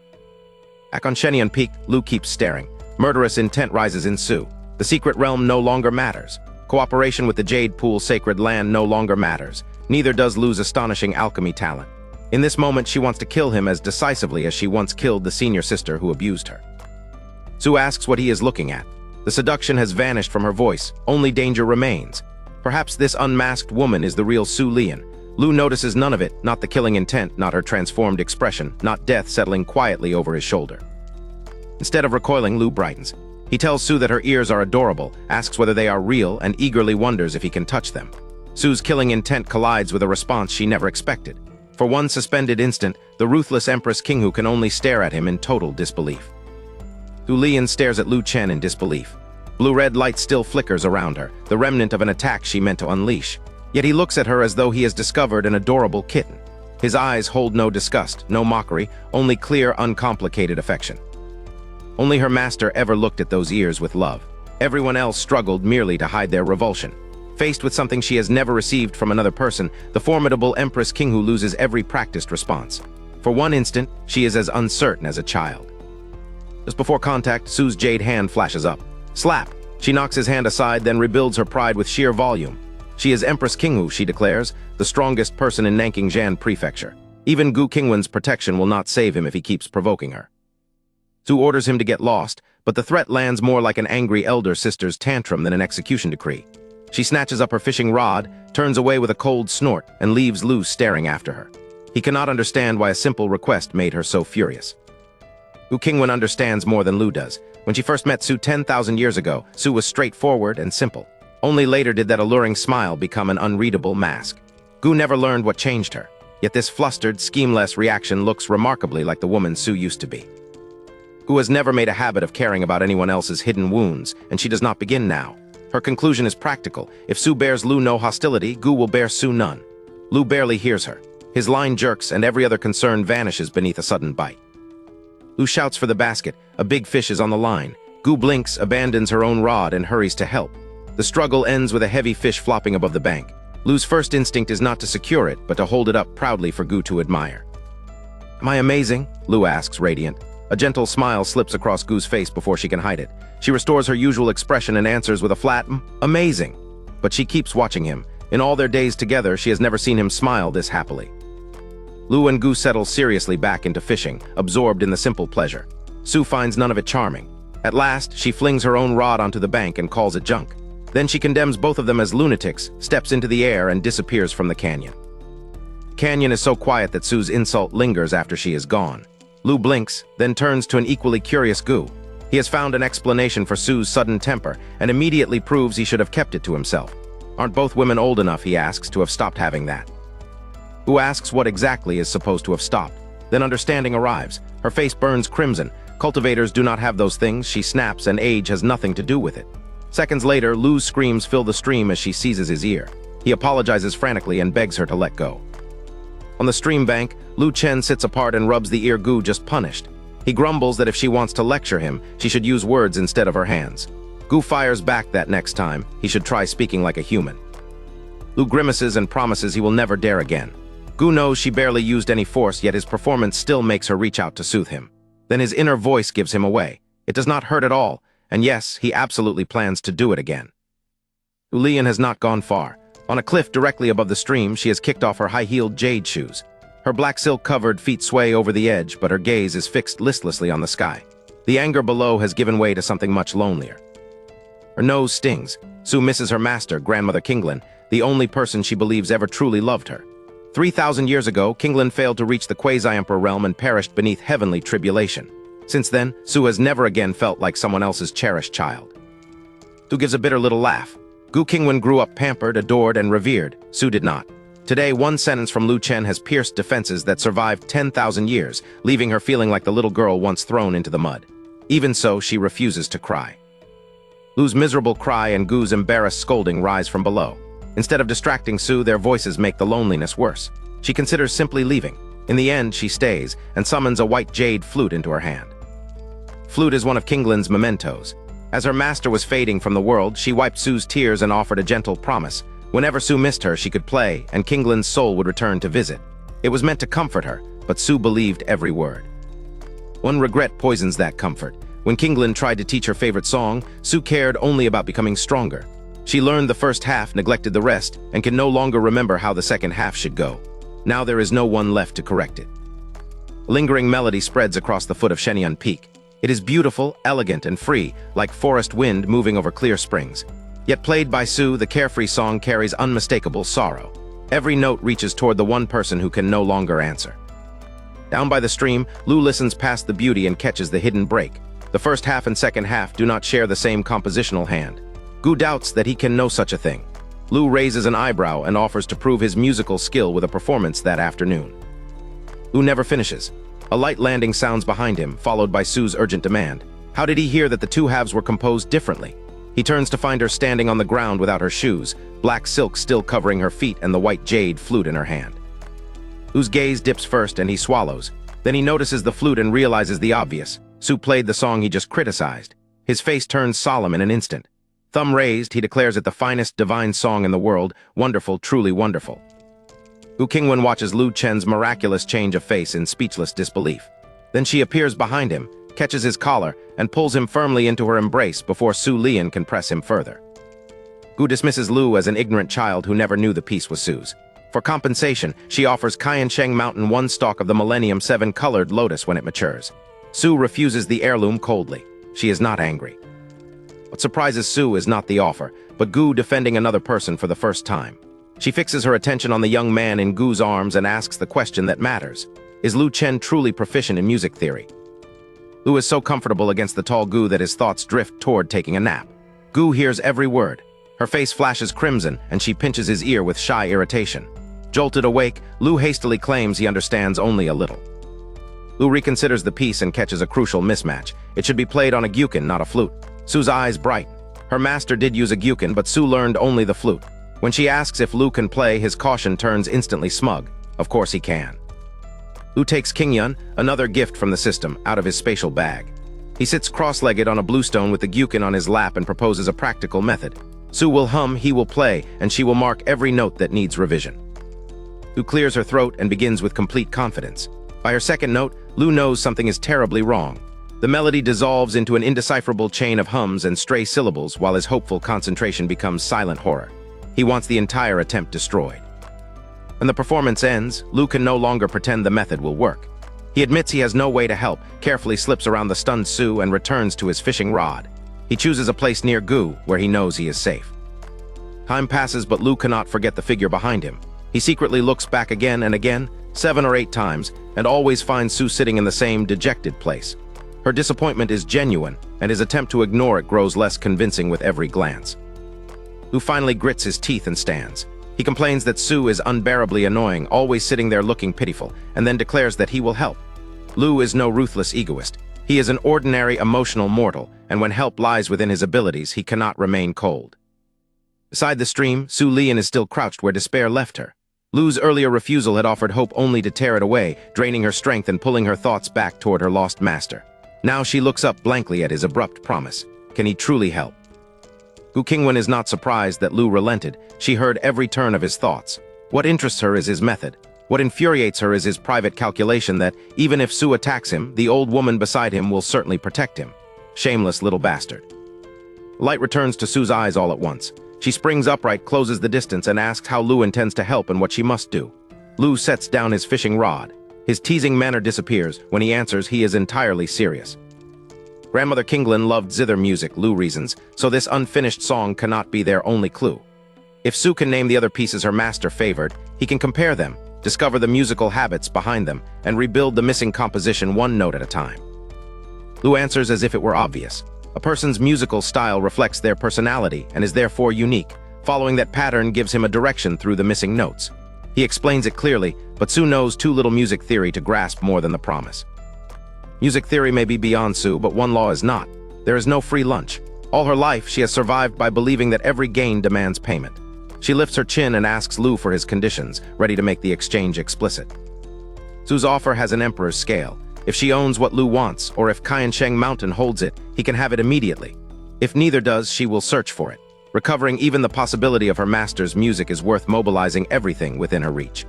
Back on Shenyun Peak, Lu keeps staring. Murderous intent rises in Su. The secret realm no longer matters. Cooperation with the Jade Pool sacred land no longer matters. Neither does Lu's astonishing alchemy talent. In this moment, she wants to kill him as decisively as she once killed the senior sister who abused her. Su asks what he is looking at. The seduction has vanished from her voice. Only danger remains. Perhaps this unmasked woman is the real Su Lian. Lu notices none of it, not the killing intent, not her transformed expression, not death settling quietly over his shoulder. Instead of recoiling, Lu brightens. He tells Su that her ears are adorable, asks whether they are real, and eagerly wonders if he can touch them. Su's killing intent collides with a response she never expected. For one suspended instant, the ruthless Empress Qinghu can only stare at him in total disbelief. Su Lian stares at Lu Chen in disbelief. Blue-red light still flickers around her, the remnant of an attack she meant to unleash. Yet he looks at her as though he has discovered an adorable kitten. His eyes hold no disgust, no mockery, only clear, uncomplicated affection. Only her master ever looked at those ears with love. Everyone else struggled merely to hide their revulsion. Faced with something she has never received from another person, the formidable Empress Qinghu loses every practiced response. For one instant, she is as uncertain as a child. Just before contact, Su's jade hand flashes up. Slap! She knocks his hand aside, then rebuilds her pride with sheer volume. She is Empress Qinghu, she declares, the strongest person in Nanking-Jan Prefecture. Even Gu Qingwan's protection will not save him if he keeps provoking her. Su orders him to get lost, but the threat lands more like an angry elder sister's tantrum than an execution decree. She snatches up her fishing rod, turns away with a cold snort, and leaves Lu staring after her. He cannot understand why a simple request made her so furious. Gu Qingwan understands more than Lu does. When she first met Su 10,000 years ago, Su was straightforward and simple. Only later did that alluring smile become an unreadable mask. Gu never learned what changed her, yet this flustered, schemeless reaction looks remarkably like the woman Su used to be. Gu has never made a habit of caring about anyone else's hidden wounds, and she does not begin now. Her conclusion is practical. If Su bears Lu no hostility, Gu will bear Su none. Lu barely hears her. His line jerks, and every other concern vanishes beneath a sudden bite. Lu shouts for the basket. A big fish is on the line. Gu blinks, abandons her own rod, and hurries to help. The struggle ends with a heavy fish flopping above the bank. Lu's first instinct is not to secure it, but to hold it up proudly for Gu to admire. Am I amazing? Lu asks, radiant. A gentle smile slips across Gu's face before she can hide it. She restores her usual expression and answers with a flat, amazing. But she keeps watching him. In all their days together, she has never seen him smile this happily. Lu and Gu settle seriously back into fishing, absorbed in the simple pleasure. Su finds none of it charming. At last, she flings her own rod onto the bank and calls it junk. Then she condemns both of them as lunatics, steps into the air, and disappears from the canyon. The canyon is so quiet that Su's insult lingers after she is gone. Lu blinks, then turns to an equally curious Gu. He has found an explanation for Su's sudden temper, and immediately proves he should have kept it to himself. Aren't both women old enough, he asks, to have stopped having that? Gu asks what exactly is supposed to have stopped. Then understanding arrives. Her face burns crimson. Cultivators do not have those things, she snaps, and age has nothing to do with it. Seconds later, Lu's screams fill the stream as she seizes his ear. He apologizes frantically and begs her to let go. On the stream bank, Lu Chen sits apart and rubs the ear Gu just punished. He grumbles that if she wants to lecture him, she should use words instead of her hands. Gu fires back that next time. He should try speaking like a human. Lu grimaces and promises he will never dare again. Gu knows she barely used any force, yet his performance still makes her reach out to soothe him. Then his inner voice gives him away. It does not hurt at all. And yes, he absolutely plans to do it again. Ulian has not gone far. On a cliff directly above the stream, she has kicked off her high-heeled jade shoes. Her black silk-covered feet sway over the edge, but her gaze is fixed listlessly on the sky. The anger below has given way to something much lonelier. Her nose stings. Su misses her master, Grandmother Qinglan, the only person she believes ever truly loved her. 3,000 years ago, Qinglan failed to reach the quasi-emperor realm and perished beneath heavenly tribulation. Since then, Su has never again felt like someone else's cherished child. Su gives a bitter little laugh. Gu Qingwan grew up pampered, adored, and revered. Su did not. Today, one sentence from Lu Chen has pierced defenses that survived 10,000 years, leaving her feeling like the little girl once thrown into the mud. Even so, she refuses to cry. Lu's miserable cry and Gu's embarrassed scolding rise from below. Instead of distracting Su, their voices make the loneliness worse. She considers simply leaving. In the end, she stays and summons a white jade flute into her hand. Flute is one of Qinglan's mementos. As her master was fading from the world, she wiped Su's tears and offered a gentle promise. Whenever Su missed her, she could play, and Qinglan's soul would return to visit. It was meant to comfort her, but Su believed every word. One regret poisons that comfort. When Qinglan tried to teach her favorite song, Su cared only about becoming stronger. She learned the first half, neglected the rest, and can no longer remember how the second half should go. Now there is no one left to correct it. A lingering melody spreads across the foot of Shenyang Peak. It is beautiful, elegant, and free, like forest wind moving over clear springs. Yet played by Su, the carefree song carries unmistakable sorrow. Every note reaches toward the one person who can no longer answer. Down by the stream, Lu listens past the beauty and catches the hidden break. The first half and second half do not share the same compositional hand. Gu doubts that he can know such a thing. Lu raises an eyebrow and offers to prove his musical skill with a performance that afternoon. Lu never finishes. A light landing sounds behind him, followed by Su's urgent demand. How did he hear that the two halves were composed differently? He turns to find her standing on the ground without her shoes, black silk still covering her feet and the white jade flute in her hand. Lu's gaze dips first and he swallows. Then he notices the flute and realizes the obvious. Su played the song he just criticized. His face turns solemn in an instant. Thumb raised, he declares it the finest divine song in the world, wonderful, truly wonderful. Gu Qingwan watches Lu Chen's miraculous change of face in speechless disbelief. Then she appears behind him, catches his collar, and pulls him firmly into her embrace before Su Lian can press him further. Gu dismisses Lu as an ignorant child who never knew the piece was Su's. For compensation, she offers Qiansheng Mountain one stalk of the Millennium 7 colored lotus when it matures. Su refuses the heirloom coldly. She is not angry. What surprises Su is not the offer, but Gu defending another person for the first time. She fixes her attention on the young man in Gu's arms and asks the question that matters. Is Lu Chen truly proficient in music theory? Lu is so comfortable against the tall Gu that his thoughts drift toward taking a nap. Gu hears every word. Her face flashes crimson and she pinches his ear with shy irritation. Jolted awake, Lu hastily claims he understands only a little. Lu reconsiders the piece and catches a crucial mismatch. It should be played on a gyukin, not a flute. Su's eyes bright. Her master did use a gyukin, but Su learned only the flute. When she asks if Lu can play, his caution turns instantly smug. Of course he can. Lu takes Qingyun, another gift from the system, out of his spatial bag. He sits cross-legged on a bluestone with the gyukin on his lap and proposes a practical method. Su will hum, he will play, and she will mark every note that needs revision. Lu clears her throat and begins with complete confidence. By her second note, Lu knows something is terribly wrong. The melody dissolves into an indecipherable chain of hums and stray syllables while his hopeful concentration becomes silent horror. He wants the entire attempt destroyed. When the performance ends, Lu can no longer pretend the method will work. He admits he has no way to help, carefully slips around the stunned Su and returns to his fishing rod. He chooses a place near Gu, where he knows he is safe. Time passes, but Lu cannot forget the figure behind him. He secretly looks back again and again, 7 or 8 times, and always finds Su sitting in the same dejected place. Her disappointment is genuine, and his attempt to ignore it grows less convincing with every glance. Lu finally grits his teeth and stands. He complains that Su is unbearably annoying, always sitting there looking pitiful, and then declares that he will help. Lu is no ruthless egoist. He is an ordinary emotional mortal, and when help lies within his abilities, he cannot remain cold. Beside the stream, Su Lian is still crouched where despair left her. Lu's earlier refusal had offered hope only to tear it away, draining her strength and pulling her thoughts back toward her lost master. Now she looks up blankly at his abrupt promise. Can he truly help? Gu Qingwan is not surprised that Lu relented. She heard every turn of his thoughts. What interests her is his method. What infuriates her is his private calculation that, even if Su attacks him, the old woman beside him will certainly protect him. Shameless little bastard. Light returns to Su's eyes all at once. She springs upright, closes the distance, and asks how Lu intends to help and what she must do. Lu sets down his fishing rod. His teasing manner disappears. When he answers, he is entirely serious. Grandmother Qinglan loved zither music, Lu reasons, so this unfinished song cannot be their only clue. If Su can name the other pieces her master favored, he can compare them, discover the musical habits behind them, and rebuild the missing composition one note at a time. Lu answers as if it were obvious. A person's musical style reflects their personality and is therefore unique. Following that pattern gives him a direction through the missing notes. He explains it clearly, but Su knows too little music theory to grasp more than the promise. Music theory may be beyond Su, but one law is not. There is no free lunch. All her life, she has survived by believing that every gain demands payment. She lifts her chin and asks Lu for his conditions, ready to make the exchange explicit. Su's offer has an emperor's scale. If she owns what Lu wants, or if Qiansheng Mountain holds it, he can have it immediately. If neither does, she will search for it. Recovering even the possibility of her master's music is worth mobilizing everything within her reach.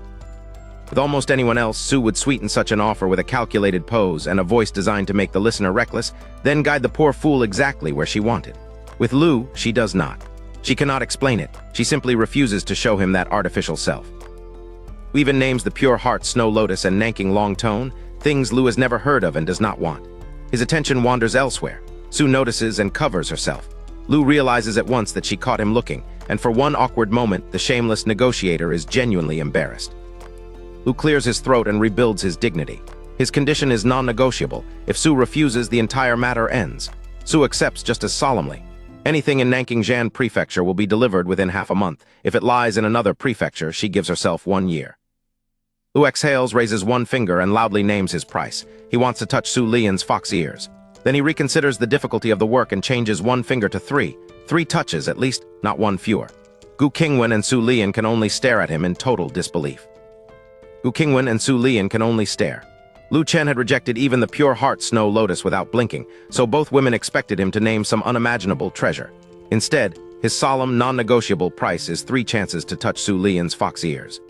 With almost anyone else, Su would sweeten such an offer with a calculated pose and a voice designed to make the listener reckless, then guide the poor fool exactly where she wanted. With Lu, she does not. She cannot explain it. She simply refuses to show him that artificial self. Lu even names the pure heart Snow Lotus and Nanking Long Tone, things Lu has never heard of and does not want. His attention wanders elsewhere. Su notices and covers herself. Lu realizes at once that she caught him looking, and for one awkward moment, the shameless negotiator is genuinely embarrassed. Lu clears his throat and rebuilds his dignity. His condition is non-negotiable. If Su refuses, the entire matter ends. Su accepts just as solemnly. Anything in Nanking Prefecture will be delivered within half a month. If it lies in another prefecture, she gives herself 1 year. Lu exhales, raises one finger, and loudly names his price. He wants to touch Su Lian's fox ears. Then he reconsiders the difficulty of the work and changes one finger to 3. 3 touches at least, not one fewer. Gu Qingwan and Su Lian can only stare at him in total disbelief. Gu Qingwan and Su Lian can only stare. Lu Chen had rejected even the pure heart snow lotus without blinking, so both women expected him to name some unimaginable treasure. Instead, his solemn, non-negotiable price is 3 chances to touch Su Lian's fox ears.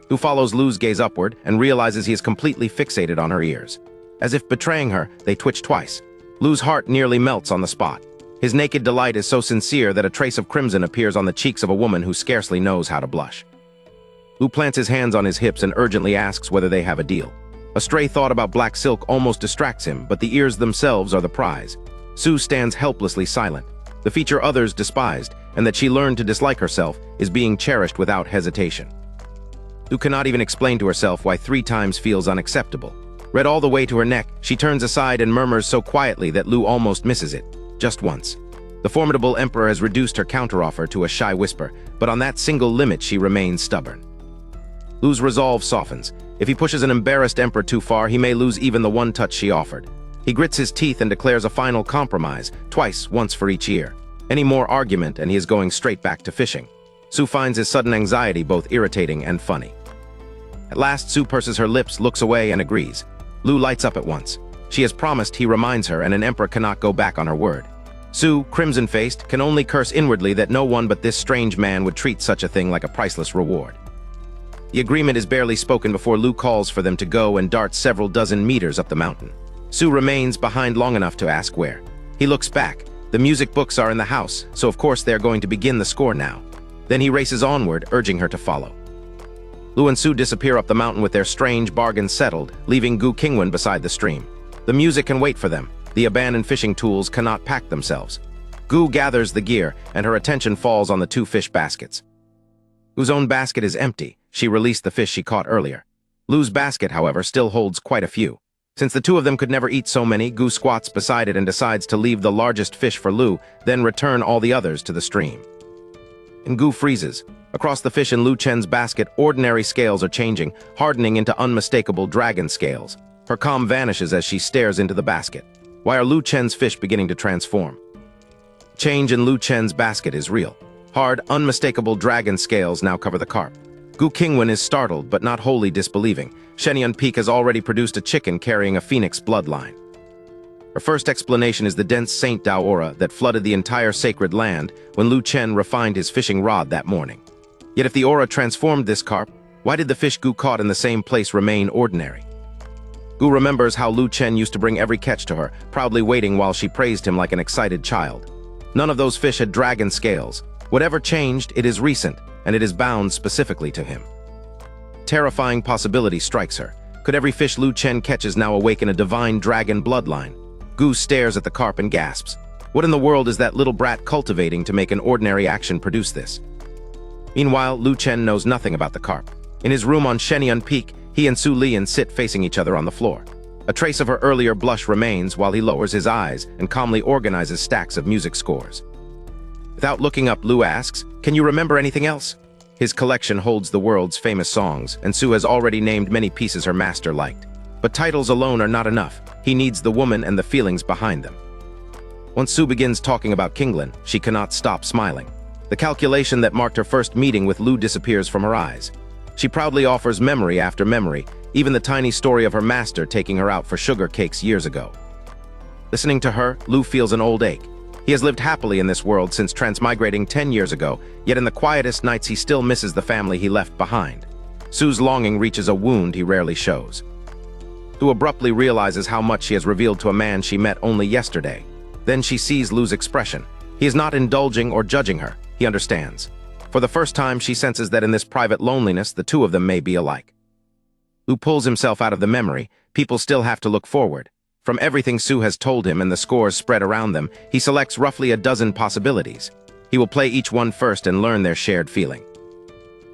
Gu follows Lu's gaze upward and realizes he is completely fixated on her ears. As if betraying her, they twitch twice. Lu's heart nearly melts on the spot. His naked delight is so sincere that a trace of crimson appears on the cheeks of a woman who scarcely knows how to blush. Lu plants his hands on his hips and urgently asks whether they have a deal. A stray thought about black silk almost distracts him, but the ears themselves are the prize. Su stands helplessly silent. The feature others despised, and that she learned to dislike herself, is being cherished without hesitation. Su cannot even explain to herself why 3 times feels unacceptable. Read all the way to her neck, she turns aside and murmurs so quietly that Lu almost misses it. Just once. The formidable emperor has reduced her counteroffer to a shy whisper, but on that single limit she remains stubborn. Lu's resolve softens. If he pushes an embarrassed emperor too far, he may lose even the 1 touch she offered. He grits his teeth and declares a final compromise, twice, once for each ear. Any more argument and he is going straight back to fishing. Su finds his sudden anxiety both irritating and funny. At last, Su purses her lips, looks away, and agrees. Lu lights up at once. She has promised, he reminds her, and an emperor cannot go back on her word. Su, crimson-faced, can only curse inwardly that no one but this strange man would treat such a thing like a priceless reward. The agreement is barely spoken before Lu calls for them to go and dart several dozen meters up the mountain. Su remains behind long enough to ask where. He looks back. The music books are in the house, so of course they are going to begin the score now. Then he races onward, urging her to follow. Lu and Su disappear up the mountain with their strange bargain settled, leaving Gu Qingwan beside the stream. The music can wait for them. The abandoned fishing tools cannot pack themselves. Gu gathers the gear, and her attention falls on the 2 fish baskets. Gu's own basket is empty. She released the fish she caught earlier. Lu's basket, however, still holds quite a few. Since the 2 of them could never eat so many, Gu squats beside it and decides to leave the largest fish for Lu, then return all the others to the stream. And Gu freezes. Across the fish in Lu Chen's basket, ordinary scales are changing, hardening into unmistakable dragon scales. Her calm vanishes as she stares into the basket. Why are Lu Chen's fish beginning to transform? Change in Lu Chen's basket is real. Hard, unmistakable dragon scales now cover the carp. Gu Qingwan is startled, but not wholly disbelieving. Shenyun Peak has already produced a chicken carrying a phoenix bloodline. Her first explanation is the dense Saint Dao aura that flooded the entire sacred land when Lu Chen refined his fishing rod that morning. Yet if the aura transformed this carp, why did the fish Gu caught in the same place remain ordinary? Gu remembers how Lu Chen used to bring every catch to her, proudly waiting while she praised him like an excited child. None of those fish had dragon scales. Whatever changed, it is recent, and it is bound specifically to him. Terrifying possibility strikes her. Could every fish Lu Chen catches now awaken a divine dragon bloodline? Gu stares at the carp and gasps. What in the world is that little brat cultivating to make an ordinary action produce this? Meanwhile, Lu Chen knows nothing about the carp. In his room on Shenyun Peak, he and Su Lian sit facing each other on the floor. A trace of her earlier blush remains while he lowers his eyes and calmly organizes stacks of music scores. Without looking up, Lu asks, "Can you remember anything else?" His collection holds the world's famous songs, and Su has already named many pieces her master liked. But titles alone are not enough. He needs the woman and the feelings behind them. Once Su begins talking about Qinglan, she cannot stop smiling. The calculation that marked her first meeting with Lu disappears from her eyes. She proudly offers memory after memory, even the tiny story of her master taking her out for sugar cakes years ago. Listening to her, Lu feels an old ache. He has lived happily in this world since transmigrating 10 years ago, yet in the quietest nights he still misses the family he left behind. Su's longing reaches a wound he rarely shows. Su abruptly realizes how much she has revealed to a man she met only yesterday. Then she sees Lu's expression. He is not indulging or judging her. He understands. For the first time, she senses that in this private loneliness, the 2 of them may be alike. Lu pulls himself out of the memory. People still have to look forward. From everything Su has told him and the scores spread around them, he selects roughly a dozen possibilities. He will play each one first and learn their shared feeling.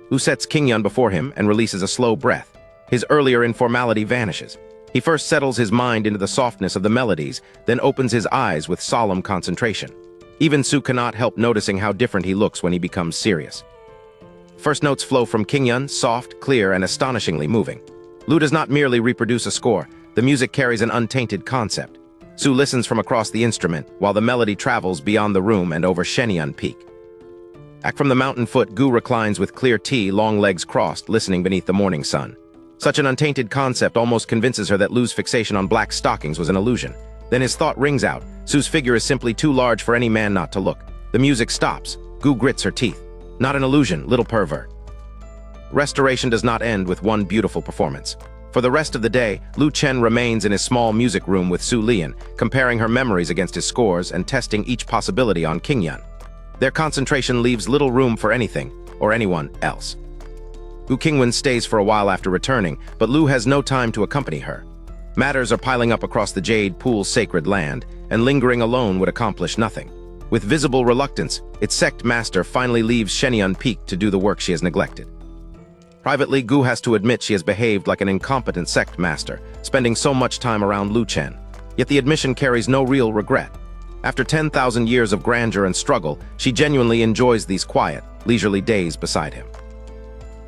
Lu sets Qingyan before him and releases a slow breath. His earlier informality vanishes. He first settles his mind into the softness of the melodies, then opens his eyes with solemn concentration. Even Su cannot help noticing how different he looks when he becomes serious. First notes flow from Qingyan, soft, clear, and astonishingly moving. Lu does not merely reproduce a score. The music carries an untainted concept. Su listens from across the instrument, while the melody travels beyond the room and over Shenyun Peak. Back from the mountain foot, Gu reclines with clear tea, long legs crossed, listening beneath the morning sun. Such an untainted concept almost convinces her that Lu's fixation on black stockings was an illusion. Then his thought rings out. Su's figure is simply too large for any man not to look. The music stops. Gu grits her teeth. Not an illusion, little pervert. Restoration does not end with one beautiful performance. For the rest of the day, Lu Chen remains in his small music room with Su Lian, comparing her memories against his scores and testing each possibility on Qingyan. Their concentration leaves little room for anything or anyone else. Gu Qingwan stays for a while after returning, but Lu has no time to accompany her. Matters are piling up across the Jade Pool's sacred land, and lingering alone would accomplish nothing. With visible reluctance, its sect master finally leaves Shenyun Peak to do the work she has neglected. Privately, Gu has to admit she has behaved like an incompetent sect master, spending so much time around Lu Chen. Yet the admission carries no real regret. After 10,000 years of grandeur and struggle, she genuinely enjoys these quiet, leisurely days beside him.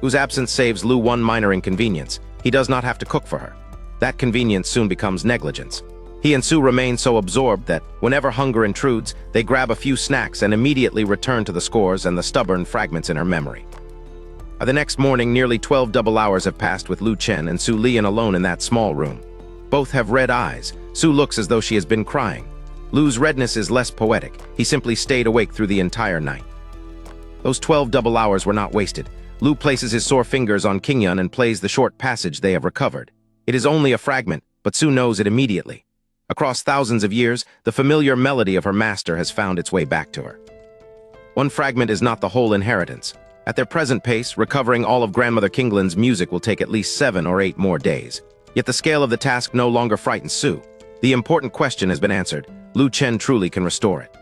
Gu's absence saves Lu one minor inconvenience. He does not have to cook for her. That convenience soon becomes negligence. He and Su remain so absorbed that, whenever hunger intrudes, they grab a few snacks and immediately return to the scores and the stubborn fragments in her memory. By the next morning, nearly 12 double hours have passed with Lu Chen and Su Lian alone in that small room. Both have red eyes. Su looks as though she has been crying. Lu's redness is less poetic. He simply stayed awake through the entire night. Those 12 double hours were not wasted. Lu places his sore fingers on Qingyan and plays the short passage they have recovered. It is only a fragment, but Su knows it immediately. Across thousands of years, the familiar melody of her master has found its way back to her. One fragment is not the whole inheritance. At their present pace, recovering all of Grandmother Qinglan's music will take at least 7 or 8 more days. Yet the scale of the task no longer frightens Su. The important question has been answered. Lu Chen truly can restore it.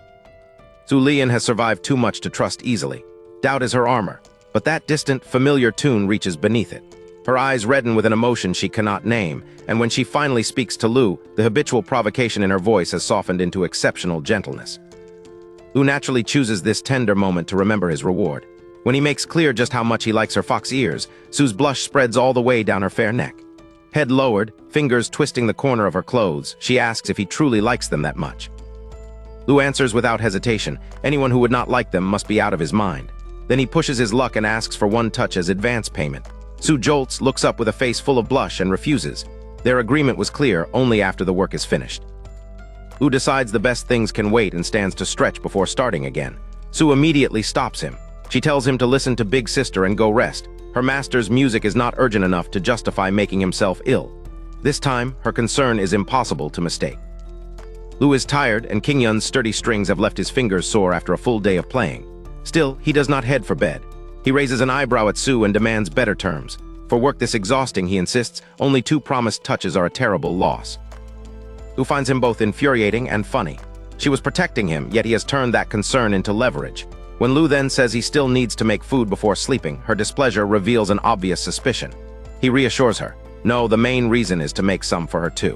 Su Lian has survived too much to trust easily. Doubt is her armor, but that distant, familiar tune reaches beneath it. Her eyes redden with an emotion she cannot name, and when she finally speaks to Lu, the habitual provocation in her voice has softened into exceptional gentleness. Lu naturally chooses this tender moment to remember his reward. When he makes clear just how much he likes her fox ears, Su's blush spreads all the way down her fair neck. Head lowered, fingers twisting the corner of her clothes, she asks if he truly likes them that much. Lu answers without hesitation. Anyone who would not like them must be out of his mind. Then he pushes his luck and asks for one touch as advance payment. Su jolts, looks up with a face full of blush, and refuses. Their agreement was clear only after the work is finished. Lu decides the best things can wait and stands to stretch before starting again. Su immediately stops him. She tells him to listen to Big Sister and go rest. Her master's music is not urgent enough to justify making himself ill. This time, her concern is impossible to mistake. Lu is tired, and Qingyan's sturdy strings have left his fingers sore after a full day of playing. Still, he does not head for bed. He raises an eyebrow at Su and demands better terms. For work this exhausting, he insists, only 2 promised touches are a terrible loss. Lu finds him both infuriating and funny. She was protecting him, yet he has turned that concern into leverage. When Lu then says he still needs to make food before sleeping, her displeasure reveals an obvious suspicion. He reassures her. No, the main reason is to make some for her too.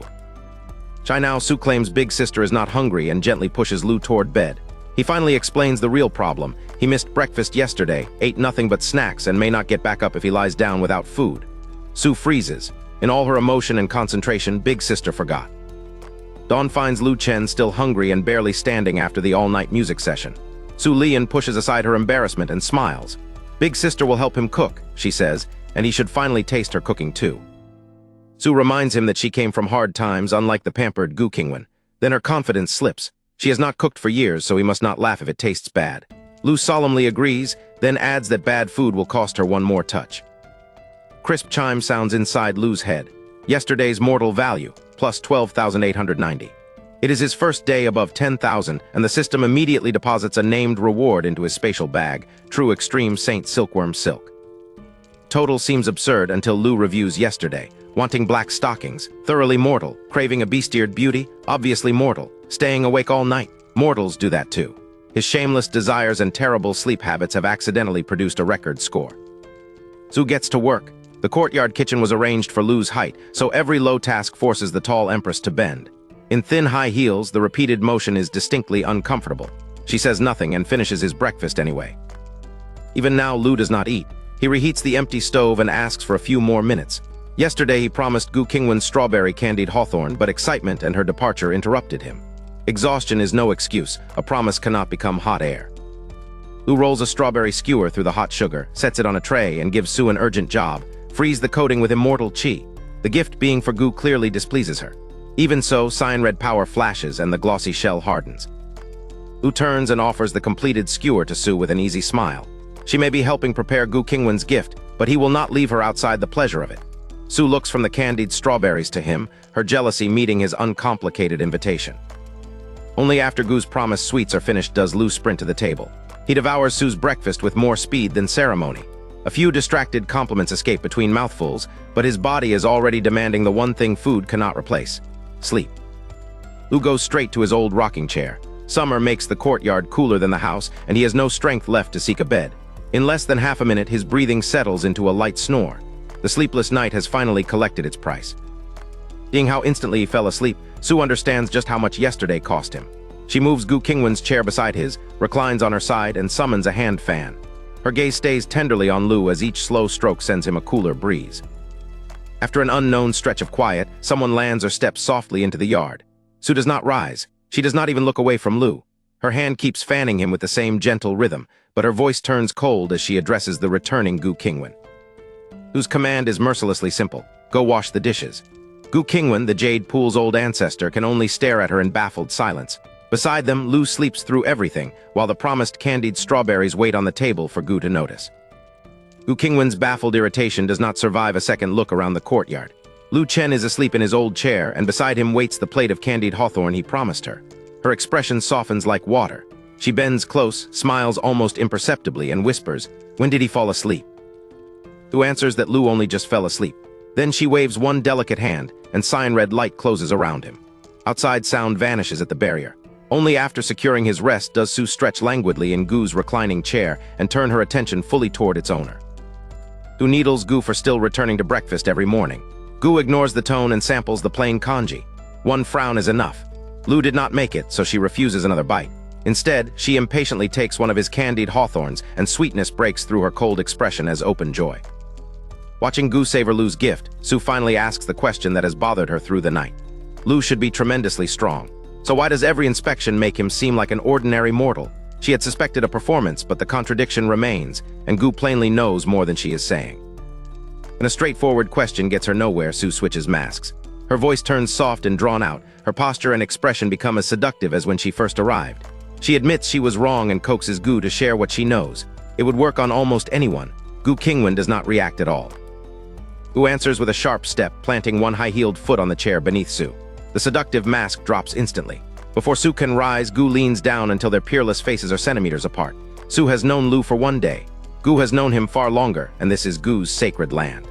Shy now, Su claims Big Sister is not hungry and gently pushes Lu toward bed. He finally explains the real problem. He missed breakfast yesterday, ate nothing but snacks, and may not get back up if he lies down without food. Su freezes. In all her emotion and concentration, Big Sister forgot. Dawn finds Lu Chen still hungry and barely standing after the all-night music session. Su Lian pushes aside her embarrassment and smiles. Big Sister will help him cook, she says, and he should finally taste her cooking too. Su reminds him that she came from hard times, unlike the pampered Gu Qingwan. Then her confidence slips. She has not cooked for years, so he must not laugh if it tastes bad. Lu solemnly agrees, then adds that bad food will cost her one more touch. Crisp chime sounds inside Lu's head. Yesterday's mortal value, plus 12,890. It is his first day above 10,000, and the system immediately deposits a named reward into his spatial bag, True Extreme Saint Silkworm Silk. Total seems absurd until Lu reviews yesterday. Wanting black stockings, thoroughly mortal, craving a beast-eared beauty, obviously mortal, staying awake all night, mortals do that too. His shameless desires and terrible sleep habits have accidentally produced a record score. Su gets to work. The courtyard kitchen was arranged for Lu's height, so every low task forces the tall Empress to bend. In thin high heels, the repeated motion is distinctly uncomfortable. She says nothing and finishes his breakfast anyway. Even now, Lu does not eat. He reheats the empty stove and asks for a few more minutes. Yesterday he promised Gu Qingwan strawberry candied hawthorn, but excitement and her departure interrupted him. Exhaustion is no excuse. A promise cannot become hot air. Lu rolls a strawberry skewer through the hot sugar, sets it on a tray, and gives Su an urgent job: freeze the coating with immortal qi. The gift being for Gu clearly displeases her. Even so, cyan red power flashes and the glossy shell hardens. Lu turns and offers the completed skewer to Su with an easy smile. She may be helping prepare Gu Qingwan's gift, but he will not leave her outside the pleasure of it. Su looks from the candied strawberries to him, her jealousy meeting his uncomplicated invitation. Only after Gu's promised sweets are finished does Lu sprint to the table. He devours Su's breakfast with more speed than ceremony. A few distracted compliments escape between mouthfuls, but his body is already demanding the one thing food cannot replace: sleep. Lu goes straight to his old rocking chair. Summer makes the courtyard cooler than the house, and he has no strength left to seek a bed. In less than half a minute, his breathing settles into a light snore. The sleepless night has finally collected its price. Seeing how instantly he fell asleep, Su understands just how much yesterday cost him. She moves Gu Qingwan's chair beside his, reclines on her side, and summons a hand fan. Her gaze stays tenderly on Lu as each slow stroke sends him a cooler breeze. After an unknown stretch of quiet, someone lands or steps softly into the yard. Su does not rise. She does not even look away from Lu. Her hand keeps fanning him with the same gentle rhythm, but her voice turns cold as she addresses the returning Gu Qingwan. Su's command is mercilessly simple: go wash the dishes. Gu Qingwan, the Jade Pool's old ancestor, can only stare at her in baffled silence. Beside them, Lu sleeps through everything, while the promised candied strawberries wait on the table for Gu to notice. Gu Qingwan's baffled irritation does not survive a second look around the courtyard. Lu Chen is asleep in his old chair, and beside him waits the plate of candied hawthorn he promised her. Her expression softens like water. She bends close, smiles almost imperceptibly, and whispers, "When did he fall asleep?" Lu answers that Lu only just fell asleep. Then she waves one delicate hand, and cyan-red light closes around him. Outside sound vanishes at the barrier. Only after securing his rest does Su stretch languidly in Gu's reclining chair and turn her attention fully toward its owner. Su needles Gu for still returning to breakfast every morning. Gu ignores the tone and samples the plain congee. One frown is enough. Lu did not make it, so she refuses another bite. Instead, she impatiently takes one of his candied hawthorns, and sweetness breaks through her cold expression as open joy. Watching Gu savor Lu's gift, Su finally asks the question that has bothered her through the night. Lu should be tremendously strong. So why does every inspection make him seem like an ordinary mortal? She had suspected a performance, but the contradiction remains, and Gu plainly knows more than she is saying. When a straightforward question gets her nowhere, Su switches masks. Her voice turns soft and drawn out. Her posture and expression become as seductive as when she first arrived. She admits she was wrong and coaxes Gu to share what she knows. It would work on almost anyone. Gu Qingwan does not react at all. Gu answers with a sharp step, planting one high-heeled foot on the chair beneath Su. The seductive mask drops instantly. Before Su can rise, Gu leans down until their peerless faces are centimeters apart. Su has known Lu for one day. Gu has known him far longer, and this is Gu's sacred land.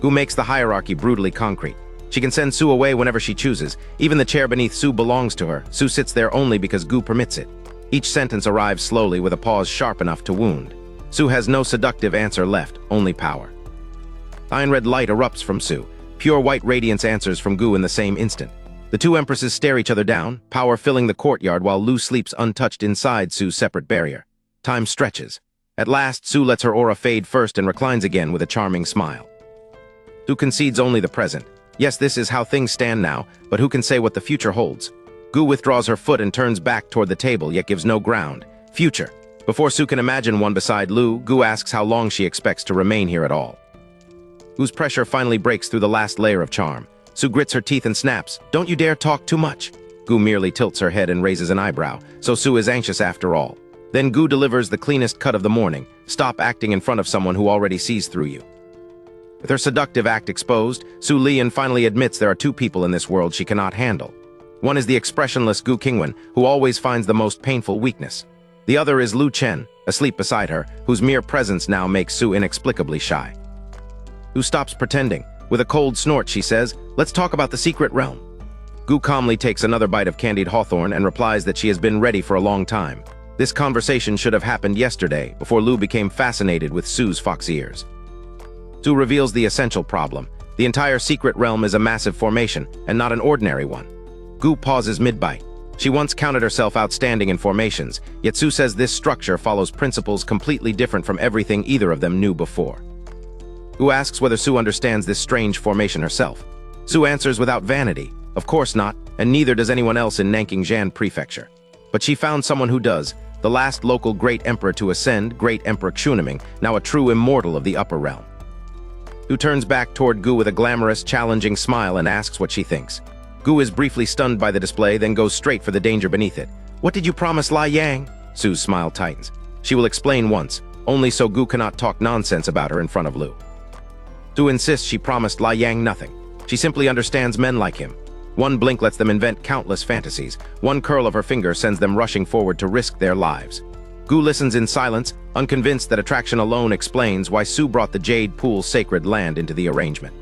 Gu makes the hierarchy brutally concrete. She can send Su away whenever she chooses. Even the chair beneath Su belongs to her. Su sits there only because Gu permits it. Each sentence arrives slowly with a pause sharp enough to wound. Su has no seductive answer left, only power. Cyan-red light erupts from Su. Pure white radiance answers from Gu in the same instant. The two empresses stare each other down, power filling the courtyard while Lu sleeps untouched inside Su's separate barrier. Time stretches. At last, Su lets her aura fade first and reclines again with a charming smile. Su concedes only the present. Yes, this is how things stand now, but who can say what the future holds? Gu withdraws her foot and turns back toward the table, yet gives no ground. Future. Before Su can imagine one beside Lu, Gu asks how long she expects to remain here at all. Gu's pressure finally breaks through the last layer of charm. Su grits her teeth and snaps, "Don't you dare talk too much." Gu merely tilts her head and raises an eyebrow, so Su is anxious after all. Then Gu delivers the cleanest cut of the morning: stop acting in front of someone who already sees through you. With her seductive act exposed, Su Lian finally admits there are two people in this world she cannot handle. One is the expressionless Gu Qingwan, who always finds the most painful weakness. The other is Lu Chen, asleep beside her, whose mere presence now makes Su inexplicably shy. Gu stops pretending. With a cold snort, she says, "Let's talk about the secret realm." Gu calmly takes another bite of candied hawthorn and replies that she has been ready for a long time. This conversation should have happened yesterday, before Lu became fascinated with Su's fox ears. Su reveals the essential problem. The entire secret realm is a massive formation, and not an ordinary one. Gu pauses mid-bite. She once counted herself outstanding in formations, yet Su says this structure follows principles completely different from everything either of them knew before. Gu asks whether Su understands this strange formation herself. Su answers without vanity, of course not, and neither does anyone else in Nanking Prefecture. But she found someone who does, the last local great emperor to ascend, Great Emperor Qingwan, now a true immortal of the upper realm. Gu turns back toward Gu with a glamorous, challenging smile and asks what she thinks. Gu is briefly stunned by the display, then goes straight for the danger beneath it. What did you promise Lai Yang? Su's smile tightens. She will explain once, only so Gu cannot talk nonsense about her in front of Lu. Su insists she promised Lai Yang nothing. She simply understands men like him. One blink lets them invent countless fantasies. One curl of her finger sends them rushing forward to risk their lives. Gu listens in silence, unconvinced that attraction alone explains why Su brought the Jade Pool's sacred land into the arrangement.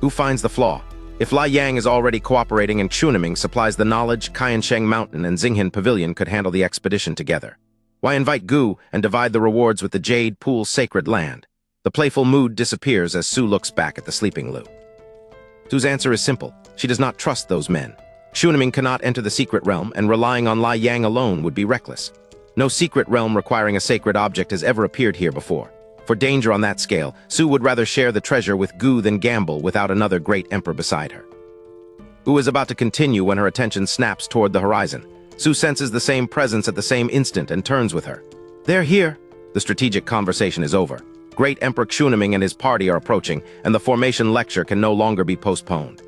Gu finds the flaw. If Lai Yang is already cooperating and Qingwan supplies the knowledge, Qiansheng Mountain and Xinghan Pavilion could handle the expedition together. Why invite Gu and divide the rewards with the Jade Pool's sacred land? The playful mood disappears as Su looks back at the sleeping Lu. Su's answer is simple. She does not trust those men. Qingwan cannot enter the secret realm, and relying on Lai Yang alone would be reckless. No secret realm requiring a sacred object has ever appeared here before. For danger on that scale, Su would rather share the treasure with Gu than gamble without another great emperor beside her. Gu is about to continue when her attention snaps toward the horizon. Su senses the same presence at the same instant and turns with her. They're here. The strategic conversation is over. Great Emperor Qingwan and his party are approaching, and the formation lecture can no longer be postponed.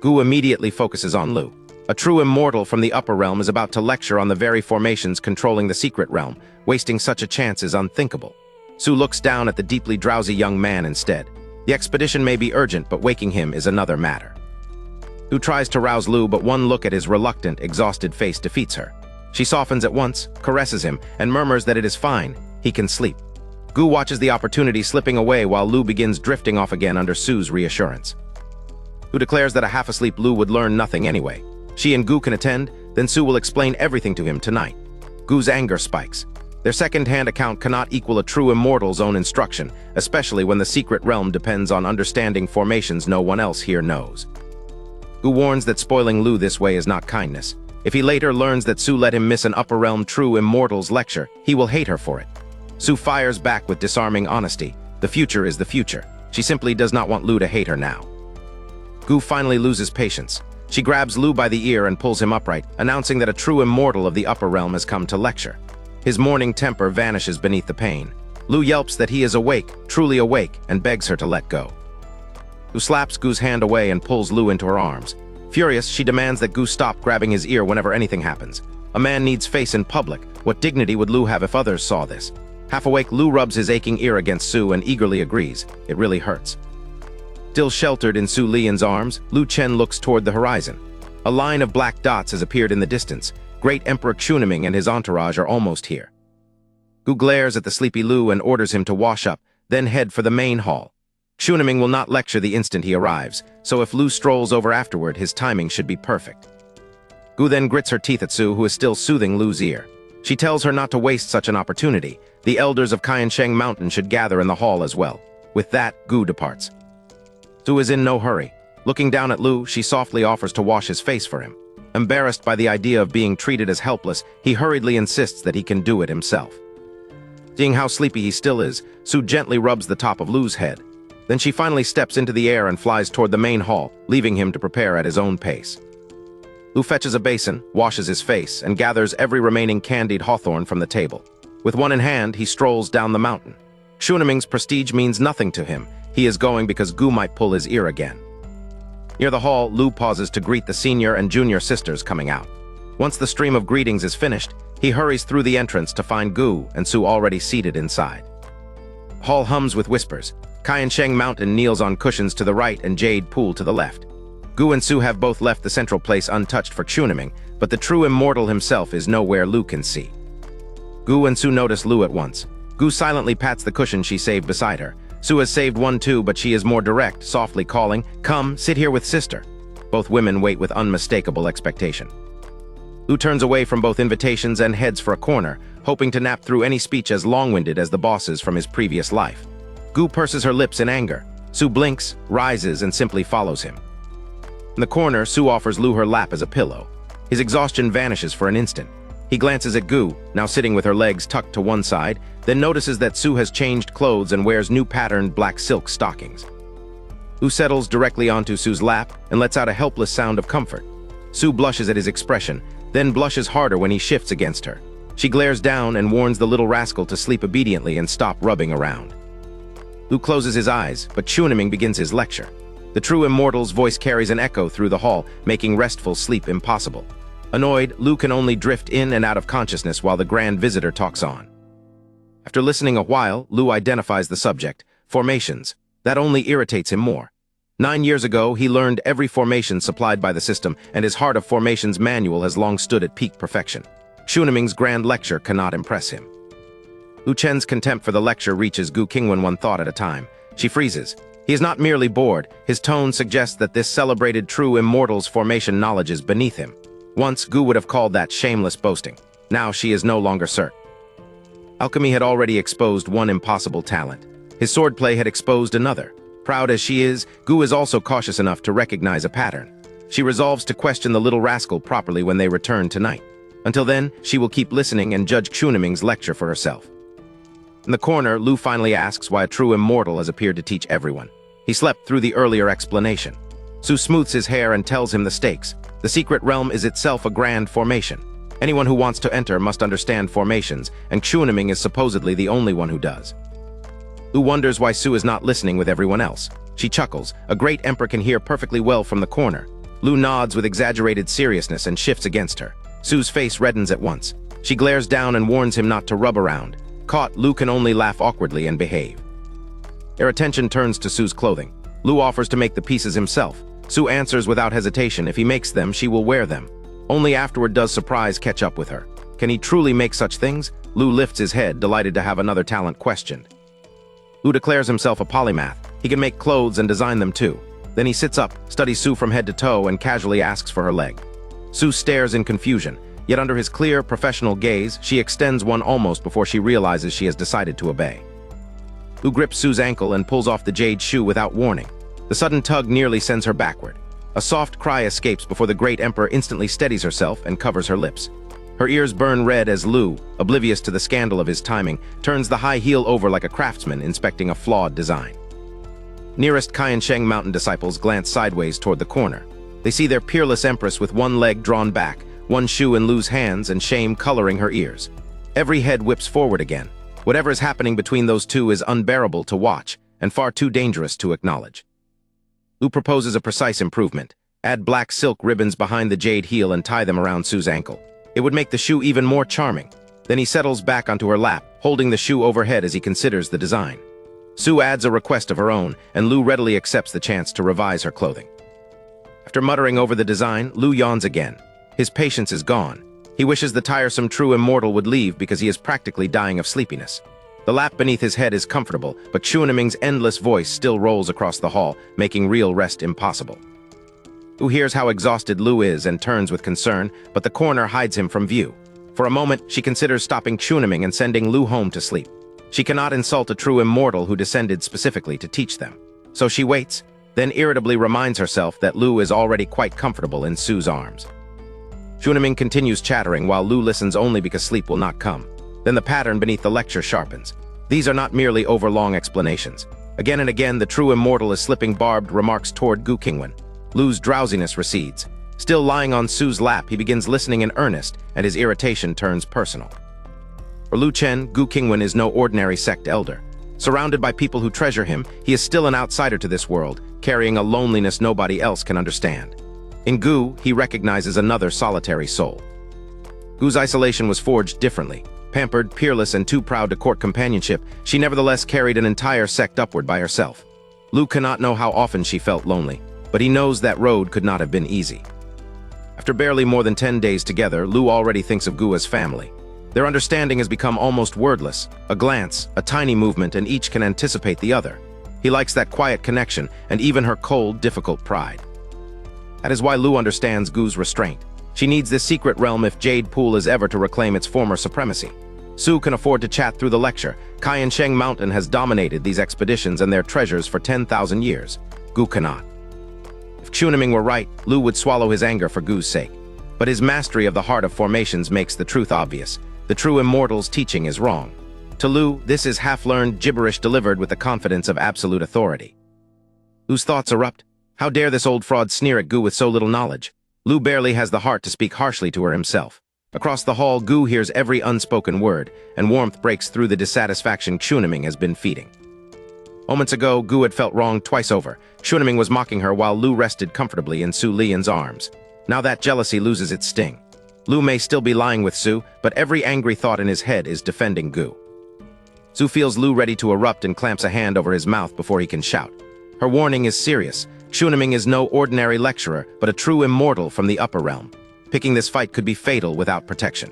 Gu immediately focuses on Lu. A true immortal from the upper realm is about to lecture on the very formations controlling the secret realm. Wasting such a chance is unthinkable. Su looks down at the deeply drowsy young man instead. The expedition may be urgent, but waking him is another matter. Su tries to rouse Lu, but one look at his reluctant, exhausted face defeats her. She softens at once, caresses him, and murmurs that it is fine, he can sleep. Gu watches the opportunity slipping away while Lu begins drifting off again under Su's reassurance. Gu declares that a half-asleep Lu would learn nothing anyway. She and Gu can attend, then Su will explain everything to him tonight. Gu's anger spikes. Their second-hand account cannot equal a true immortal's own instruction, especially when the secret realm depends on understanding formations no one else here knows. Gu warns that spoiling Lu this way is not kindness. If he later learns that Su let him miss an upper realm true immortal's lecture, he will hate her for it. Su fires back with disarming honesty. The future is the future. She simply does not want Lu to hate her now. Gu finally loses patience. She grabs Lu by the ear and pulls him upright, announcing that a true immortal of the upper realm has come to lecture. His morning temper vanishes beneath the pain. Lu yelps that he is awake, truly awake, and begs her to let go. Gu slaps Gu's hand away and pulls Lu into her arms. Furious, she demands that Gu stop grabbing his ear whenever anything happens. A man needs face in public. What dignity would Lu have if others saw this? Half awake, Lu rubs his aching ear against Su and eagerly agrees. It really hurts. Still sheltered in Su Lian's arms, Lu Chen looks toward the horizon. A line of black dots has appeared in the distance. Great Emperor Qingwan and his entourage are almost here. Gu glares at the sleepy Lu and orders him to wash up, then head for the main hall. Qingwan will not lecture the instant he arrives, so if Lu strolls over afterward, his timing should be perfect. Gu then grits her teeth at Su, who is still soothing Lu's ear. She tells her not to waste such an opportunity. The elders of Qiansheng Mountain should gather in the hall as well. With that, Gu departs. Su is in no hurry. Looking down at Lu, she softly offers to wash his face for him. Embarrassed by the idea of being treated as helpless, he hurriedly insists that he can do it himself. Seeing how sleepy he still is, Su gently rubs the top of Lu's head. Then she finally steps into the air and flies toward the main hall, leaving him to prepare at his own pace. Lu fetches a basin, washes his face, and gathers every remaining candied hawthorn from the table. With one in hand, he strolls down the mountain. Qingwan's prestige means nothing to him. He is going because Gu might pull his ear again. Near the hall, Lu pauses to greet the senior and junior sisters coming out. Once the stream of greetings is finished, he hurries through the entrance to find Gu and Su already seated inside. The hall hums with whispers. Qiansheng Mountain kneels on cushions to the right and Jade Pool to the left. Gu and Su have both left the central place untouched for Qingwan, but the true immortal himself is nowhere Lu can see. Gu and Su notice Lu at once. Gu silently pats the cushion she saved beside her. Su has saved one too, but she is more direct, softly calling, "Come, sit here with sister." Both women wait with unmistakable expectation. Lu turns away from both invitations and heads for a corner, hoping to nap through any speech as long-winded as the boss's from his previous life. Gu purses her lips in anger. Su blinks, rises, and simply follows him. In the corner, Su offers Lu her lap as a pillow. His exhaustion vanishes for an instant. He glances at Gu, now sitting with her legs tucked to one side, then notices that Su has changed clothes and wears new patterned black silk stockings. Gu settles directly onto Su's lap and lets out a helpless sound of comfort. Su blushes at his expression, then blushes harder when he shifts against her. She glares down and warns the little rascal to sleep obediently and stop rubbing around. Lu closes his eyes, but Chunaming begins his lecture. The true immortal's voice carries an echo through the hall, making restful sleep impossible. Annoyed, Lu can only drift in and out of consciousness while the grand visitor talks on. After listening a while, Lu identifies the subject, formations. That only irritates him more. 9 years ago, he learned every formation supplied by the system, and his Heart of Formations manual has long stood at peak perfection. Chunaming's grand lecture cannot impress him. Lu Chen's contempt for the lecture reaches Gu Qingwan one thought at a time. She freezes. He is not merely bored, his tone suggests that this celebrated true immortal's formation knowledge is beneath him. Once, Gu would have called that shameless boasting. Now she is no longer certain. Alchemy had already exposed one impossible talent. His swordplay had exposed another. Proud as she is, Gu is also cautious enough to recognize a pattern. She resolves to question the little rascal properly when they return tonight. Until then, she will keep listening and judge Chunaming's lecture for herself. In the corner, Lu finally asks why a true immortal has appeared to teach everyone. He slept through the earlier explanation. Su smooths his hair and tells him the stakes. The secret realm is itself a grand formation. Anyone who wants to enter must understand formations, and Chunaming is supposedly the only one who does. Lu wonders why Su is not listening with everyone else. She chuckles. A great emperor can hear perfectly well from the corner. Lu nods with exaggerated seriousness and shifts against her. Su's face reddens at once. She glares down and warns him not to rub around. Caught, Lu can only laugh awkwardly and behave. Their attention turns to Su's clothing. Lu offers to make the pieces himself. Su answers without hesitation if he makes them, she will wear them. Only afterward does surprise catch up with her. Can he truly make such things? Lu lifts his head, delighted to have another talent questioned. Lu declares himself a polymath. He can make clothes and design them too. Then he sits up, studies Su from head to toe, and casually asks for her leg. Su stares in confusion, yet under his clear, professional gaze, she extends one almost before she realizes she has decided to obey. Lu grips Su's ankle and pulls off the jade shoe without warning. The sudden tug nearly sends her backward. A soft cry escapes before the great emperor instantly steadies herself and covers her lips. Her ears burn red as Lu, oblivious to the scandal of his timing, turns the high heel over like a craftsman inspecting a flawed design. Nearest Qiansheng mountain disciples glance sideways toward the corner. They see their peerless empress with one leg drawn back, one shoe in Lu's hands, and shame coloring her ears. Every head whips forward again. Whatever is happening between those two is unbearable to watch, and far too dangerous to acknowledge. Lu proposes a precise improvement. Add black silk ribbons behind the jade heel and tie them around Su's ankle. It would make the shoe even more charming. Then he settles back onto her lap, holding the shoe overhead as he considers the design. Su adds a request of her own, and Lu readily accepts the chance to revise her clothing. After muttering over the design, Lu yawns again. His patience is gone. He wishes the tiresome true immortal would leave because he is practically dying of sleepiness. The lap beneath his head is comfortable, but Chunaming's endless voice still rolls across the hall, making real rest impossible. Lu hears how exhausted Lu is and turns with concern, but the corner hides him from view. For a moment, she considers stopping Chunaming and sending Lu home to sleep. She cannot insult a true immortal who descended specifically to teach them. So she waits, then irritably reminds herself that Lu is already quite comfortable in Su's arms. Chunaming continues chattering while Lu listens only because sleep will not come. Then the pattern beneath the lecture sharpens. These are not merely overlong explanations. Again and again, the true immortal is slipping barbed remarks toward Gu Qingwan. Lu's drowsiness recedes. Still lying on Su's lap, he begins listening in earnest, and his irritation turns personal. For Lu Chen, Gu Qingwan is no ordinary sect elder. Surrounded by people who treasure him, he is still an outsider to this world, carrying a loneliness nobody else can understand. In Gu, he recognizes another solitary soul. Gu's isolation was forged differently. Pampered, peerless, and too proud to court companionship, she nevertheless carried an entire sect upward by herself. Lu cannot know how often she felt lonely, but he knows that road could not have been easy. After barely more than 10 days together, Lu already thinks of Gu as family. Their understanding has become almost wordless. A glance, a tiny movement, and each can anticipate the other. He likes that quiet connection, and even her cold, difficult pride. That is why Lu understands Gu's restraint. She needs this secret realm if Jade Pool is ever to reclaim its former supremacy. Su can afford to chat through the lecture. Qiansheng Mountain has dominated these expeditions and their treasures for 10,000 years. Gu cannot. If Chunaming were right, Lu would swallow his anger for Gu's sake. But his mastery of the heart of formations makes the truth obvious. The true immortal's teaching is wrong. To Lu, this is half-learned gibberish delivered with the confidence of absolute authority. Lu's thoughts erupt. How dare this old fraud sneer at Gu with so little knowledge? Lu barely has the heart to speak harshly to her himself. Across the hall, Gu hears every unspoken word, and warmth breaks through the dissatisfaction Quniming has been feeding. Moments ago, Gu had felt wronged twice over. Quniming was mocking her while Lu rested comfortably in Su Lian's arms. Now that jealousy loses its sting. Lu may still be lying with Su, but every angry thought in his head is defending Gu. Su feels Lu ready to erupt and clamps a hand over his mouth before he can shout. Her warning is serious. Quniming is no ordinary lecturer, but a true immortal from the upper realm. Picking this fight could be fatal without protection.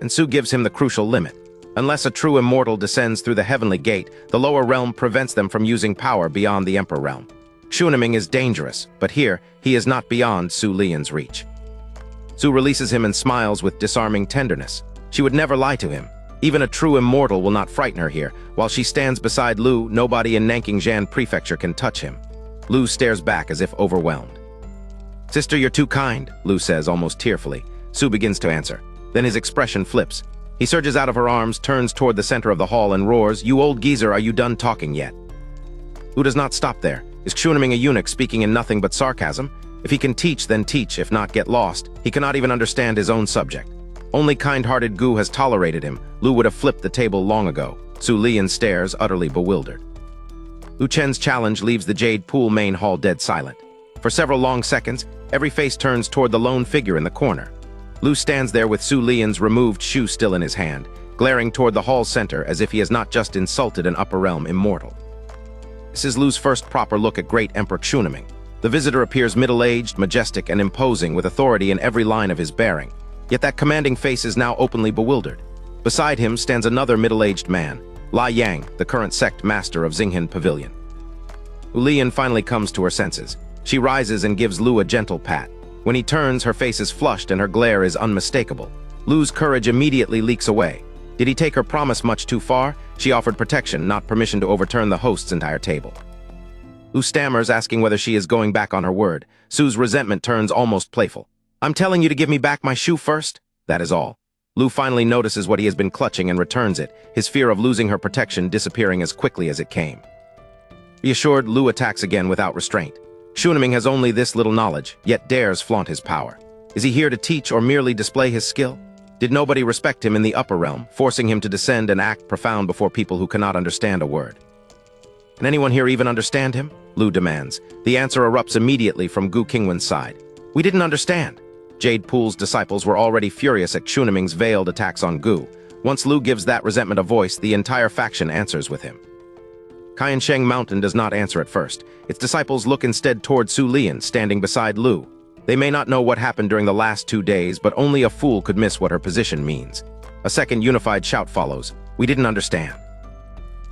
And Su gives him the crucial limit. Unless a true immortal descends through the heavenly gate, the lower realm prevents them from using power beyond the Emperor realm. Quniming is dangerous, but here, he is not beyond Su Lian's reach. Su releases him and smiles with disarming tenderness. She would never lie to him. Even a true immortal will not frighten her here. While she stands beside Lu, nobody in Nanjingjian Prefecture can touch him. Lu stares back as if overwhelmed. "Sister, you're too kind," Lu says almost tearfully. Su begins to answer. Then his expression flips. He surges out of her arms, turns toward the center of the hall and roars, "You old geezer, are you done talking yet?" Lu does not stop there. Is Quniming a eunuch speaking in nothing but sarcasm? If he can teach, then teach, if not get lost. He cannot even understand his own subject. Only kind-hearted Gu has tolerated him. Lu would have flipped the table long ago. Su Lian stares, utterly bewildered. Lu Chen's challenge leaves the Jade Pool main hall dead silent. For several long seconds, every face turns toward the lone figure in the corner. Lu stands there with Su Lian's removed shoe still in his hand, glaring toward the hall's center as if he has not just insulted an upper realm immortal. This is Lu's first proper look at great Emperor Quniming. The visitor appears middle-aged, majestic, and imposing with authority in every line of his bearing. Yet that commanding face is now openly bewildered. Beside him stands another middle-aged man, La Yang, the current sect master of Xinghan Pavilion. Lian finally comes to her senses. She rises and gives Lu a gentle pat. When he turns, her face is flushed and her glare is unmistakable. Lu's courage immediately leaks away. Did he take her promise much too far? She offered protection, not permission to overturn the host's entire table. Lu stammers, asking whether she is going back on her word. Su's resentment turns almost playful. "I'm telling you to give me back my shoe first." That is all. Lu finally notices what he has been clutching and returns it, his fear of losing her protection disappearing as quickly as it came. Reassured, Lu attacks again without restraint. Quniming has only this little knowledge, yet dares flaunt his power. Is he here to teach or merely display his skill? Did nobody respect him in the upper realm, forcing him to descend and act profound before people who cannot understand a word? Can anyone here even understand him? Lu demands. The answer erupts immediately from Gu Qingwan's side. "We didn't understand." Jade Pool's disciples were already furious at Quniming's veiled attacks on Gu. Once Lu gives that resentment a voice, the entire faction answers with him. Qiansheng Mountain does not answer at first. Its disciples look instead toward Su Lian, standing beside Lu. They may not know what happened during the last 2 days, but only a fool could miss what her position means. A second unified shout follows. "We didn't understand."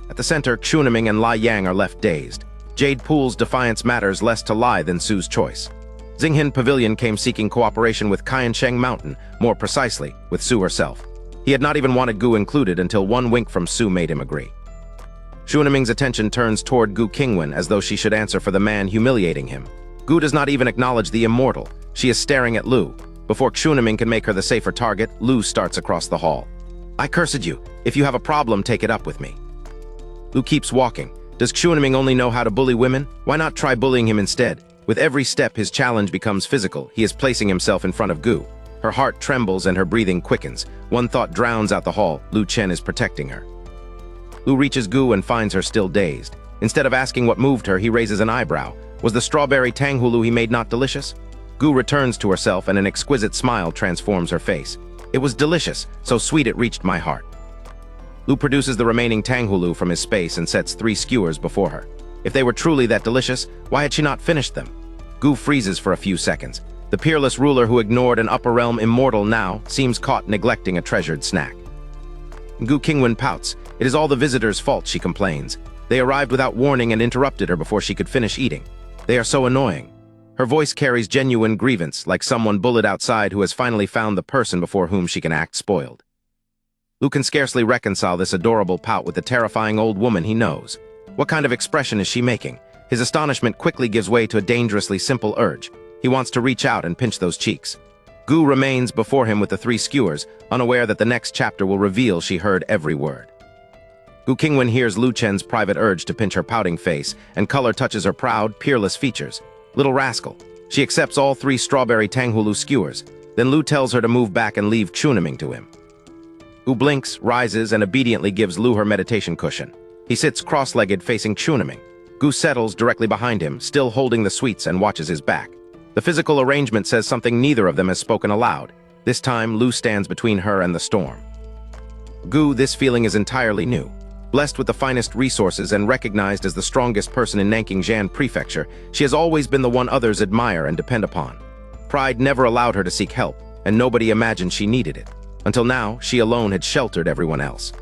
At the center, Quniming and La Yang are left dazed. Jade Pool's defiance matters less to lie than Su's choice. Xinghan Pavilion came seeking cooperation with Qiansheng Mountain, more precisely, with Su herself. He had not even wanted Gu included until one wink from Su made him agree. Quniming's attention turns toward Gu Qingwan as though she should answer for the man humiliating him. Gu does not even acknowledge the immortal. She is staring at Lu. Before Quniming can make her the safer target, Lu starts across the hall. "I cursed you. If you have a problem, take it up with me." Lu keeps walking. Does Quniming only know how to bully women? Why not try bullying him instead? With every step, his challenge becomes physical. He is placing himself in front of Gu. Her heart trembles and her breathing quickens. One thought drowns out the hall. Lu Chen is protecting her. Lu reaches Gu and finds her still dazed. Instead of asking what moved her, he raises an eyebrow. Was the strawberry tanghulu he made not delicious? Gu returns to herself and an exquisite smile transforms her face. "It was delicious, so sweet it reached my heart." Lu produces the remaining tanghulu from his space and sets 3 skewers before her. If they were truly that delicious, why had she not finished them? Gu freezes for a few seconds. The peerless ruler who ignored an upper realm immortal now seems caught neglecting a treasured snack. Gu Qingwan pouts. It is all the visitors' fault, she complains. They arrived without warning and interrupted her before she could finish eating. They are so annoying. Her voice carries genuine grievance, like someone bullied outside who has finally found the person before whom she can act spoiled. Lu can scarcely reconcile this adorable pout with the terrifying old woman he knows. What kind of expression is she making? His astonishment quickly gives way to a dangerously simple urge. He wants to reach out and pinch those cheeks. Gu remains before him with the three skewers, unaware that the next chapter will reveal she heard every word. Gu Qingwan hears Lu Chen's private urge to pinch her pouting face, and color touches her proud, peerless features. Little rascal. She accepts all three strawberry Tanghulu skewers. Then Lu tells her to move back and leave Chunaming to him. Gu blinks, rises, and obediently gives Lu her meditation cushion. He sits cross-legged facing Chunaming. Gu settles directly behind him, still holding the sweets, and watches his back. The physical arrangement says something neither of them has spoken aloud. This time, Lu stands between her and the storm. Gu, this feeling is entirely new. Blessed with the finest resources and recognized as the strongest person in Nanking Prefecture, she has always been the one others admire and depend upon. Pride never allowed her to seek help, and nobody imagined she needed it. Until now, she alone had sheltered everyone else.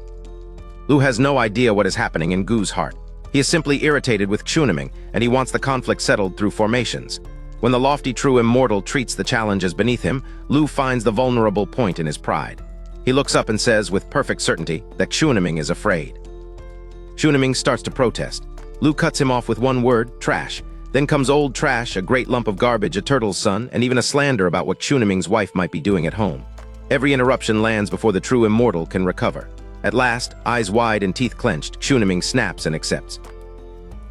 Lu has no idea what is happening in Gu's heart. He is simply irritated with Chunaming, and he wants the conflict settled through formations. When the lofty true immortal treats the challenge as beneath him, Lu finds the vulnerable point in his pride. He looks up and says with perfect certainty that Chunaming is afraid. Chunaming starts to protest. Lu cuts him off with one word, trash. Then comes old trash, a great lump of garbage, a turtle's son, and even a slander about what Chunaming's wife might be doing at home. Every interruption lands before the true immortal can recover. At last, eyes wide and teeth clenched, Chunaming snaps and accepts.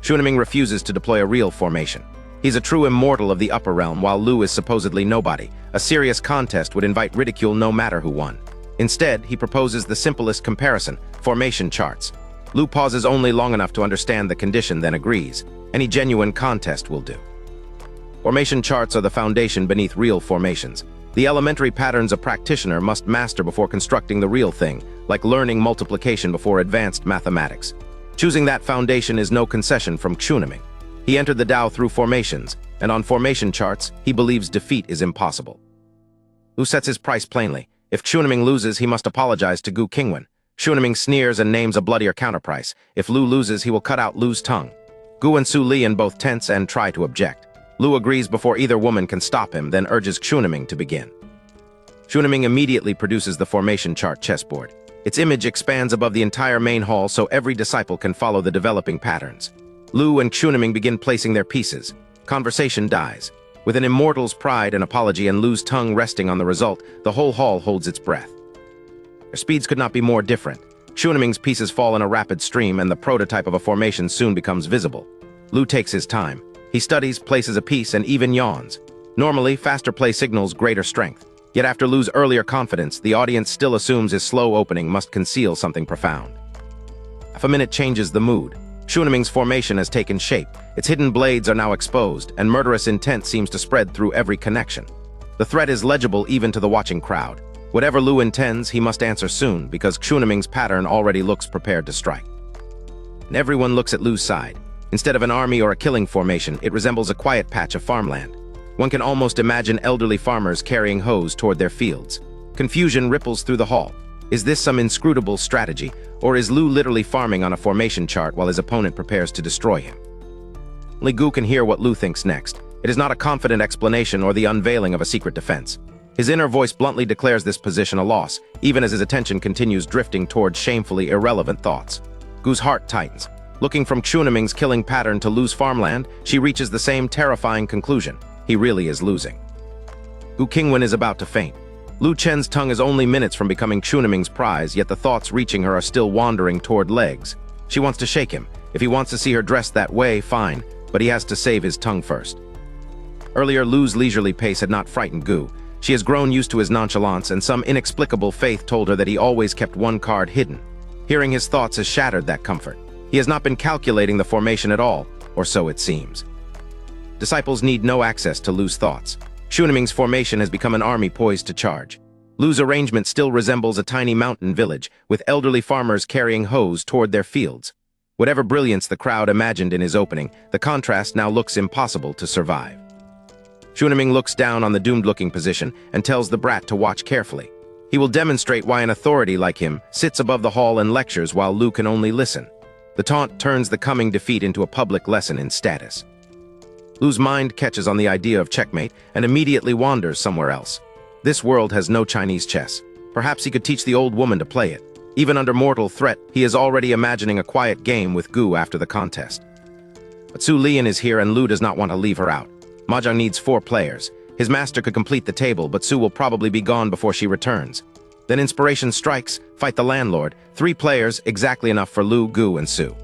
Chunaming refuses to deploy a real formation. He's a true immortal of the upper realm, while Lu is supposedly nobody. A serious contest would invite ridicule no matter who won. Instead, he proposes the simplest comparison, formation charts. Lu pauses only long enough to understand the condition, then agrees. Any genuine contest will do. Formation charts are the foundation beneath real formations. The elementary patterns a practitioner must master before constructing the real thing, like learning multiplication before advanced mathematics. Choosing that foundation is no concession from Chunaming. He entered the Tao through formations, and on formation charts, he believes defeat is impossible. Lu sets his price plainly. If Chunaming loses, he must apologize to Gu Qingwan. Chunaming sneers and names a bloodier counterprice. If Lu loses, he will cut out Lu's tongue. Gu and Su Lian both tense and try to object. Lu agrees before either woman can stop him, then urges Chunaming to begin. Chunaming immediately produces the formation chart chessboard. Its image expands above the entire main hall so every disciple can follow the developing patterns. Lu and Chunaming begin placing their pieces. Conversation dies. With an immortal's pride and apology and Lu's tongue resting on the result, the whole hall holds its breath. Their speeds could not be more different. Chunaming's pieces fall in a rapid stream, and the prototype of a formation soon becomes visible. Lu takes his time. He studies, places a piece, and even yawns. Normally, faster play signals greater strength. Yet after Lu's earlier confidence, the audience still assumes his slow opening must conceal something profound. Half a minute changes the mood. Chunaming's formation has taken shape. Its hidden blades are now exposed, and murderous intent seems to spread through every connection. The threat is legible even to the watching crowd. Whatever Lu intends, he must answer soon, because Chunaming's pattern already looks prepared to strike. And everyone looks at Lu's side. Instead of an army or a killing formation, it resembles a quiet patch of farmland. One can almost imagine elderly farmers carrying hoes toward their fields. Confusion ripples through the hall. Is this some inscrutable strategy, or is Lu literally farming on a formation chart while his opponent prepares to destroy him? Only Gu can hear what Lu thinks next. It is not a confident explanation or the unveiling of a secret defense. His inner voice bluntly declares this position a loss, even as his attention continues drifting toward shamefully irrelevant thoughts. Gu's heart tightens. Looking from Chunaming's killing pattern to Lu's farmland, she reaches the same terrifying conclusion. He really is losing. Gu Qingwan is about to faint. Lu Chen's tongue is only minutes from becoming Chunaming's prize, yet the thoughts reaching her are still wandering toward legs. She wants to shake him. If he wants to see her dressed that way, fine, but he has to save his tongue first. Earlier, Lu's leisurely pace had not frightened Gu. She has grown used to his nonchalance, and some inexplicable faith told her that he always kept one card hidden. Hearing his thoughts has shattered that comfort. He has not been calculating the formation at all, or so it seems. Disciples need no access to Lu's thoughts. Chunaming's formation has become an army poised to charge. Lu's arrangement still resembles a tiny mountain village, with elderly farmers carrying hoes toward their fields. Whatever brilliance the crowd imagined in his opening, the contrast now looks impossible to survive. Chunaming looks down on the doomed-looking position and tells the brat to watch carefully. He will demonstrate why an authority like him sits above the hall and lectures while Lu can only listen. The taunt turns the coming defeat into a public lesson in status. Lu's mind catches on the idea of checkmate and immediately wanders somewhere else. This world has no Chinese chess. Perhaps he could teach the old woman to play it. Even under mortal threat, he is already imagining a quiet game with Gu after the contest. But Su Lian is here and Lu does not want to leave her out. Mahjong needs 4 players. His master could complete the table, but Su will probably be gone before she returns. Then inspiration strikes, fight the landlord, 3 players, exactly enough for Lu, Gu, and Su.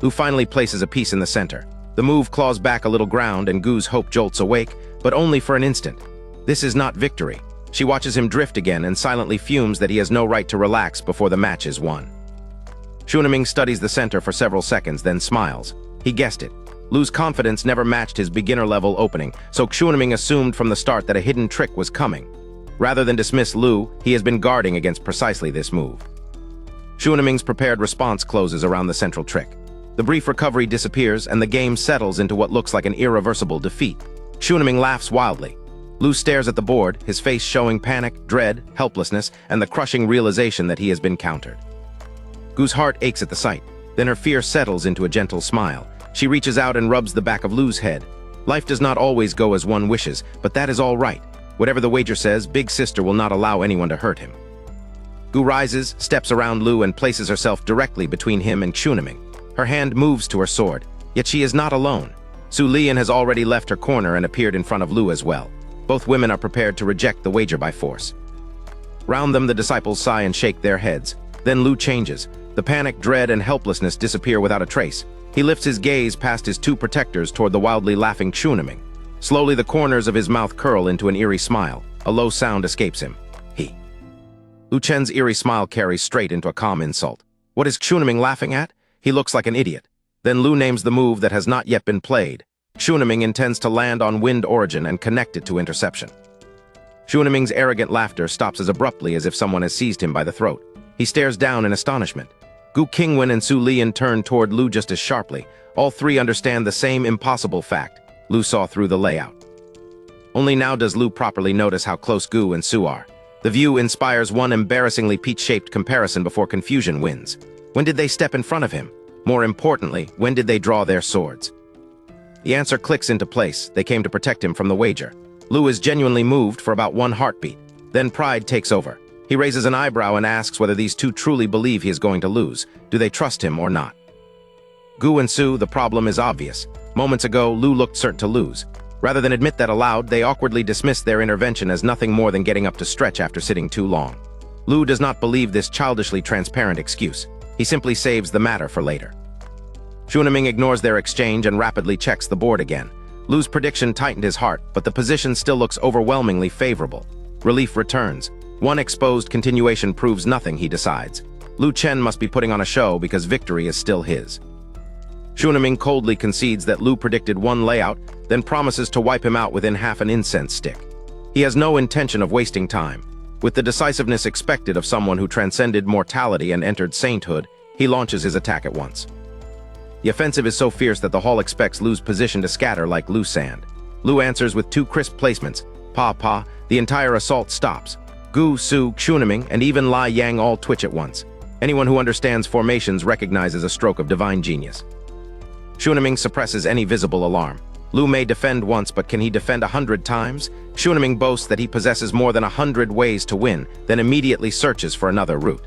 Lu finally places a piece in the center. The move claws back a little ground and Gu's hope jolts awake, but only for an instant. This is not victory. She watches him drift again and silently fumes that he has no right to relax before the match is won. Xuniming studies the center for several seconds, then smiles. He guessed it. Lu's confidence never matched his beginner-level opening, so Xuniming assumed from the start that a hidden trick was coming. Rather than dismiss Lu, he has been guarding against precisely this move. Xuniming's prepared response closes around the central trick. The brief recovery disappears and the game settles into what looks like an irreversible defeat. Xuniming laughs wildly. Lu stares at the board, his face showing panic, dread, helplessness, and the crushing realization that he has been countered. Gu's heart aches at the sight. Then her fear settles into a gentle smile. She reaches out and rubs the back of Lu's head. Life does not always go as one wishes, but that is all right. Whatever the wager says, Big Sister will not allow anyone to hurt him. Gu rises, steps around Lu, and places herself directly between him and Xuniming. Her hand moves to her sword, yet she is not alone. Su Lian has already left her corner and appeared in front of Lu as well. Both women are prepared to reject the wager by force. Round them, the disciples sigh and shake their heads. Then Lu changes. The panic, dread, and helplessness disappear without a trace. He lifts his gaze past his 2 protectors toward the wildly laughing Xuniming. Slowly, the corners of his mouth curl into an eerie smile. A low sound escapes him. He. Lu Chen's eerie smile carries straight into a calm insult. What is Xuniming laughing at? He looks like an idiot. Then Lu names the move that has not yet been played. Xuniming intends to land on wind origin and connect it to interception. Xuniming's arrogant laughter stops as abruptly as if someone has seized him by the throat. He stares down in astonishment. Gu Qingwan and Su Lian turn toward Lu just as sharply. All 3 understand the same impossible fact. Lu saw through the layout. Only now does Lu properly notice how close Gu and Su are. The view inspires one embarrassingly peach-shaped comparison before confusion wins. When did they step in front of him? More importantly, when did they draw their swords? The answer clicks into place. They came to protect him from the wager. Lu is genuinely moved for about 1 heartbeat. Then pride takes over. He raises an eyebrow and asks whether these 2 truly believe he is going to lose. Do they trust him or not? Gu and Su, the problem is obvious. Moments ago, Lu looked certain to lose. Rather than admit that aloud, they awkwardly dismissed their intervention as nothing more than getting up to stretch after sitting too long. Lu does not believe this childishly transparent excuse. He simply saves the matter for later. Xuniming ignores their exchange and rapidly checks the board again. Lu's prediction tightened his heart, but the position still looks overwhelmingly favorable. Relief returns. One exposed continuation proves nothing, he decides. Lu Chen must be putting on a show because victory is still his. Xuniming coldly concedes that Lu predicted 1 layout, then promises to wipe him out within half an incense stick. He has no intention of wasting time. With the decisiveness expected of someone who transcended mortality and entered sainthood, he launches his attack at once. The offensive is so fierce that the hall expects Lu's position to scatter like loose sand. Lu answers with 2 crisp placements. Pa. The entire assault stops. Gu, Su, Xuniming, and even Lai Yang all twitch at once. Anyone who understands formations recognizes a stroke of divine genius. Xuniming suppresses any visible alarm. Lu may defend once, but can he defend 100 times? Xuniming boasts that he possesses more than 100 ways to win, then immediately searches for another route.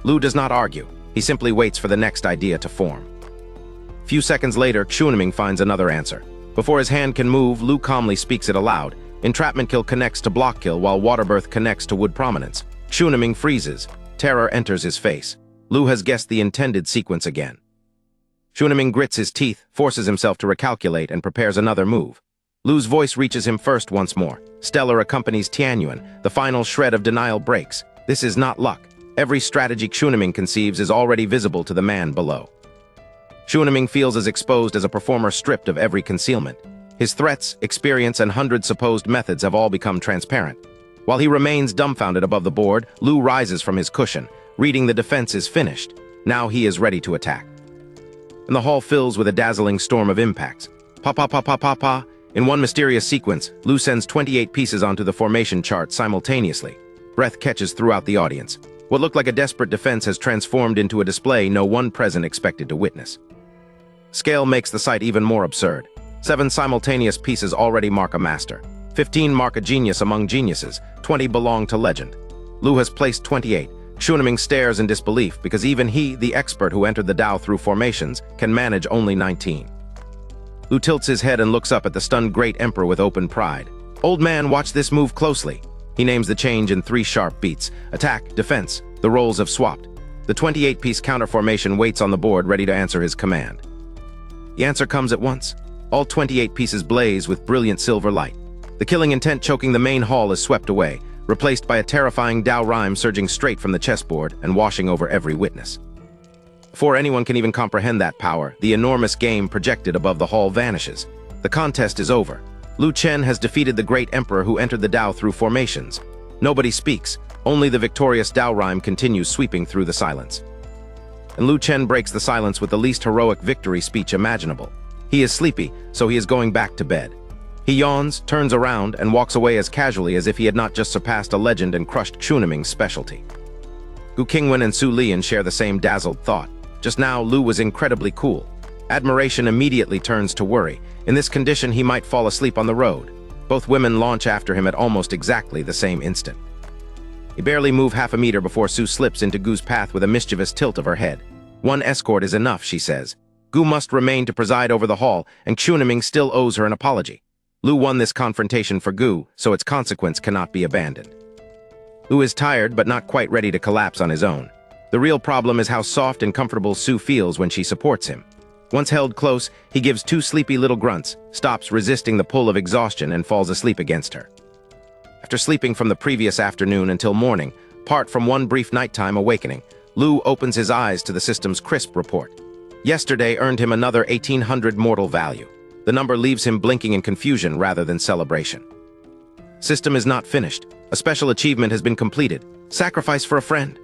Lu does not argue. He simply waits for the next idea to form. Few seconds later, Xuniming finds another answer. Before his hand can move, Lu calmly speaks it aloud. Entrapment kill connects to block kill, while water birth connects to wood prominence. Xuniming freezes. Terror enters his face. Lu has guessed the intended sequence again. Xuniming grits his teeth, forces himself to recalculate, and prepares another move. Lu's voice reaches him first once more. Stellar accompanies Tianyuan. The final shred of denial breaks. This is not luck. Every strategy Xuniming conceives is already visible to the man below. Xuniming feels as exposed as a performer stripped of every concealment. His threats, experience, and 100 supposed methods have all become transparent. While he remains dumbfounded above the board, Lu rises from his cushion, reading the defense is finished. Now he is ready to attack. And the hall fills with a dazzling storm of impacts. Pa. In one mysterious sequence, Lu sends 28 pieces onto the formation chart simultaneously. Breath catches throughout the audience. What looked like a desperate defense has transformed into a display no one present expected to witness. Scale makes the sight even more absurd. 7 simultaneous pieces already mark a master. 15 mark a genius among geniuses. 20 belong to legend. Lu has placed 28. Xuniming stares in disbelief because even he, the expert who entered the Dao through formations, can manage only 19. Lu tilts his head and looks up at the stunned great emperor with open pride. Old man, watch this move closely. He names the change in 3 sharp beats: attack, defense. The roles have swapped. The 28-piece counter formation waits on the board, ready to answer his command. The answer comes at once. All 28 pieces blaze with brilliant silver light. The killing intent choking the main hall is swept away, replaced by a terrifying Dao rhyme surging straight from the chessboard and washing over every witness. Before anyone can even comprehend that power, the enormous game projected above the hall vanishes. The contest is over. Lu Chen has defeated the great emperor who entered the Dao through formations. Nobody speaks. Only the victorious Dao rhyme continues sweeping through the silence. And Lu Chen breaks the silence with the least heroic victory speech imaginable. He is sleepy, so he is going back to bed. He yawns, turns around, and walks away as casually as if he had not just surpassed a legend and crushed Chunaming's specialty. Gu Qingwan and Su Lian share the same dazzled thought. Just now, Lu was incredibly cool. Admiration immediately turns to worry. In this condition, he might fall asleep on the road. Both women launch after him at almost exactly the same instant. He barely moves half a meter before Su slips into Gu's path with a mischievous tilt of her head. One escort is enough, she says. Gu must remain to preside over the hall, and Chunaming still owes her an apology. Lu won this confrontation for Gu, so its consequence cannot be abandoned. Lu is tired but not quite ready to collapse on his own. The real problem is how soft and comfortable Su feels when she supports him. Once held close, he gives 2 sleepy little grunts, stops resisting the pull of exhaustion, and falls asleep against her. After sleeping from the previous afternoon until morning, apart from one brief nighttime awakening, Lu opens his eyes to the system's crisp report. Yesterday earned him another 1,800 mortal value. The number leaves him blinking in confusion rather than celebration. System is not finished. A special achievement has been completed. Sacrifice for a friend.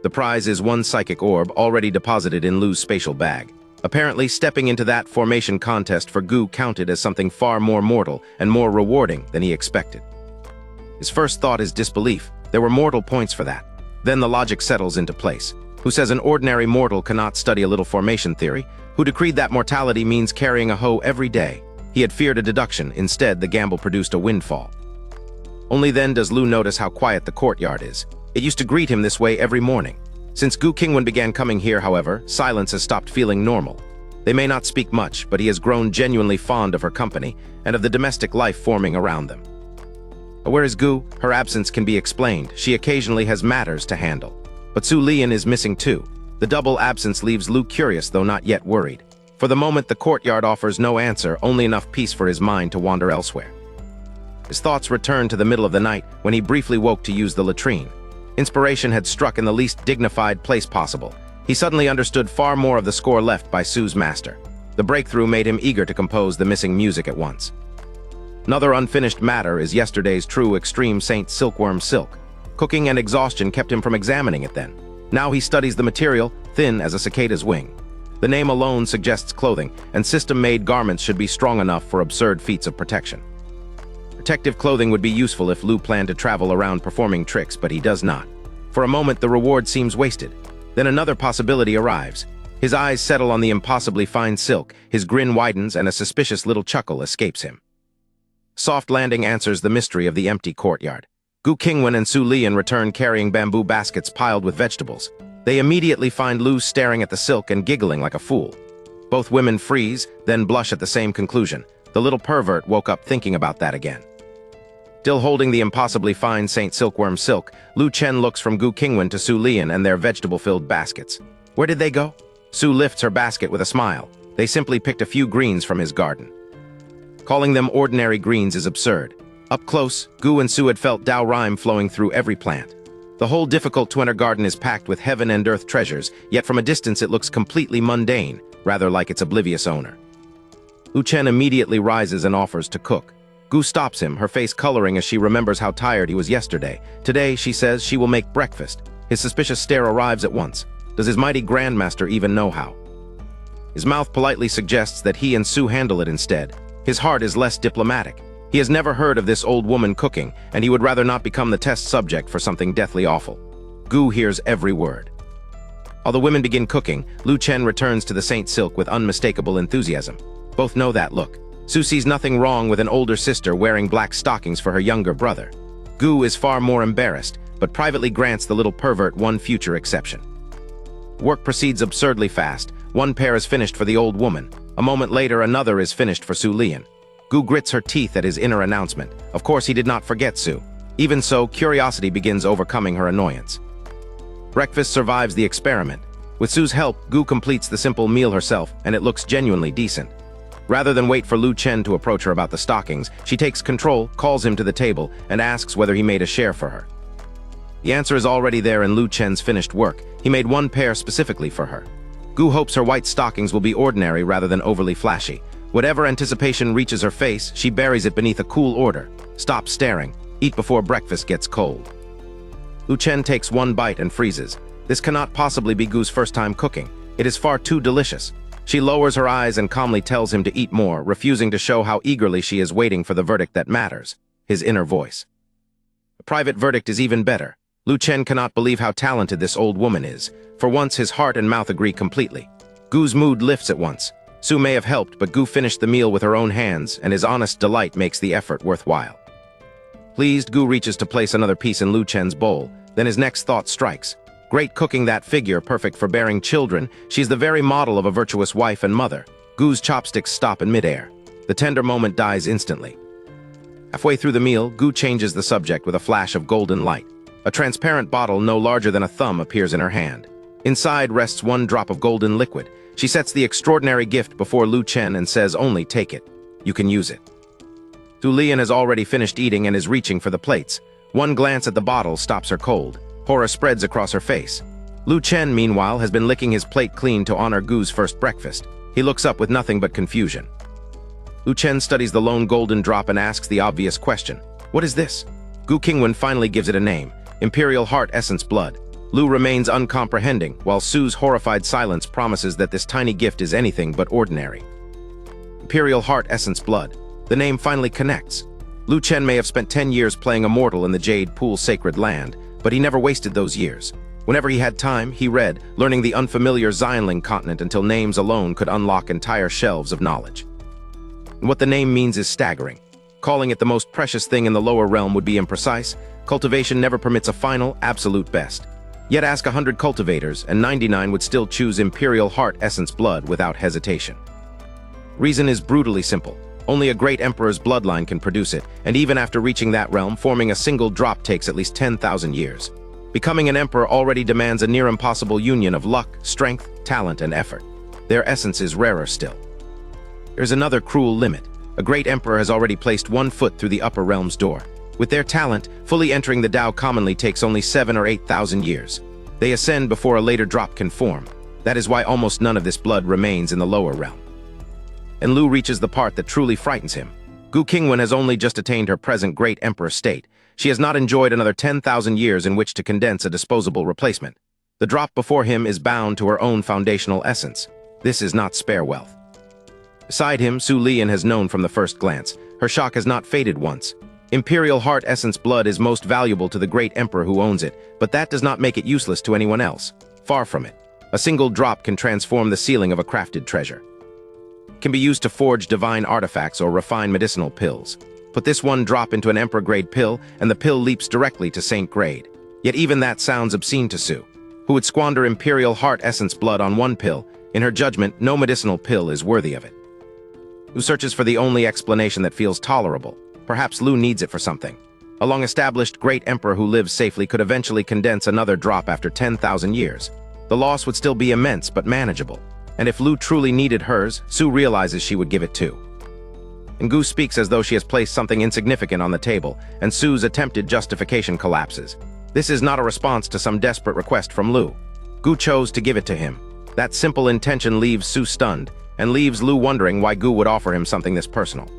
The prize is 1 psychic orb already deposited in Lu's spatial bag. Apparently, stepping into that formation contest for Gu counted as something far more mortal and more rewarding than he expected. His first thought is disbelief. There were mortal points for that. Then the logic settles into place. Who says an ordinary mortal cannot study a little formation theory? Who decreed that mortality means carrying a hoe every day? He had feared a deduction. Instead, the gamble produced a windfall. Only then does Lu notice how quiet the courtyard is. It used to greet him this way every morning. Since Gu Qingwan began coming here, however, silence has stopped feeling normal. They may not speak much, but he has grown genuinely fond of her company and of the domestic life forming around them. Where is Gu? Her absence can be explained. She occasionally has matters to handle. But Su Lian is missing too. The double absence leaves Lu curious, though not yet worried. For the moment, the courtyard offers no answer, only enough peace for his mind to wander elsewhere. His thoughts return to the middle of the night when he briefly woke to use the latrine. Inspiration had struck in the least dignified place possible. He suddenly understood far more of the score left by Su's master. The breakthrough made him eager to compose the missing music at once. Another unfinished matter is yesterday's true extreme Saint Silkworm silk. Cooking and exhaustion kept him from examining it then. Now he studies the material, thin as a cicada's wing. The name alone suggests clothing, and system-made garments should be strong enough for absurd feats of protection. Protective clothing would be useful if Lu planned to travel around performing tricks, but he does not. For a moment, the reward seems wasted. Then another possibility arrives. His eyes settle on the impossibly fine silk, his grin widens, and a suspicious little chuckle escapes him. Soft landing answers the mystery of the empty courtyard. Gu Qingwan and Su Lian return carrying bamboo baskets piled with vegetables. They immediately find Lu staring at the silk and giggling like a fool. Both women freeze, then blush at the same conclusion. The little pervert woke up thinking about that again. Still holding the impossibly fine Saint Silkworm silk, Lu Chen looks from Gu Qingwan to Su Lian and their vegetable-filled baskets. Where did they go? Su lifts her basket with a smile. They simply picked a few greens from his garden. Calling them ordinary greens is absurd. Up close, Gu and Su had felt Dao rhyme flowing through every plant. The whole difficult-to-enter garden is packed with heaven and earth treasures, yet from a distance it looks completely mundane, rather like its oblivious owner. Lu Chen immediately rises and offers to cook. Gu stops him, her face coloring as she remembers how tired he was yesterday. Today, she says, she will make breakfast. His suspicious stare arrives at once. Does his mighty grandmaster even know how? His mouth politely suggests that he and Su handle it instead. His heart is less diplomatic. He has never heard of this old woman cooking, and he would rather not become the test subject for something deathly awful. Gu hears every word. While the women begin cooking, Lu Chen returns to the Saint Silk with unmistakable enthusiasm. Both know that look. Su sees nothing wrong with an older sister wearing black stockings for her younger brother. Gu is far more embarrassed, but privately grants the little pervert one future exception. Work proceeds absurdly fast. One pair is finished for the old woman. A moment later, another is finished for Su Lian. Gu grits her teeth at his inner announcement. Of course, he did not forget Su. Even so, curiosity begins overcoming her annoyance. Breakfast survives the experiment. With Su's help, Gu completes the simple meal herself, and it looks genuinely decent. Rather than wait for Lu Chen to approach her about the stockings, she takes control, calls him to the table, and asks whether he made a share for her. The answer is already there in Lu Chen's finished work. He made one pair specifically for her. Gu hopes her white stockings will be ordinary rather than overly flashy. Whatever anticipation reaches her face, she buries it beneath a cool order. Stop staring. Eat before breakfast gets cold. Lu Chen takes one bite and freezes. This cannot possibly be Gu's first time cooking. It is far too delicious. She lowers her eyes and calmly tells him to eat more, refusing to show how eagerly she is waiting for the verdict that matters, his inner voice. A private verdict is even better. Lu Chen cannot believe how talented this old woman is. For once, his heart and mouth agree completely. Gu's mood lifts at once. Su may have helped, but Gu finished the meal with her own hands, and his honest delight makes the effort worthwhile. Pleased, Gu reaches to place another piece in Lu Chen's bowl. Then his next thought strikes. Great cooking, that figure, perfect for bearing children. She's the very model of a virtuous wife and mother. Gu's chopsticks stop in midair. The tender moment dies instantly. Halfway through the meal, Gu changes the subject with a flash of golden light. A transparent bottle no larger than a thumb appears in her hand. Inside rests one drop of golden liquid. She sets the extraordinary gift before Lu Chen and says, "Only take it. You can use it." Su Lian has already finished eating and is reaching for the plates. One glance at the bottle stops her cold. Horror spreads across her face. Lu Chen, meanwhile, has been licking his plate clean to honor Gu's first breakfast. He looks up with nothing but confusion. Lu Chen studies the lone golden drop and asks the obvious question. What is this? Gu Qingwan finally gives it a name. Imperial Heart Essence Blood. Lu remains uncomprehending, while Su's horrified silence promises that this tiny gift is anything but ordinary. Imperial Heart Essence Blood. The name finally connects. Lu Chen may have spent 10 years playing Immortal in the Jade Pool Sacred Land, but he never wasted those years. Whenever he had time, he read, learning the unfamiliar Xianling continent until names alone could unlock entire shelves of knowledge. And what the name means is staggering. Calling it the most precious thing in the lower realm would be imprecise. Cultivation never permits a final, absolute best. Yet ask 100 cultivators, and 99 would still choose Imperial Heart Essence Blood without hesitation. Reason is brutally simple. Only a great emperor's bloodline can produce it, and even after reaching that realm, forming a single drop takes at least 10,000 years. Becoming an emperor already demands a near-impossible union of luck, strength, talent, and effort. Their essence is rarer still. There's another cruel limit. A great emperor has already placed one foot through the upper realm's door. With their talent, fully entering the Tao commonly takes only 7,000 or 8,000 years. They ascend before a later drop can form. That is why almost none of this blood remains in the lower realm. And Lu reaches the part that truly frightens him. Gu Qingwan has only just attained her present great emperor state. She has not enjoyed another 10,000 years in which to condense a disposable replacement. The drop before him is bound to her own foundational essence. This is not spare wealth. Beside him, Su Lian has known from the first glance. Her shock has not faded once. Imperial Heart Essence Blood is most valuable to the great emperor who owns it, but that does not make it useless to anyone else. Far from it. A single drop can transform the ceiling of a crafted treasure. It can be used to forge divine artifacts or refine medicinal pills. Put this one drop into an emperor-grade pill, and the pill leaps directly to saint-grade. Yet even that sounds obscene to Su, who would squander Imperial Heart Essence Blood on one pill. In her judgment, no medicinal pill is worthy of it. Who searches for the only explanation that feels tolerable. Perhaps Lu needs it for something. A long-established great emperor who lives safely could eventually condense another drop after 10,000 years. The loss would still be immense but manageable. And if Lu truly needed hers, Su realizes she would give it too. And Gu speaks as though she has placed something insignificant on the table, and Su's attempted justification collapses. This is not a response to some desperate request from Lu. Gu chose to give it to him. That simple intention leaves Su stunned, and leaves Lu wondering why Gu would offer him something this personal.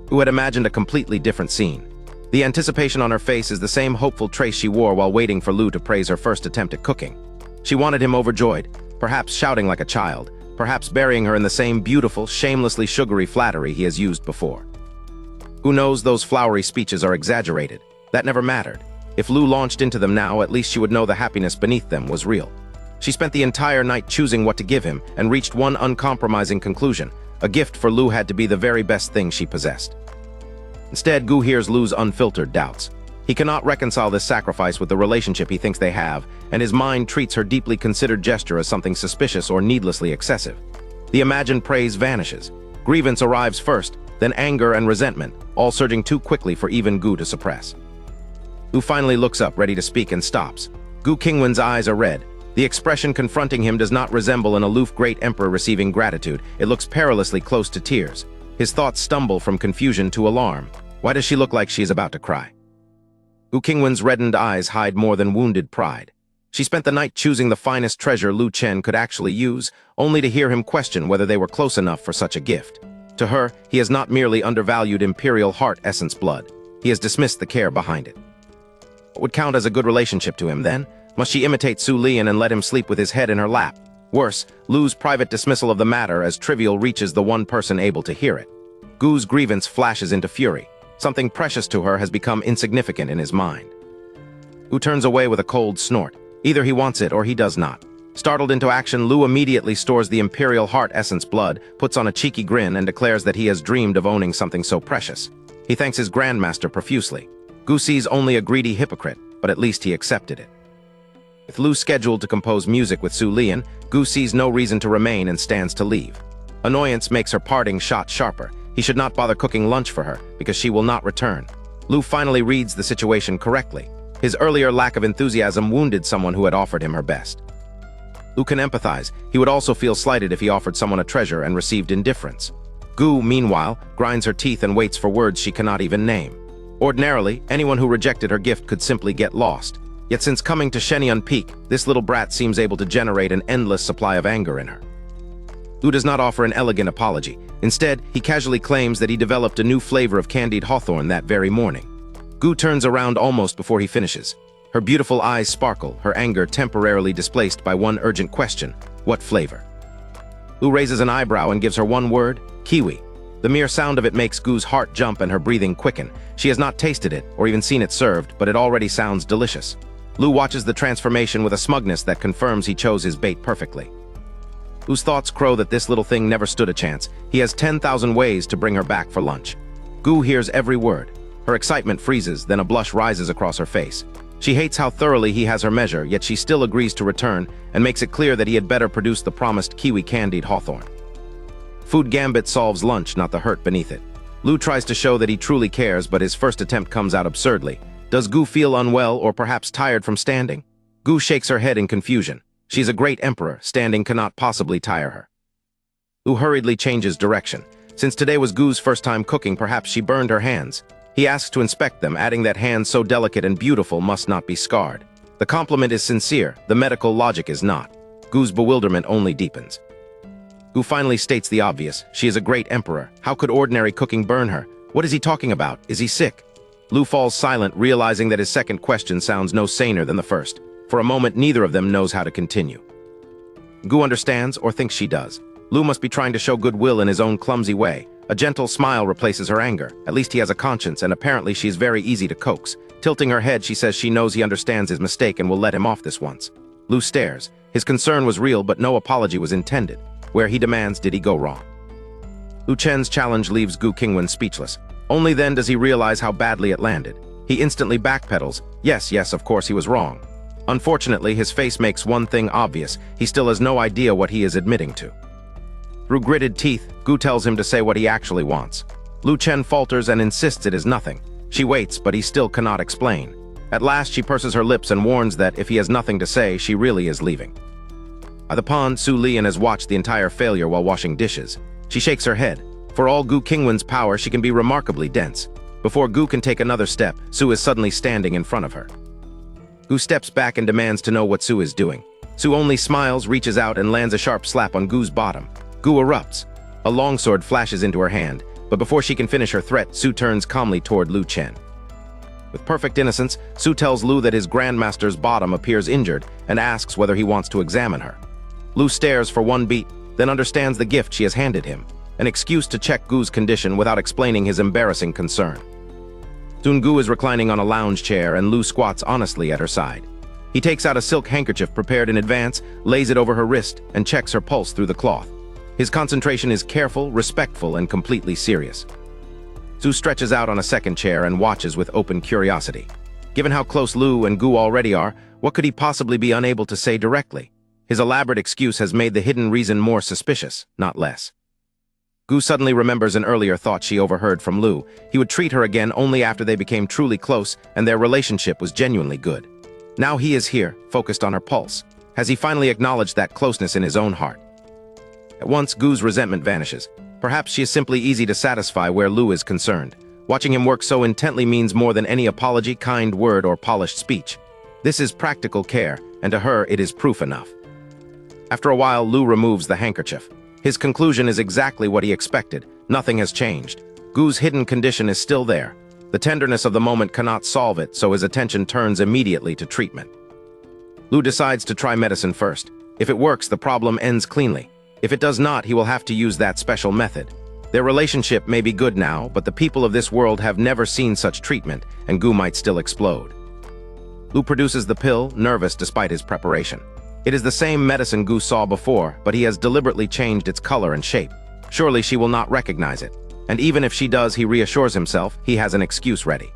Gu had imagined a completely different scene. The anticipation on her face is the same hopeful trace she wore while waiting for Lu to praise her first attempt at cooking. She wanted him overjoyed, perhaps shouting like a child, perhaps burying her in the same beautiful, shamelessly sugary flattery he has used before. Who knows, those flowery speeches are exaggerated. That never mattered. If Lu launched into them now, at least she would know the happiness beneath them was real. She spent the entire night choosing what to give him and reached one uncompromising conclusion. A gift for Lu had to be the very best thing she possessed. Instead, Gu hears Lu's unfiltered doubts. He cannot reconcile this sacrifice with the relationship he thinks they have, and his mind treats her deeply considered gesture as something suspicious or needlessly excessive. The imagined praise vanishes. Grievance arrives first, then anger and resentment, all surging too quickly for even Gu to suppress. Lu finally looks up, ready to speak, and stops. Gu Qingwan's eyes are red. The expression confronting him does not resemble an aloof great emperor receiving gratitude. It looks perilously close to tears. His thoughts stumble from confusion to alarm. Why does she look like she is about to cry? Gu Qingwan's reddened eyes hide more than wounded pride. She spent the night choosing the finest treasure Lu Chen could actually use, only to hear him question whether they were close enough for such a gift. To her, he has not merely undervalued imperial heart essence blood. He has dismissed the care behind it. What would count as a good relationship to him, then? Must she imitate Su Lian and let him sleep with his head in her lap? Worse, Lu's private dismissal of the matter as trivial reaches the one person able to hear it. Gu's grievance flashes into fury. Something precious to her has become insignificant in his mind. Gu turns away with a cold snort. Either he wants it or he does not. Startled into action, Lu immediately stores the imperial heart essence blood, puts on a cheeky grin, and declares that he has dreamed of owning something so precious. He thanks his grandmaster profusely. Gu sees only a greedy hypocrite, but at least he accepted it. With Lu scheduled to compose music with Su Lian, Gu sees no reason to remain and stands to leave. Annoyance makes her parting shot sharper. He should not bother cooking lunch for her, because she will not return. Lu finally reads the situation correctly. His earlier lack of enthusiasm wounded someone who had offered him her best. Lu can empathize. He would also feel slighted if he offered someone a treasure and received indifference. Gu, meanwhile, grinds her teeth and waits for words she cannot even name. Ordinarily, anyone who rejected her gift could simply get lost. Yet since coming to Shenyun Peak, this little brat seems able to generate an endless supply of anger in her. Lu does not offer an elegant apology. Instead, he casually claims that he developed a new flavor of candied hawthorn that very morning. Gu turns around almost before he finishes. Her beautiful eyes sparkle, her anger temporarily displaced by one urgent question: what flavor? Lu raises an eyebrow and gives her one word: kiwi. The mere sound of it makes Gu's heart jump and her breathing quicken. She has not tasted it or even seen it served, but it already sounds delicious. Lu watches the transformation with a smugness that confirms he chose his bait perfectly. Lu's thoughts crow that this little thing never stood a chance. He has 10,000 ways to bring her back for lunch. Gu hears every word. Her excitement freezes, then a blush rises across her face. She hates how thoroughly he has her measure, yet she still agrees to return and makes it clear that he had better produce the promised kiwi candied hawthorn. Food gambit solves lunch, not the hurt beneath it. Lu tries to show that he truly cares, but his first attempt comes out absurdly. Does Gu feel unwell or perhaps tired from standing? Gu shakes her head in confusion. She's a great emperor. Standing cannot possibly tire her. Lu hurriedly changes direction. Since today was Gu's first time cooking, perhaps she burned her hands. He asks to inspect them, adding that hands so delicate and beautiful must not be scarred. The compliment is sincere, the medical logic is not. Gu's bewilderment only deepens. Gu finally states the obvious. She is a great emperor. How could ordinary cooking burn her? What is he talking about? Is he sick? Lu falls silent, realizing that his second question sounds no saner than the first. For a moment, neither of them knows how to continue. Gu understands, or thinks she does. Lu must be trying to show goodwill in his own clumsy way. A gentle smile replaces her anger. At least he has a conscience, and apparently she's very easy to coax. Tilting her head, she says she knows he understands his mistake and will let him off this once. Lu stares. His concern was real, but no apology was intended. Where he demands, did he go wrong? Lu Chen's challenge leaves Gu Qingwan speechless. Only then does he realize how badly it landed. He instantly backpedals. Yes, of course he was wrong. Unfortunately, his face makes one thing obvious. He still has no idea what he is admitting to. Through gritted teeth, Gu tells him to say what he actually wants. Lu Chen falters and insists it is nothing. She waits, but he still cannot explain. At last, she purses her lips and warns that if he has nothing to say, she really is leaving. By the pond, Su Lian has watched the entire failure while washing dishes. She shakes her head. For all Gu Qingwan's power, she can be remarkably dense. Before Gu can take another step, Su is suddenly standing in front of her. Gu steps back and demands to know what Su is doing. Su only smiles, reaches out, and lands a sharp slap on Gu's bottom. Gu erupts. A longsword flashes into her hand, but before she can finish her threat, Su turns calmly toward Lu Chen. With perfect innocence, Su tells Lu that his grandmaster's bottom appears injured and asks whether he wants to examine her. Lu stares for one beat, then understands the gift she has handed him, an excuse to check Gu's condition without explaining his embarrassing concern. Soon Gu is reclining on a lounge chair and Lu squats honestly at her side. He takes out a silk handkerchief prepared in advance, lays it over her wrist, and checks her pulse through the cloth. His concentration is careful, respectful, and completely serious. Su stretches out on a second chair and watches with open curiosity. Given how close Lu and Gu already are, what could he possibly be unable to say directly? His elaborate excuse has made the hidden reason more suspicious, not less. Gu suddenly remembers an earlier thought she overheard from Lu. He would treat her again only after they became truly close and their relationship was genuinely good. Now he is here, focused on her pulse. Has he finally acknowledged that closeness in his own heart? At once, Gu's resentment vanishes. Perhaps she is simply easy to satisfy where Lu is concerned. Watching him work so intently means more than any apology, kind word, or polished speech. This is practical care, and to her it is proof enough. After a while, Lu removes the handkerchief. His conclusion is exactly what he expected. Nothing has changed. Gu's hidden condition is still there. The tenderness of the moment cannot solve it, so his attention turns immediately to treatment. Lu decides to try medicine first. If it works, the problem ends cleanly. If it does not, he will have to use that special method. Their relationship may be good now, but the people of this world have never seen such treatment, and Gu might still explode. Lu produces the pill, nervous despite his preparation. It is the same medicine Gu saw before, but he has deliberately changed its color and shape. Surely she will not recognize it. And even if she does, he reassures himself he has an excuse ready.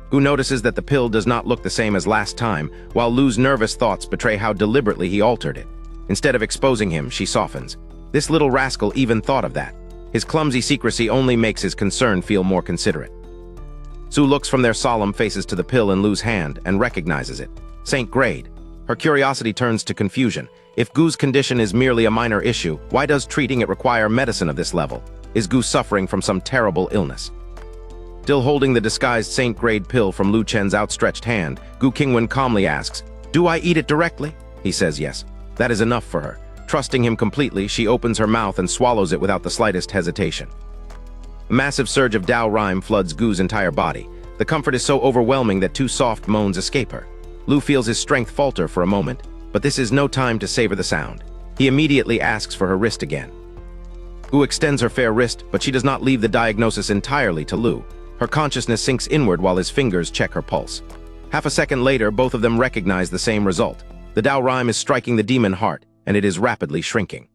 Gu notices that the pill does not look the same as last time, while Lu's nervous thoughts betray how deliberately he altered it. Instead of exposing him, she softens. This little rascal even thought of that. His clumsy secrecy only makes his concern feel more considerate. Su looks from their solemn faces to the pill in Lu's hand and recognizes it. Saint Grade. Her curiosity turns to confusion. If Gu's condition is merely a minor issue, why does treating it require medicine of this level? Is Gu suffering from some terrible illness? Still holding the disguised Saint Grade pill from Lu Chen's outstretched hand, Gu Qingwan calmly asks, "Do I eat it directly?" He says yes. That is enough for her. Trusting him completely, she opens her mouth and swallows it without the slightest hesitation. A massive surge of Dao rhyme floods Gu's entire body. The comfort is so overwhelming that two soft moans escape her. Lu feels his strength falter for a moment, but this is no time to savor the sound. He immediately asks for her wrist again. Gu extends her fair wrist, but she does not leave the diagnosis entirely to Lu. Her consciousness sinks inward while his fingers check her pulse. Half a second later, both of them recognize the same result. The Dao rhyme is striking the demon heart, and it is rapidly shrinking.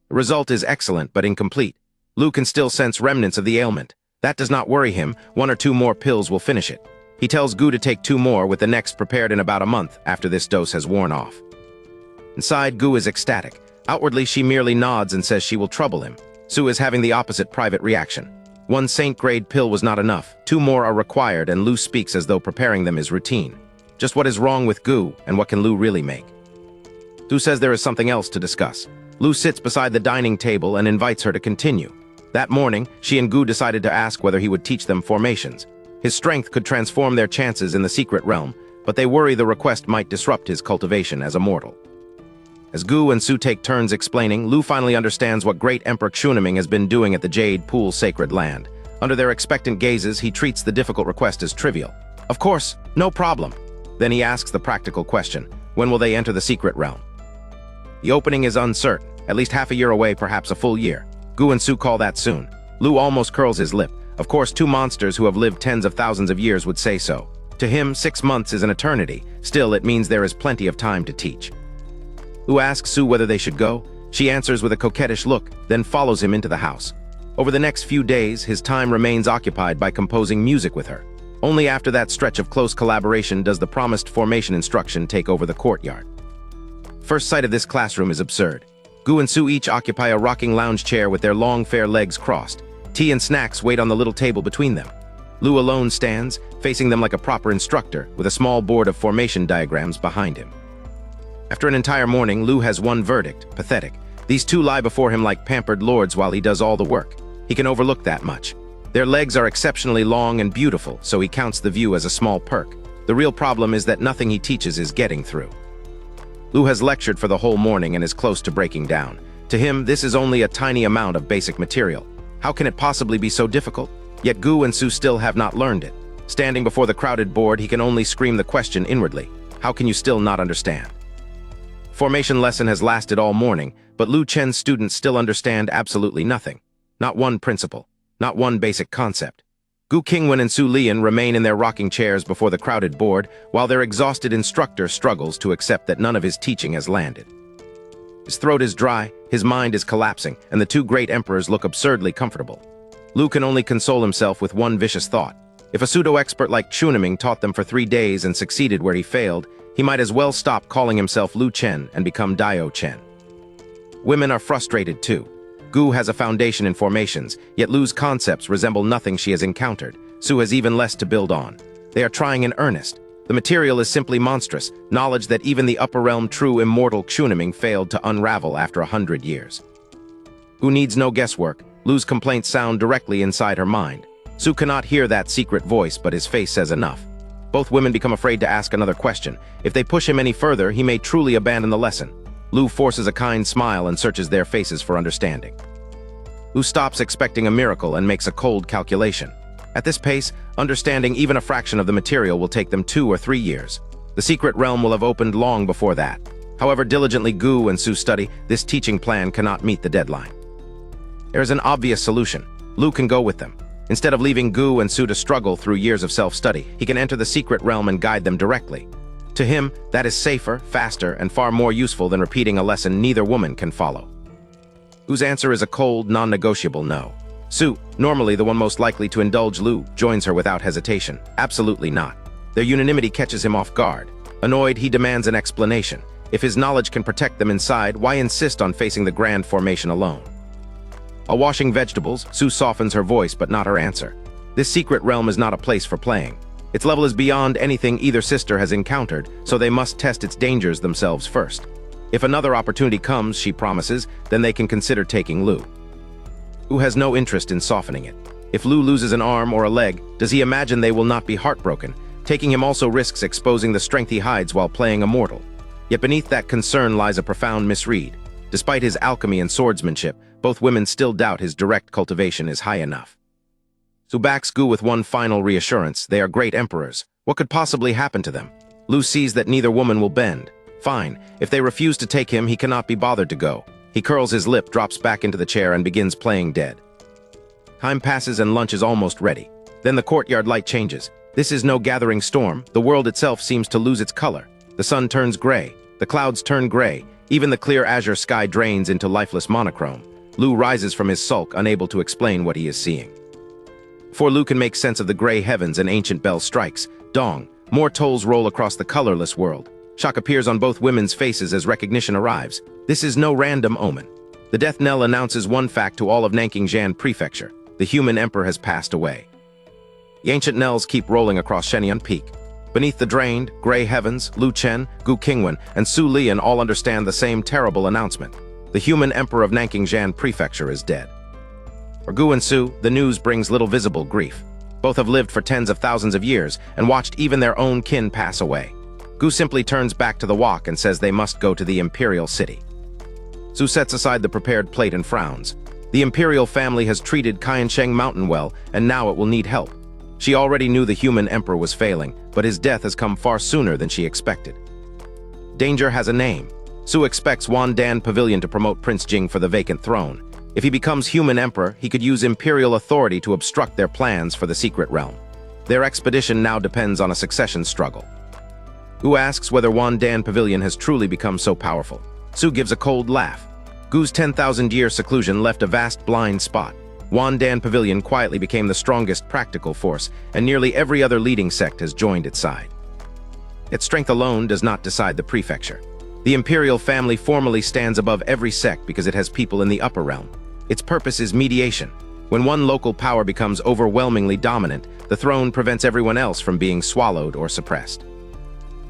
The result is excellent, but incomplete. Lu can still sense remnants of the ailment. That does not worry him. 1 or 2 more pills will finish it. He tells Gu to take 2 more, with the next prepared in about a month after this dose has worn off. Inside, Gu is ecstatic. Outwardly, she merely nods and says she will trouble him. Su is having the opposite private reaction. 1 Saint Grade pill was not enough. 2 more are required, and Lu speaks as though preparing them is routine. Just what is wrong with Gu, and what can Lu really make? Su says there is something else to discuss. Lu sits beside the dining table and invites her to continue. That morning, she and Gu decided to ask whether he would teach them formations. His strength could transform their chances in the secret realm, but they worry the request might disrupt his cultivation as a mortal. As Gu and Su take turns explaining, Lu finally understands what great Emperor Qingwan has been doing at the Jade Pool sacred land. Under their expectant gazes, he treats the difficult request as trivial. Of course, no problem. Then he asks the practical question, when will they enter the secret realm? The opening is uncertain, at least half a year away, perhaps a full year. Gu and Su call that soon. Lu almost curls his lip. Of course, 2 monsters who have lived tens of thousands of years would say so. To him, 6 months is an eternity. Still, it means there is plenty of time to teach. Lu asks Su whether they should go. She answers with a coquettish look, then follows him into the house. Over the next few days, his time remains occupied by composing music with her. Only after that stretch of close collaboration does the promised formation instruction take over the courtyard. First sight of this classroom is absurd. Gu and Su each occupy a rocking lounge chair with their long, fair legs crossed. Tea and snacks wait on the little table between them. Lu alone stands, facing them like a proper instructor, with a small board of formation diagrams behind him. After an entire morning, Lu has one verdict: pathetic. These two lie before him like pampered lords while he does all the work. He can overlook that much. Their legs are exceptionally long and beautiful, so he counts the view as a small perk. The real problem is that nothing he teaches is getting through. Lu has lectured for the whole morning and is close to breaking down. To him, this is only a tiny amount of basic material. How can it possibly be so difficult? Yet Gu and Su still have not learned it. Standing before the crowded board, he can only scream the question inwardly. How can you still not understand? Formation lesson has lasted all morning, but Lu Chen's students still understand absolutely nothing. Not one principle, not one basic concept. Gu Qingwan and Su Lian remain in their rocking chairs before the crowded board, while their exhausted instructor struggles to accept that none of his teaching has landed. His throat is dry, his mind is collapsing, and the two great emperors look absurdly comfortable. Lu can only console himself with one vicious thought. If a pseudo-expert like Qingwan taught them for 3 days and succeeded where he failed, he might as well stop calling himself Lu Chen and become Dio Chen. Women are frustrated too. Gu has a foundation in formations, yet Lu's concepts resemble nothing she has encountered. Su has even less to build on. They are trying in earnest. The material is simply monstrous, knowledge that even the upper realm true immortal Quniming failed to unravel after 100 years. Gu needs no guesswork. Lu's complaints sound directly inside her mind. Su cannot hear that secret voice, but his face says enough. Both women become afraid to ask another question. If they push him any further, he may truly abandon the lesson. Lu forces a kind smile and searches their faces for understanding. Lu stops expecting a miracle and makes a cold calculation. At this pace, understanding even a fraction of the material will take them 2 or 3 years. The secret realm will have opened long before that. However diligently Gu and Su study, this teaching plan cannot meet the deadline. There is an obvious solution. Lu can go with them. Instead of leaving Gu and Su to struggle through years of self-study, he can enter the secret realm and guide them directly. To him, that is safer, faster, and far more useful than repeating a lesson neither woman can follow. Gu's answer is a cold, non-negotiable no. Su, normally the one most likely to indulge Lu, joins her without hesitation. Absolutely not. Their unanimity catches him off guard. Annoyed, he demands an explanation. If his knowledge can protect them inside, why insist on facing the grand formation alone? While washing vegetables, Su softens her voice but not her answer. This secret realm is not a place for playing. Its level is beyond anything either sister has encountered, so they must test its dangers themselves first. If another opportunity comes, she promises, then they can consider taking Lu. Gu has no interest in softening it. If Lu loses an arm or a leg, does he imagine they will not be heartbroken? Taking him also risks exposing the strength he hides while playing immortal. Yet beneath that concern lies a profound misread. Despite his alchemy and swordsmanship, both women still doubt his direct cultivation is high enough. Su backs Gu with one final reassurance. They are great emperors. What could possibly happen to them? Lu sees that neither woman will bend. Fine. If they refuse to take him, he cannot be bothered to go. He curls his lip, drops back into the chair, and begins playing dead. Time passes and lunch is almost ready. Then the courtyard light changes. This is no gathering storm. The world itself seems to lose its color. The sun turns gray. The clouds turn gray. Even the clear azure sky drains into lifeless monochrome. Lu rises from his sulk, unable to explain what he is seeing. Before Lu can make sense of the gray heavens, an ancient bell strikes. Dong. More tolls roll across the colorless world. Shock appears on both women's faces as recognition arrives. This is no random omen. The death knell announces one fact to all of Nanking Prefecture. The human emperor has passed away. The ancient knells keep rolling across Shenyang Peak. Beneath the drained, gray heavens, Lu Chen, Gu Qingwan, and Su Lian all understand the same terrible announcement. The human emperor of Nanking Prefecture is dead. For Gu and Su, the news brings little visible grief. Both have lived for tens of thousands of years and watched even their own kin pass away. Gu simply turns back to the wok and says they must go to the imperial city. Su sets aside the prepared plate and frowns. The imperial family has treated Qiansheng Mountain well, and now it will need help. She already knew the human emperor was failing, but his death has come far sooner than she expected. Danger has a name. Su expects Wandan Pavilion to promote Prince Jing for the vacant throne. If he becomes human emperor, he could use imperial authority to obstruct their plans for the secret realm. Their expedition now depends on a succession struggle. Gu asks whether Wandan Pavilion has truly become so powerful. Su gives a cold laugh. Gu's 10,000-year seclusion left a vast blind spot. Wandan Pavilion quietly became the strongest practical force, and nearly every other leading sect has joined its side. Its strength alone does not decide the prefecture. The imperial family formally stands above every sect because it has people in the upper realm. Its purpose is mediation. When one local power becomes overwhelmingly dominant, the throne prevents everyone else from being swallowed or suppressed.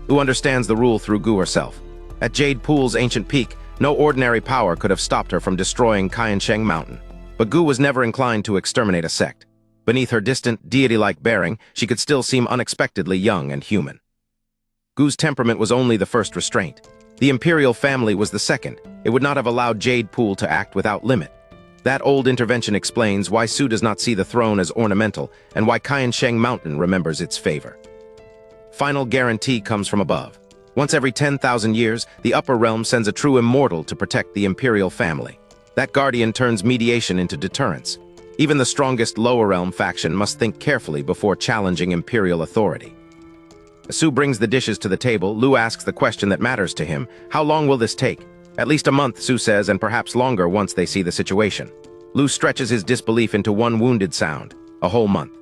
Gu understands the rule through Gu herself. At Jade Pool's ancient peak, no ordinary power could have stopped her from destroying Qiansheng Mountain. But Gu was never inclined to exterminate a sect. Beneath her distant, deity-like bearing, she could still seem unexpectedly young and human. Gu's temperament was only the first restraint. The imperial family was the second. It would not have allowed Jade Pool to act without limit. That old intervention explains why Su does not see the throne as ornamental and why Qiansheng Mountain remembers its favor. Final guarantee comes from above. Once every 10,000 years, the upper realm sends a true immortal to protect the imperial family. That guardian turns mediation into deterrence. Even the strongest lower realm faction must think carefully before challenging imperial authority. As Su brings the dishes to the table, Lu asks the question that matters to him. How long will this take? At least a month, Su says, and perhaps longer once they see the situation. Lu stretches his disbelief into one wounded sound. A whole month.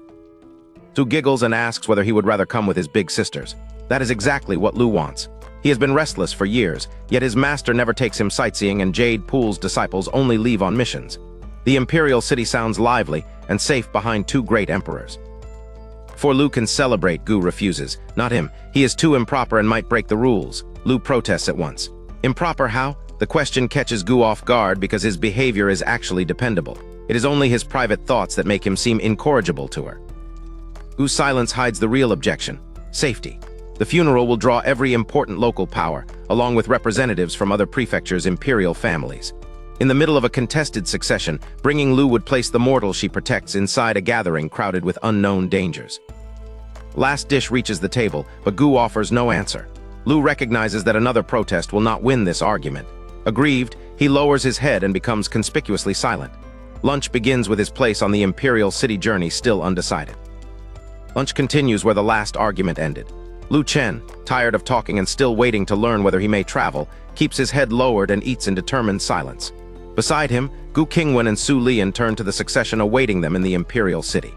Su giggles and asks whether he would rather come with his big sisters. That is exactly what Lu wants. He has been restless for years, yet his master never takes him sightseeing and Jade Pool's disciples only leave on missions. The imperial city sounds lively and safe behind two great emperors. Before Lu can celebrate, Gu refuses. Not him. He is too improper and might break the rules. Lu protests at once. Improper how? The question catches Gu off guard because his behavior is actually dependable. It is only his private thoughts that make him seem incorrigible to her. Gu's silence hides the real objection: safety. The funeral will draw every important local power, along with representatives from other prefectures' imperial families. In the middle of a contested succession, bringing Lu would place the mortal she protects inside a gathering crowded with unknown dangers. Last dish reaches the table, but Gu offers no answer. Lu recognizes that another protest will not win this argument. Aggrieved, he lowers his head and becomes conspicuously silent. Lunch begins with his place on the imperial city journey still undecided. Lunch continues where the last argument ended. Lu Chen, tired of talking and still waiting to learn whether he may travel, keeps his head lowered and eats in determined silence. Beside him, Gu Qingwan and Su Lian turn to the succession awaiting them in the imperial city.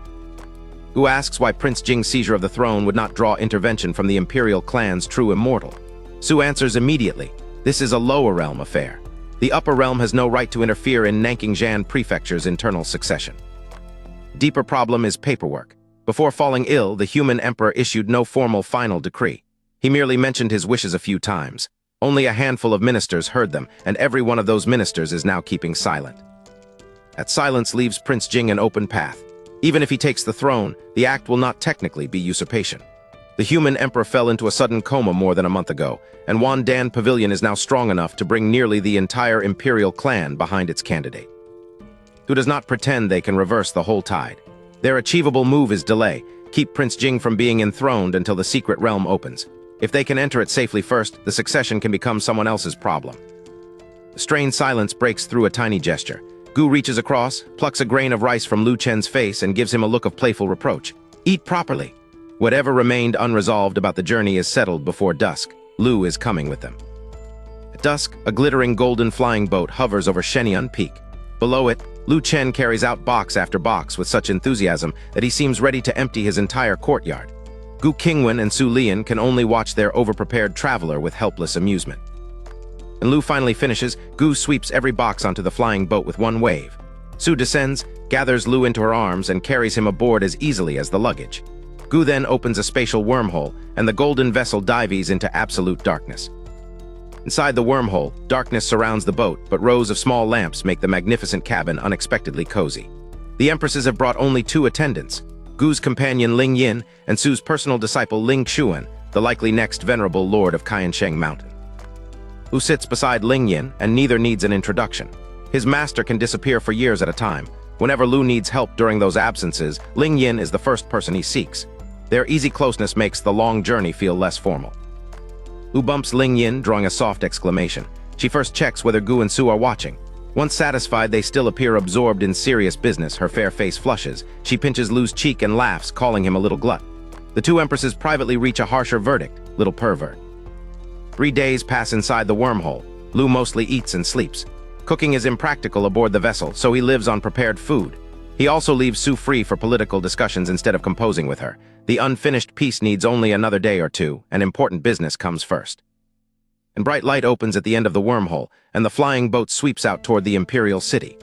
Gu asks why Prince Jing's seizure of the throne would not draw intervention from the imperial clan's true immortal. Su answers immediately, this is a lower realm affair. The upper realm has no right to interfere in Nanqingjian Prefecture's internal succession. Deeper problem is paperwork. Before falling ill, the human emperor issued no formal final decree. He merely mentioned his wishes a few times. Only a handful of ministers heard them, and every one of those ministers is now keeping silent. That silence leaves Prince Jing an open path. Even if he takes the throne, the act will not technically be usurpation. The human emperor fell into a sudden coma more than a month ago, and Wandan Pavilion is now strong enough to bring nearly the entire imperial clan behind its candidate. Who does not pretend they can reverse the whole tide. Their achievable move is delay, keep Prince Jing from being enthroned until the secret realm opens. If they can enter it safely first, the succession can become someone else's problem. The strained silence breaks through a tiny gesture. Gu reaches across, plucks a grain of rice from Lu Chen's face and gives him a look of playful reproach. Eat properly. Whatever remained unresolved about the journey is settled before dusk. Lu is coming with them. At dusk, a glittering golden flying boat hovers over Shenyang Peak. Below it, Lu Chen carries out box after box with such enthusiasm that he seems ready to empty his entire courtyard. Gu Qingwan and Su Lian can only watch their overprepared traveler with helpless amusement. When Lu finally finishes, Gu sweeps every box onto the flying boat with one wave. Su descends, gathers Lu into her arms, and carries him aboard as easily as the luggage. Gu then opens a spatial wormhole, and the golden vessel dives into absolute darkness. Inside the wormhole, darkness surrounds the boat, but rows of small lamps make the magnificent cabin unexpectedly cozy. The empresses have brought only two attendants, Gu's companion Ling Yin and Su's personal disciple Ling Xuan, the likely next venerable lord of Qiansheng Mountain. Lu sits beside Ling Yin, and neither needs an introduction. His master can disappear for years at a time. Whenever Lu needs help during those absences, Ling Yin is the first person he seeks. Their easy closeness makes the long journey feel less formal. Lu bumps Ling Yin, drawing a soft exclamation. She first checks whether Gu and Su are watching. Once satisfied they still appear absorbed in serious business, her fair face flushes. She pinches Lu's cheek and laughs, calling him a little glut. The two empresses privately reach a harsher verdict: little pervert. 3 days pass inside the wormhole. Lu mostly eats and sleeps. Cooking is impractical aboard the vessel, so he lives on prepared food. He also leaves Su free for political discussions instead of composing with her. The unfinished piece needs only another day or two, and important business comes first. And bright light opens at the end of the wormhole, and the flying boat sweeps out toward the imperial city.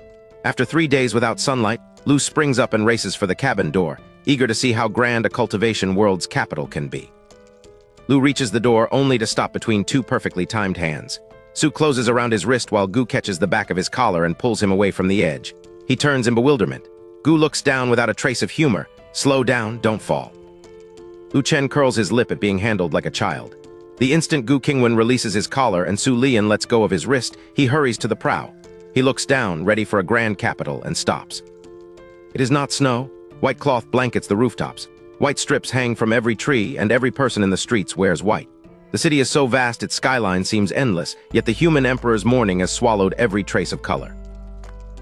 After 3 days without sunlight, Lu springs up and races for the cabin door, eager to see how grand a cultivation world's capital can be. Lu reaches the door only to stop between two perfectly timed hands. Su closes around his wrist while Gu catches the back of his collar and pulls him away from the edge. He turns in bewilderment. Gu looks down without a trace of humor. Slow down, don't fall. Lu Chen curls his lip at being handled like a child. The instant Gu Qingwan releases his collar and Su Lian lets go of his wrist, he hurries to the prow. He looks down, ready for a grand capital, and stops. It is not snow. White cloth blankets the rooftops. White strips hang from every tree, and every person in the streets wears white. The city is so vast its skyline seems endless, yet the human emperor's mourning has swallowed every trace of color.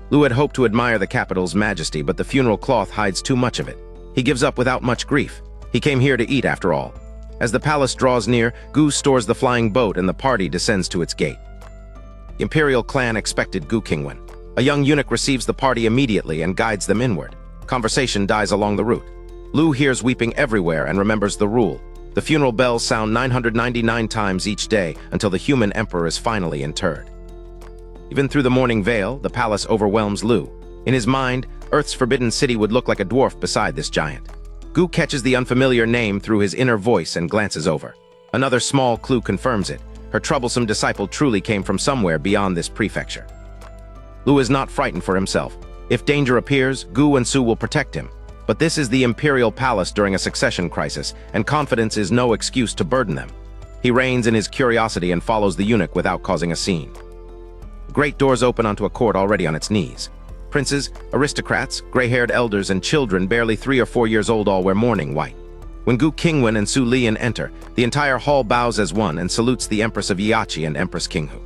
Lu had hoped to admire the capital's majesty, but the funeral cloth hides too much of it. He gives up without much grief. He came here to eat, after all. As the palace draws near, Gu stores the flying boat and the party descends to its gate. The imperial clan expected Gu Qingwan. A young eunuch receives the party immediately and guides them inward. Conversation dies along the route. Lu hears weeping everywhere and remembers the rule. The funeral bells sound 999 times each day until the human emperor is finally interred. Even through the morning veil, the palace overwhelms Lu. In his mind, Earth's forbidden city would look like a dwarf beside this giant. Gu catches the unfamiliar name through his inner voice and glances over. Another small clue confirms it. Her troublesome disciple truly came from somewhere beyond this prefecture. Lu is not frightened for himself. If danger appears, Gu and Su will protect him. But this is the imperial palace during a succession crisis, and confidence is no excuse to burden them. He reins in his curiosity and follows the eunuch without causing a scene. Great doors open onto a court already on its knees. Princes, aristocrats, gray-haired elders, and children barely 3 or 4 years old all wear mourning white. When Gu Qingwan and Su Lian enter, the entire hall bows as one and salutes the Empress of Yiachi and Empress Qinghu.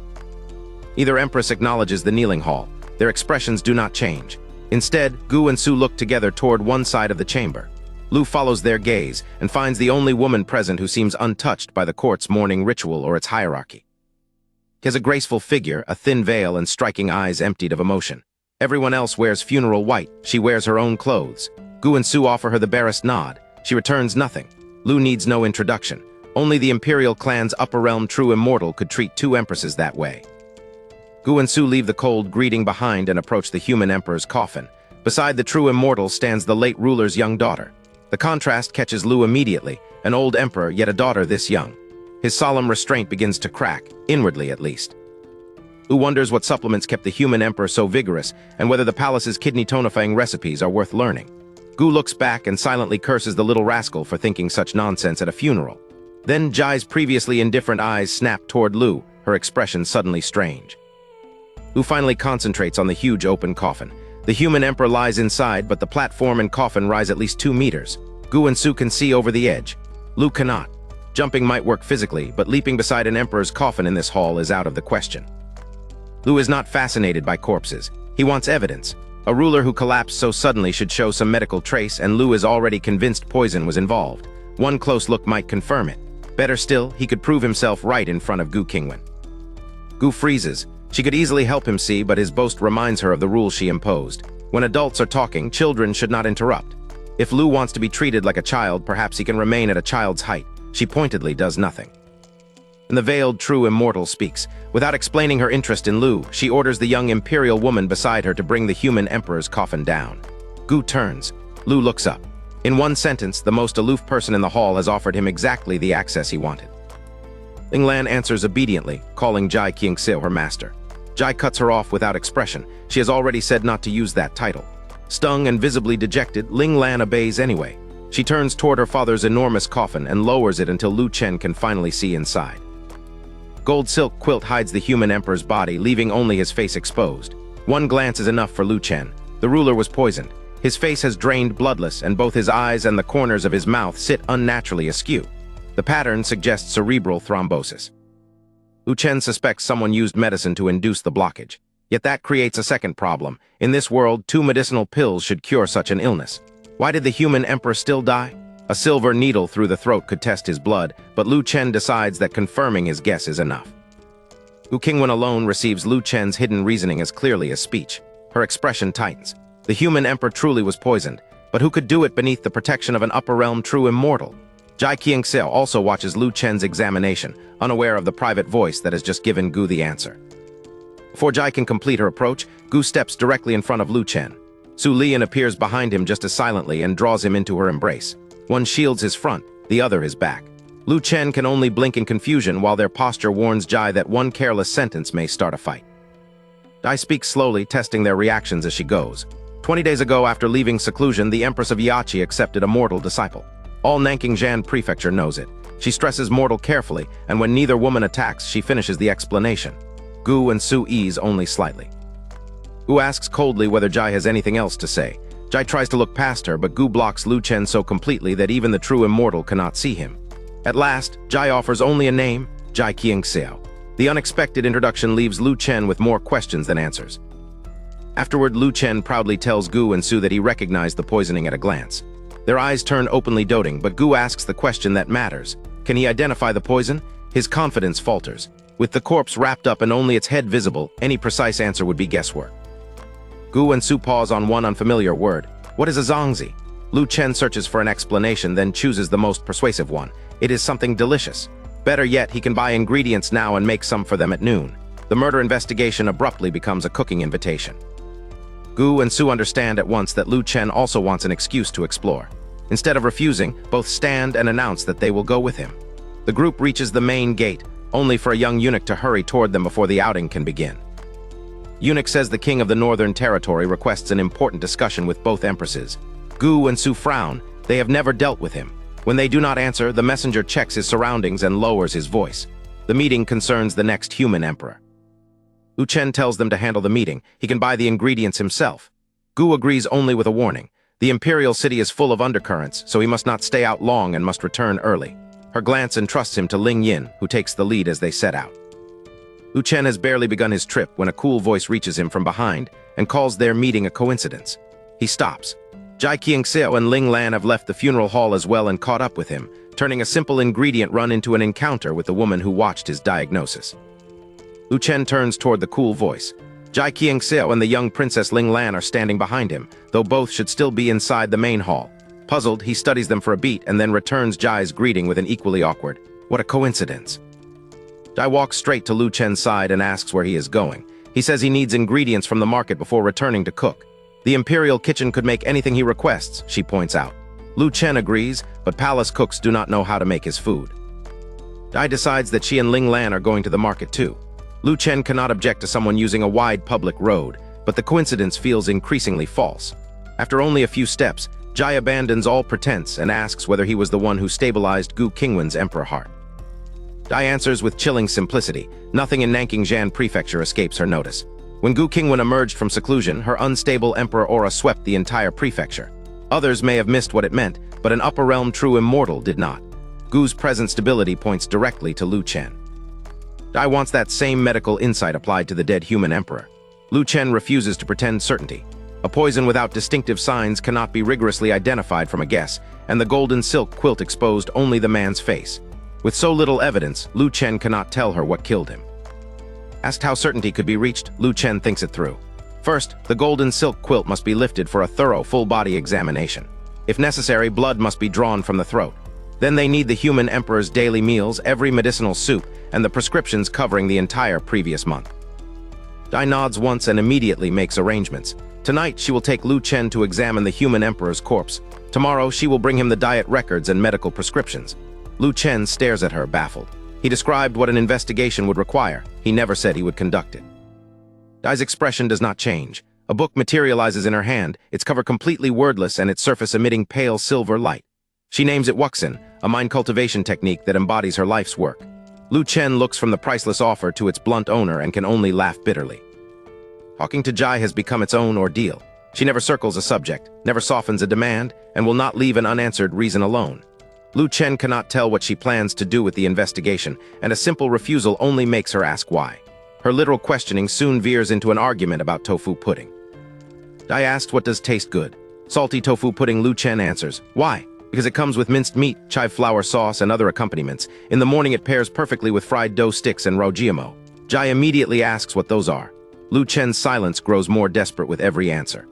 Either empress acknowledges the kneeling hall. Their expressions do not change. Instead, Gu and Su look together toward one side of the chamber. Lu follows their gaze and finds the only woman present who seems untouched by the court's mourning ritual or its hierarchy. He has a graceful figure, a thin veil, and striking eyes emptied of emotion. Everyone else wears funeral white. She wears her own clothes. Gu and Su offer her the barest nod. She returns nothing. Lu needs no introduction. Only the imperial clan's upper realm true immortal could treat 2 empresses that way. Gu and Su leave the cold greeting behind and approach the human emperor's coffin. Beside the true immortal stands the late ruler's young daughter. The contrast catches Lu immediately, an old emperor, yet a daughter this young. His solemn restraint begins to crack, inwardly at least. Lu wonders what supplements kept the human emperor so vigorous and whether the palace's kidney-tonifying recipes are worth learning. Gu looks back and silently curses the little rascal for thinking such nonsense at a funeral. Then Jai's previously indifferent eyes snap toward Lu, her expression suddenly strange. Lu finally concentrates on the huge open coffin. The human emperor lies inside, but the platform and coffin rise at least 2 meters. Gu and Su can see over the edge. Lu cannot. Jumping might work physically, but leaping beside an emperor's coffin in this hall is out of the question. Lu is not fascinated by corpses. He wants evidence. A ruler who collapsed so suddenly should show some medical trace, and Lu is already convinced poison was involved. One close look might confirm it. Better still, he could prove himself right in front of Gu Qingwan. Gu freezes. She could easily help him see, but his boast reminds her of the rules she imposed. When adults are talking, children should not interrupt. If Lu wants to be treated like a child, perhaps he can remain at a child's height. She pointedly does nothing. And the veiled true immortal speaks. Without explaining her interest in Lu, she orders the young imperial woman beside her to bring the human emperor's coffin down. Gu turns. Lu looks up. In one sentence, the most aloof person in the hall has offered him exactly the access he wanted. Ling Lan answers obediently, calling Jai Qingxiu her master. Jai cuts her off without expression. She has already said not to use that title. Stung and visibly dejected, Ling Lan obeys anyway. She turns toward her father's enormous coffin and lowers it until Lu Chen can finally see inside. Gold silk quilt hides the human emperor's body, leaving only his face exposed. One glance is enough for Lu Chen. The ruler was poisoned. His face has drained bloodless, and both his eyes and the corners of his mouth sit unnaturally askew. The pattern suggests cerebral thrombosis. Lu Chen suspects someone used medicine to induce the blockage. Yet that creates a second problem. In this world, 2 medicinal pills should cure such an illness. Why did the human emperor still die? A silver needle through the throat could test his blood, but Lu Chen decides that confirming his guess is enough. Gu Qingwan alone receives Lu Chen's hidden reasoning as clearly as speech. Her expression tightens. The human emperor truly was poisoned, but who could do it beneath the protection of an upper realm true immortal? Jai Qingxiu also watches Lu Chen's examination, unaware of the private voice that has just given Gu the answer. Before Jai can complete her approach, Gu steps directly in front of Lu Chen. Su Lian appears behind him just as silently and draws him into her embrace. One shields his front, the other his back. Lu Chen can only blink in confusion while their posture warns Jai that one careless sentence may start a fight. Jai speaks slowly, testing their reactions as she goes. 20 days ago, after leaving seclusion, the Empress of Yiachi accepted a mortal disciple. All Nanking-Jan prefecture knows it. She stresses mortal carefully, and when neither woman attacks, she finishes the explanation. Gu and Su ease only slightly. Gu asks coldly whether Jai has anything else to say. Jai tries to look past her, but Gu blocks Lu Chen so completely that even the true immortal cannot see him. At last, Jai offers only a name, Jai Qingxiu. The unexpected introduction leaves Lu Chen with more questions than answers. Afterward, Lu Chen proudly tells Gu and Su that he recognized the poisoning at a glance. Their eyes turn openly doting, but Gu asks the question that matters. Can he identify the poison? His confidence falters. With the corpse wrapped up and only its head visible, any precise answer would be guesswork. Gu and Su pause on one unfamiliar word. What is a zongzi? Lu Chen searches for an explanation, then chooses the most persuasive one. It is something delicious. Better yet, he can buy ingredients now and make some for them at noon. The murder investigation abruptly becomes a cooking invitation. Gu and Su understand at once that Lu Chen also wants an excuse to explore. Instead of refusing, both stand and announce that they will go with him. The group reaches the main gate, only for a young eunuch to hurry toward them before the outing can begin. Eunuch says the king of the Northern Territory requests an important discussion with both empresses. Gu and Su frown. They have never dealt with him. When they do not answer, the messenger checks his surroundings and lowers his voice. The meeting concerns the next human emperor. Lu Chen tells them to handle the meeting. He can buy the ingredients himself. Gu agrees only with a warning. The imperial city is full of undercurrents, so he must not stay out long and must return early. Her glance entrusts him to Ling Yin, who takes the lead as they set out. Lu Chen has barely begun his trip when a cool voice reaches him from behind and calls their meeting a coincidence. He stops. Jai Qiangxiao and Ling Lan have left the funeral hall as well and caught up with him, turning a simple ingredient run into an encounter with the woman who watched his diagnosis. Lu Chen turns toward the cool voice. Jai Qiangxiao and the young Princess Ling Lan are standing behind him, though both should still be inside the main hall. Puzzled, he studies them for a beat and then returns Jai's greeting with an equally awkward, "What a coincidence." Jai walks straight to Lu Chen's side and asks where he is going. He says he needs ingredients from the market before returning to cook. The imperial kitchen could make anything he requests, she points out. Lu Chen agrees, but palace cooks do not know how to make his food. Jai decides that she and Ling Lan are going to the market too. Lu Chen cannot object to someone using a wide public road, but the coincidence feels increasingly false. After only a few steps, Jai abandons all pretense and asks whether he was the one who stabilized Gu Qingwan's emperor heart. Jai answers with chilling simplicity. Nothing in Nanking Prefecture escapes her notice. When Gu Qingwan emerged from seclusion, her unstable emperor aura swept the entire prefecture. Others may have missed what it meant, but an upper realm true immortal did not. Gu's present stability points directly to Lu Chen. Jai wants that same medical insight applied to the dead human emperor. Lu Chen refuses to pretend certainty. A poison without distinctive signs cannot be rigorously identified from a guess, and the golden silk quilt exposed only the man's face. With so little evidence, Lu Chen cannot tell her what killed him. Asked how certainty could be reached, Lu Chen thinks it through. First, the golden silk quilt must be lifted for a thorough full-body examination. If necessary, blood must be drawn from the throat. Then they need the human emperor's daily meals, every medicinal soup, and the prescriptions covering the entire previous month. Jai nods once and immediately makes arrangements. Tonight, she will take Lu Chen to examine the human emperor's corpse. Tomorrow, she will bring him the diet records and medical prescriptions. Lu Chen stares at her, baffled. He described what an investigation would require. He never said he would conduct it. Jai's expression does not change. A book materializes in her hand, its cover completely wordless and its surface emitting pale silver light. She names it Wuxin, a mind cultivation technique that embodies her life's work. Lu Chen looks from the priceless offer to its blunt owner and can only laugh bitterly. Talking to Jai has become its own ordeal. She never circles a subject, never softens a demand, and will not leave an unanswered reason alone. Lu Chen cannot tell what she plans to do with the investigation, and a simple refusal only makes her ask why. Her literal questioning soon veers into an argument about tofu pudding. Jai asks what does taste good. Salty tofu pudding. Lu Chen answers, why? Because it comes with minced meat, chive flour sauce, and other accompaniments. In the morning it pairs perfectly with fried dough sticks and rojiamo. Jai immediately asks what those are. Lu Chen's silence grows more desperate with every answer.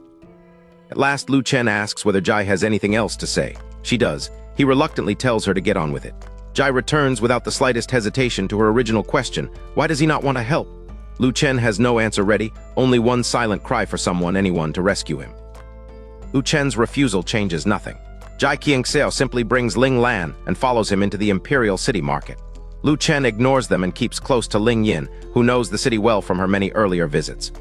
At last, Lu Chen asks whether Jai has anything else to say. She does. He reluctantly tells her to get on with it. Jai returns without the slightest hesitation to her original question. Why does he not want to help? Lu Chen has no answer ready, only one silent cry for anyone to rescue him. Lu Chen's refusal changes nothing. Jai Qiangxiao simply brings Ling Lan and follows him into the imperial city market. Lu Chen ignores them and keeps close to Ling Yin, who knows the city well from her many earlier visits.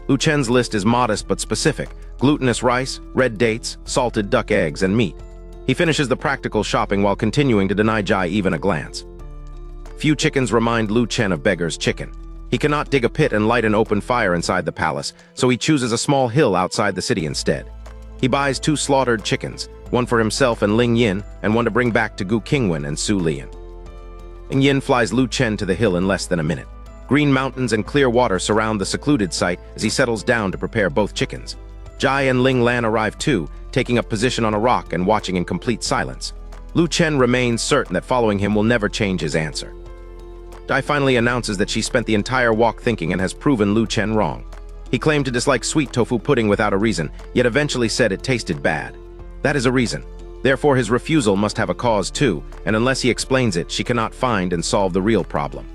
Lu Chen's list is modest but specific: glutinous rice, red dates, salted duck eggs, and meat. He finishes the practical shopping while continuing to deny Jai even a glance. Few chickens remind Lu Chen of beggar's chicken. He cannot dig a pit and light an open fire inside the palace, so he chooses a small hill outside the city instead. He buys 2 slaughtered chickens, one for himself and Ling Yin, and one to bring back to Gu Qingwan and Su Lian. Ling Yin flies Lu Chen to the hill in less than a minute. Green mountains and clear water surround the secluded site as he settles down to prepare both chickens. Jai and Ling Lan arrive too, taking up position on a rock and watching in complete silence. Lu Chen remains certain that following him will never change his answer. Jai finally announces that she spent the entire walk thinking and has proven Lu Chen wrong. He claimed to dislike sweet tofu pudding without a reason, yet eventually said it tasted bad. That is a reason. Therefore, his refusal must have a cause too, and unless he explains it, she cannot find and solve the real problem.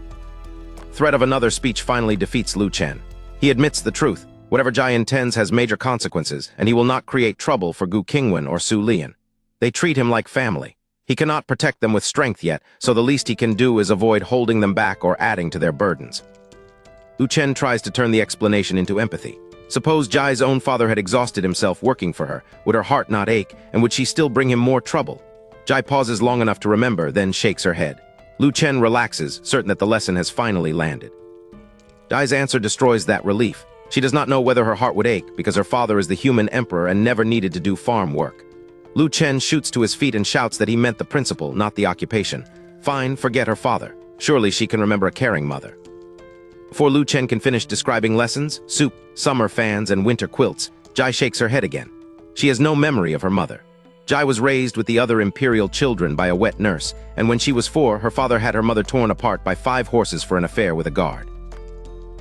Threat of another speech finally defeats Lu Chen. He admits the truth. Whatever Jai intends has major consequences, and he will not create trouble for Gu Qingwan or Su Lian. They treat him like family. He cannot protect them with strength yet, so the least he can do is avoid holding them back or adding to their burdens. Lu Chen tries to turn the explanation into empathy. Suppose Jai's own father had exhausted himself working for her. Would her heart not ache, and would she still bring him more trouble? Jai pauses long enough to remember, then shakes her head. Lu Chen relaxes, certain that the lesson has finally landed. Jai's answer destroys that relief. She does not know whether her heart would ache, because her father is the human emperor and never needed to do farm work. Lu Chen shoots to his feet and shouts that he meant the principle, not the occupation. Fine, forget her father. Surely she can remember a caring mother. Before Lu Chen can finish describing lessons, soup, summer fans, and winter quilts, Jai shakes her head again. She has no memory of her mother. Jai was raised with the other imperial children by a wet nurse, and when she was 4, her father had her mother torn apart by 5 horses for an affair with a guard.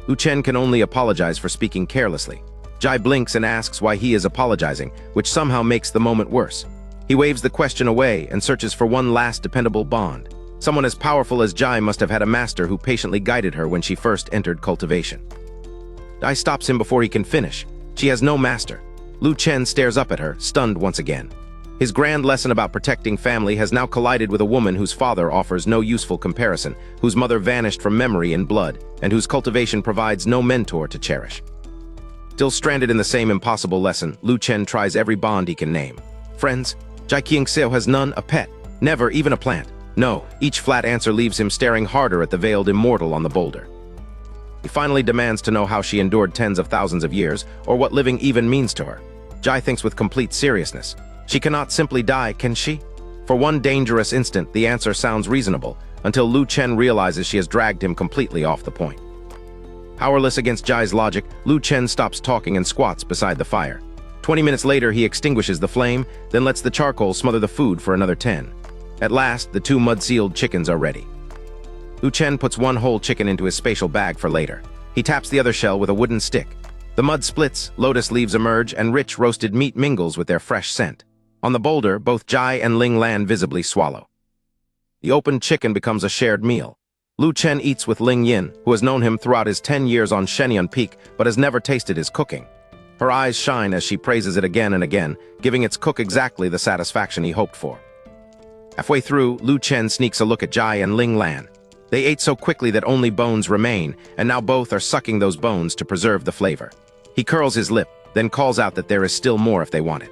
Lu Chen can only apologize for speaking carelessly. Jai blinks and asks why he is apologizing, which somehow makes the moment worse. He waves the question away and searches for one last dependable bond. Someone as powerful as Jai must have had a master who patiently guided her when she first entered cultivation. Jai stops him before he can finish. She has no master. Lu Chen stares up at her, stunned once again. His grand lesson about protecting family has now collided with a woman whose father offers no useful comparison, whose mother vanished from memory in blood, and whose cultivation provides no mentor to cherish. Still stranded in the same impossible lesson, Lu Chen tries every bond he can name. Friends? Jai Qingxiu has none, a pet, never even a plant. No, each flat answer leaves him staring harder at the veiled immortal on the boulder. He finally demands to know how she endured tens of thousands of years, or what living even means to her. Jai thinks with complete seriousness. She cannot simply die, can she? For one dangerous instant, the answer sounds reasonable, until Lu Chen realizes she has dragged him completely off the point. Powerless against Jai's logic, Lu Chen stops talking and squats beside the fire. 20 minutes later, he extinguishes the flame, then lets the charcoal smother the food for another 10. At last, the 2 mud-sealed chickens are ready. Lu Chen puts one whole chicken into his spatial bag for later. He taps the other shell with a wooden stick. The mud splits, lotus leaves emerge, and rich roasted meat mingles with their fresh scent. On the boulder, both Jai and Ling Lan visibly swallow. The opened chicken becomes a shared meal. Lu Chen eats with Ling Yin, who has known him throughout his 10 years on Shenyang Peak, but has never tasted his cooking. Her eyes shine as she praises it again and again, giving its cook exactly the satisfaction he hoped for. Halfway through, Lu Chen sneaks a look at Jai and Ling Lan. They ate so quickly that only bones remain, and now both are sucking those bones to preserve the flavor. He curls his lip, then calls out that there is still more if they want it.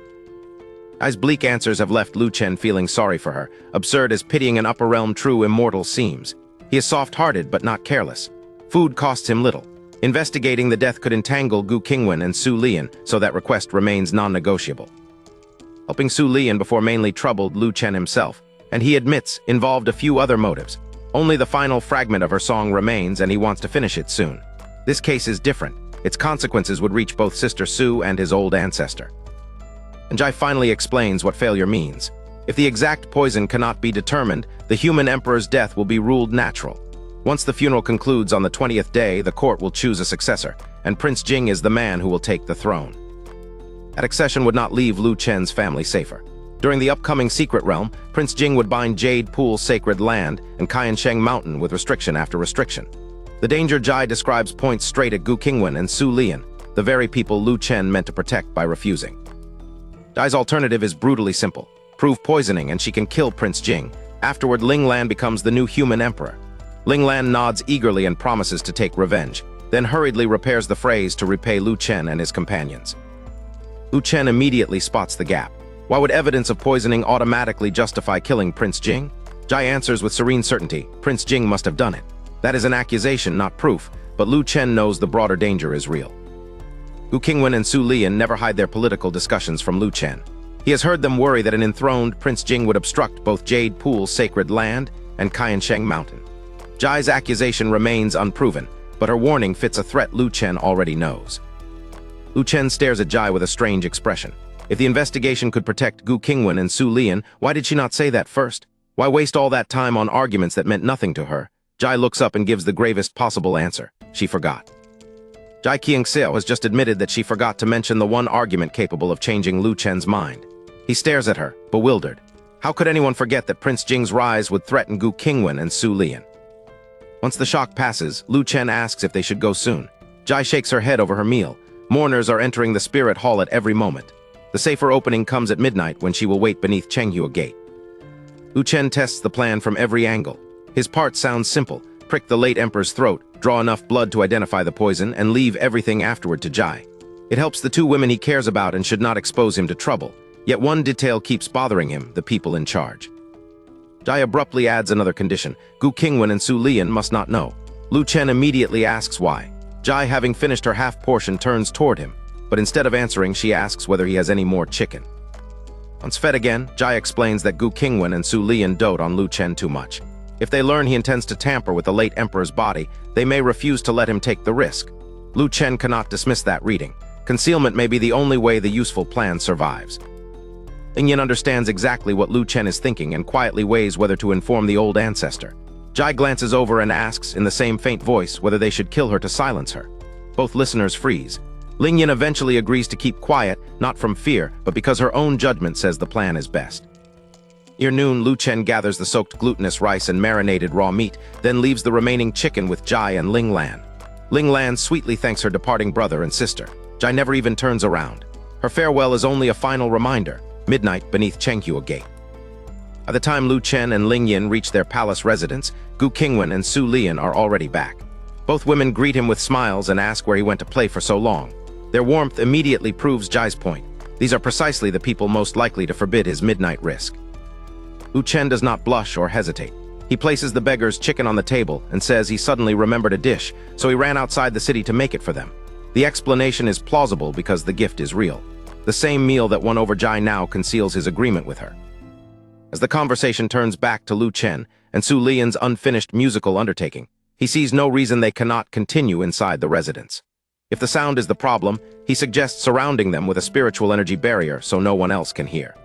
Jai's bleak answers have left Lu Chen feeling sorry for her, absurd as pitying an upper realm true immortal seems. He is soft-hearted but not careless. Food costs him little. Investigating the death could entangle Gu Qingwan and Su Lian, so that request remains non-negotiable. Helping Su Lian before mainly troubled Lu Chen himself, and he admits involved a few other motives. Only the final fragment of her song remains, and he wants to finish it soon. This case is different. Its consequences would reach both Sister Su and his old ancestor. And Jai finally explains what failure means. If the exact poison cannot be determined, the human emperor's death will be ruled natural. Once the funeral concludes on the 20th day, the court will choose a successor, and Prince Jing is the man who will take the throne. That accession would not leave Lu Chen's family safer. During the upcoming secret realm, Prince Jing would bind Jade Pool's sacred land and Qiansheng Mountain with restriction after restriction. The danger Jai describes points straight at Gu Qingwan and Su Lian, the very people Lu Chen meant to protect by refusing. Jai's alternative is brutally simple. Prove poisoning and she can kill Prince Jing. Afterward, Ling Lan becomes the new human emperor. Ling Lan nods eagerly and promises to take revenge, then hurriedly repairs the phrase to repay Lu Chen and his companions. Lu Chen immediately spots the gap. Why would evidence of poisoning automatically justify killing Prince Jing? Jai answers with serene certainty, Prince Jing must have done it. That is an accusation, not proof, but Lu Chen knows the broader danger is real. Gu Qingwan and Su Lian never hide their political discussions from Lu Chen. He has heard them worry that an enthroned Prince Jing would obstruct both Jade Pool's sacred land and Qiansheng Mountain. Jai's accusation remains unproven, but her warning fits a threat Lu Chen already knows. Lu Chen stares at Jai with a strange expression. If the investigation could protect Gu Qingwan and Su Lian, why did she not say that first? Why waste all that time on arguments that meant nothing to her? Jai looks up and gives the gravest possible answer. She forgot. Jai Qingxiu has just admitted that she forgot to mention the one argument capable of changing Lu Chen's mind. He stares at her, bewildered. How could anyone forget that Prince Jing's rise would threaten Gu Qingwan and Su Lian? Once the shock passes, Lu Chen asks if they should go soon. Jai shakes her head over her meal. Mourners are entering the spirit hall at every moment. The safer opening comes at midnight when she will wait beneath Chenghua Gate. Lu Chen tests the plan from every angle. His part sounds simple: prick the late emperor's throat, draw enough blood to identify the poison, and leave everything afterward to Jai. It helps the two women he cares about and should not expose him to trouble. Yet one detail keeps bothering him: the people in charge. Jai abruptly adds another condition: Gu Qingwan and Su Lian must not know. Lu Chen immediately asks why. Jai, having finished her half portion, turns toward him, but instead of answering, she asks whether he has any more chicken. Once fed again, Jai explains that Gu Qingwan and Su Lian dote on Lu Chen too much. If they learn he intends to tamper with the late emperor's body, they may refuse to let him take the risk. Lu Chen cannot dismiss that reading. Concealment may be the only way the useful plan survives. Lingyan understands exactly what Lu Chen is thinking and quietly weighs whether to inform the old ancestor. Jai glances over and asks, in the same faint voice, whether they should kill her to silence her. Both listeners freeze. Lingyan eventually agrees to keep quiet, not from fear, but because her own judgment says the plan is best. Near noon, Lu Chen gathers the soaked glutinous rice and marinated raw meat, then leaves the remaining chicken with Jai and Ling Lan. Ling Lan sweetly thanks her departing brother and sister. Jai never even turns around. Her farewell is only a final reminder: midnight beneath Chenghua Gate. By the time Lu Chen and Lingyan reach their palace residence, Gu Qingwan and Su Lian are already back. Both women greet him with smiles and ask where he went to play for so long. Their warmth immediately proves Jai's point. These are precisely the people most likely to forbid his midnight risk. Lu Chen does not blush or hesitate. He places the beggar's chicken on the table and says he suddenly remembered a dish, so he ran outside the city to make it for them. The explanation is plausible because the gift is real. The same meal that won over Jai now conceals his agreement with her. As the conversation turns back to Lu Chen and Su Lian's unfinished musical undertaking, he sees no reason they cannot continue inside the residence. If the sound is the problem, he suggests surrounding them with a spiritual energy barrier so no one else can hear.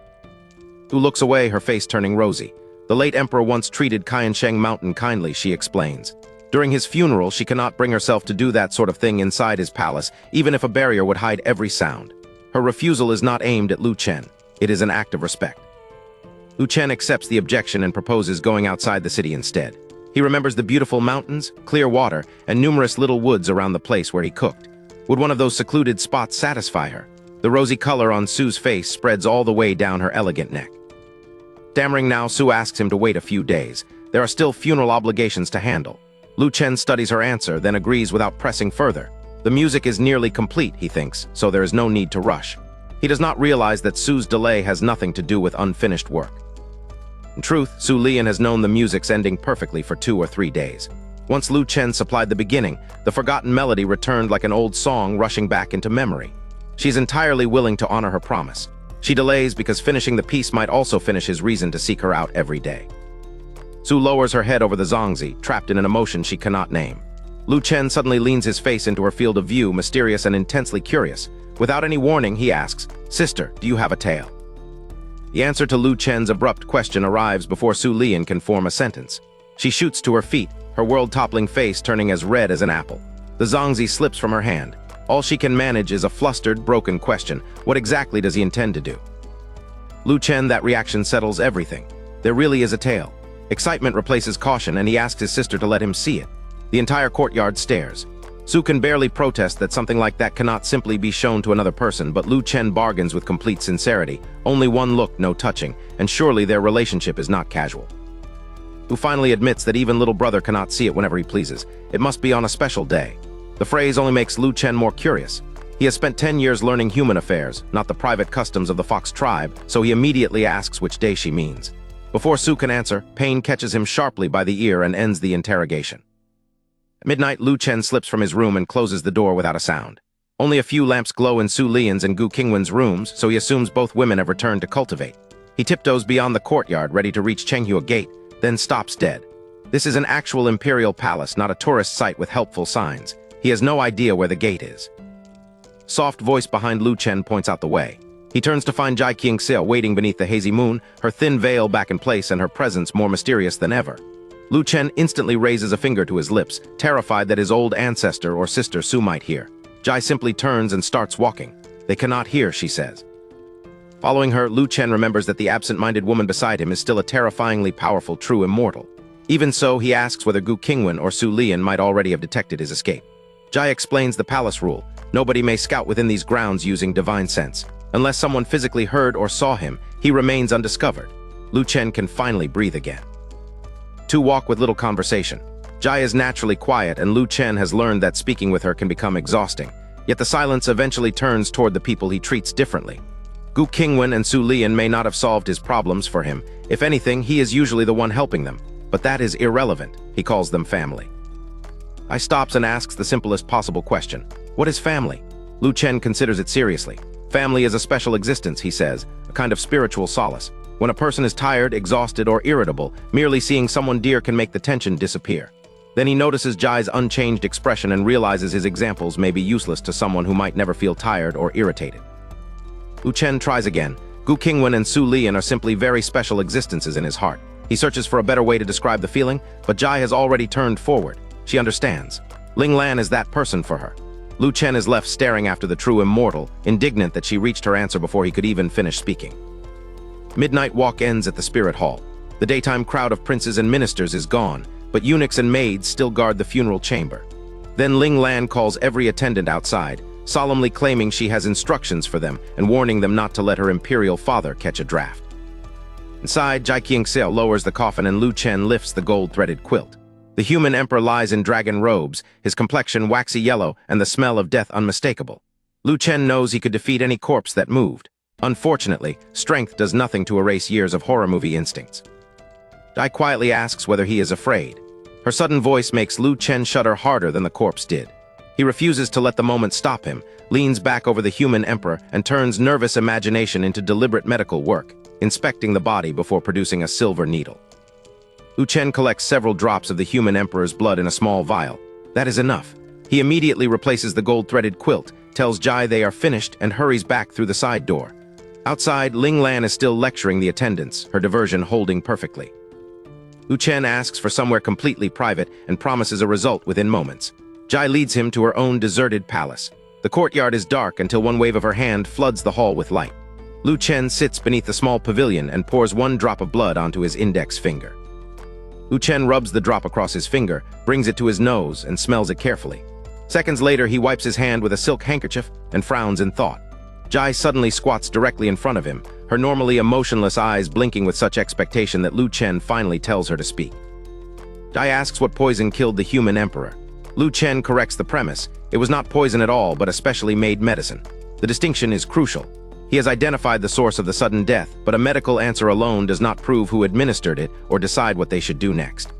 Gu looks away, her face turning rosy. The late emperor once treated Qiansheng Mountain kindly, she explains. During his funeral, she cannot bring herself to do that sort of thing inside his palace, even if a barrier would hide every sound. Her refusal is not aimed at Lu Chen. It is an act of respect. Lu Chen accepts the objection and proposes going outside the city instead. He remembers the beautiful mountains, clear water, and numerous little woods around the place where he cooked. Would one of those secluded spots satisfy her? The rosy color on Su's face spreads all the way down her elegant neck. Stammering now, Su asks him to wait a few days. There are still funeral obligations to handle. Lu Chen studies her answer, then agrees without pressing further. The music is nearly complete, he thinks, so there is no need to rush. He does not realize that Su's delay has nothing to do with unfinished work. In truth, Su Lian has known the music's ending perfectly for 2 or 3 days. Once Lu Chen supplied the beginning, the forgotten melody returned like an old song rushing back into memory. She's entirely willing to honor her promise. She delays because finishing the piece might also finish his reason to seek her out every day. Su lowers her head over the zongzi, trapped in an emotion she cannot name. Lu Chen suddenly leans his face into her field of view, mysterious and intensely curious. Without any warning, he asks, "Sister, do you have a tale?" The answer to Lu Chen's abrupt question arrives before Su Lian can form a sentence. She shoots to her feet, her world-toppling face turning as red as an apple. The zongzi slips from her hand. All she can manage is a flustered, broken question. What exactly does he intend to do? Lu Chen, that reaction settles everything. There really is a tale. Excitement replaces caution, and he asks his sister to let him see it. The entire courtyard stares. Su can barely protest that something like that cannot simply be shown to another person, but Lu Chen bargains with complete sincerity. Only one look, no touching, and surely their relationship is not casual. Who finally admits that even little brother cannot see it whenever he pleases. It must be on a special day. The phrase only makes Lu Chen more curious. He has spent 10 years learning human affairs, not the private customs of the Fox tribe, so he immediately asks which day she means. Before Su can answer, pain catches him sharply by the ear and ends the interrogation. At midnight, Lu Chen slips from his room and closes the door without a sound. Only a few lamps glow in Su Lian's and Gu Qingwan's rooms, so he assumes both women have returned to cultivate. He tiptoes beyond the courtyard, ready to reach Chenghua Gate, then stops dead. This is an actual imperial palace, not a tourist site with helpful signs. He has no idea where the gate is. Soft voice behind Lu Chen points out the way. He turns to find Jai Qingxia waiting beneath the hazy moon, her thin veil back in place and her presence more mysterious than ever. Lu Chen instantly raises a finger to his lips, terrified that his old ancestor or sister Su might hear. Jai simply turns and starts walking. They cannot hear, she says. Following her, Lu Chen remembers that the absent-minded woman beside him is still a terrifyingly powerful true immortal. Even so, he asks whether Gu Qingwan or Su Lian might already have detected his escape. Jai explains the palace rule. Nobody may scout within these grounds using divine sense. Unless someone physically heard or saw him, he remains undiscovered. Lu Chen can finally breathe again. Two walk with little conversation. Jai is naturally quiet, and Lu Chen has learned that speaking with her can become exhausting. Yet the silence eventually turns toward the people he treats differently. Gu Qingwan and Su Lian may not have solved his problems for him. If anything, he is usually the one helping them. But that is irrelevant. He calls them family. Jai stops and asks the simplest possible question. What is family? Lu Chen considers it seriously. Family is a special existence, he says, a kind of spiritual solace. When a person is tired, exhausted, or irritable, merely seeing someone dear can make the tension disappear. Then he notices Jai's unchanged expression and realizes his examples may be useless to someone who might never feel tired or irritated. Lu Chen tries again. Gu Qingwan and Su Lian are simply very special existences in his heart. He searches for a better way to describe the feeling, but Jai has already turned forward. She understands. Ling Lan is that person for her. Lu Chen is left staring after the true immortal, indignant that she reached her answer before he could even finish speaking. Midnight walk ends at the spirit hall. The daytime crowd of princes and ministers is gone, but eunuchs and maids still guard the funeral chamber. Then Ling Lan calls every attendant outside, solemnly claiming she has instructions for them and warning them not to let her imperial father catch a draft. Inside, Jai Qingxiao lowers the coffin and Lu Chen lifts the gold-threaded quilt. The human emperor lies in dragon robes, his complexion waxy yellow and the smell of death unmistakable. Lu Chen knows he could defeat any corpse that moved. Unfortunately, strength does nothing to erase years of horror movie instincts. Jai quietly asks whether he is afraid. Her sudden voice makes Lu Chen shudder harder than the corpse did. He refuses to let the moment stop him, leans back over the human emperor, and turns nervous imagination into deliberate medical work, inspecting the body before producing a silver needle. Lu Chen collects several drops of the human emperor's blood in a small vial. That is enough. He immediately replaces the gold-threaded quilt, tells Jai they are finished, and hurries back through the side door. Outside, Ling Lan is still lecturing the attendants, her diversion holding perfectly. Lu Chen asks for somewhere completely private and promises a result within moments. Jai leads him to her own deserted palace. The courtyard is dark until one wave of her hand floods the hall with light. Lu Chen sits beneath the small pavilion and pours one drop of blood onto his index finger. Lu Chen rubs the drop across his finger, brings it to his nose, and smells it carefully. Seconds later, he wipes his hand with a silk handkerchief and frowns in thought. Jai suddenly squats directly in front of him, her normally emotionless eyes blinking with such expectation that Lu Chen finally tells her to speak. Jai asks what poison killed the human emperor. Lu Chen corrects the premise. It was not poison at all, but a specially made medicine. The distinction is crucial. He has identified the source of the sudden death, but a medical answer alone does not prove who administered it or decide what they should do next.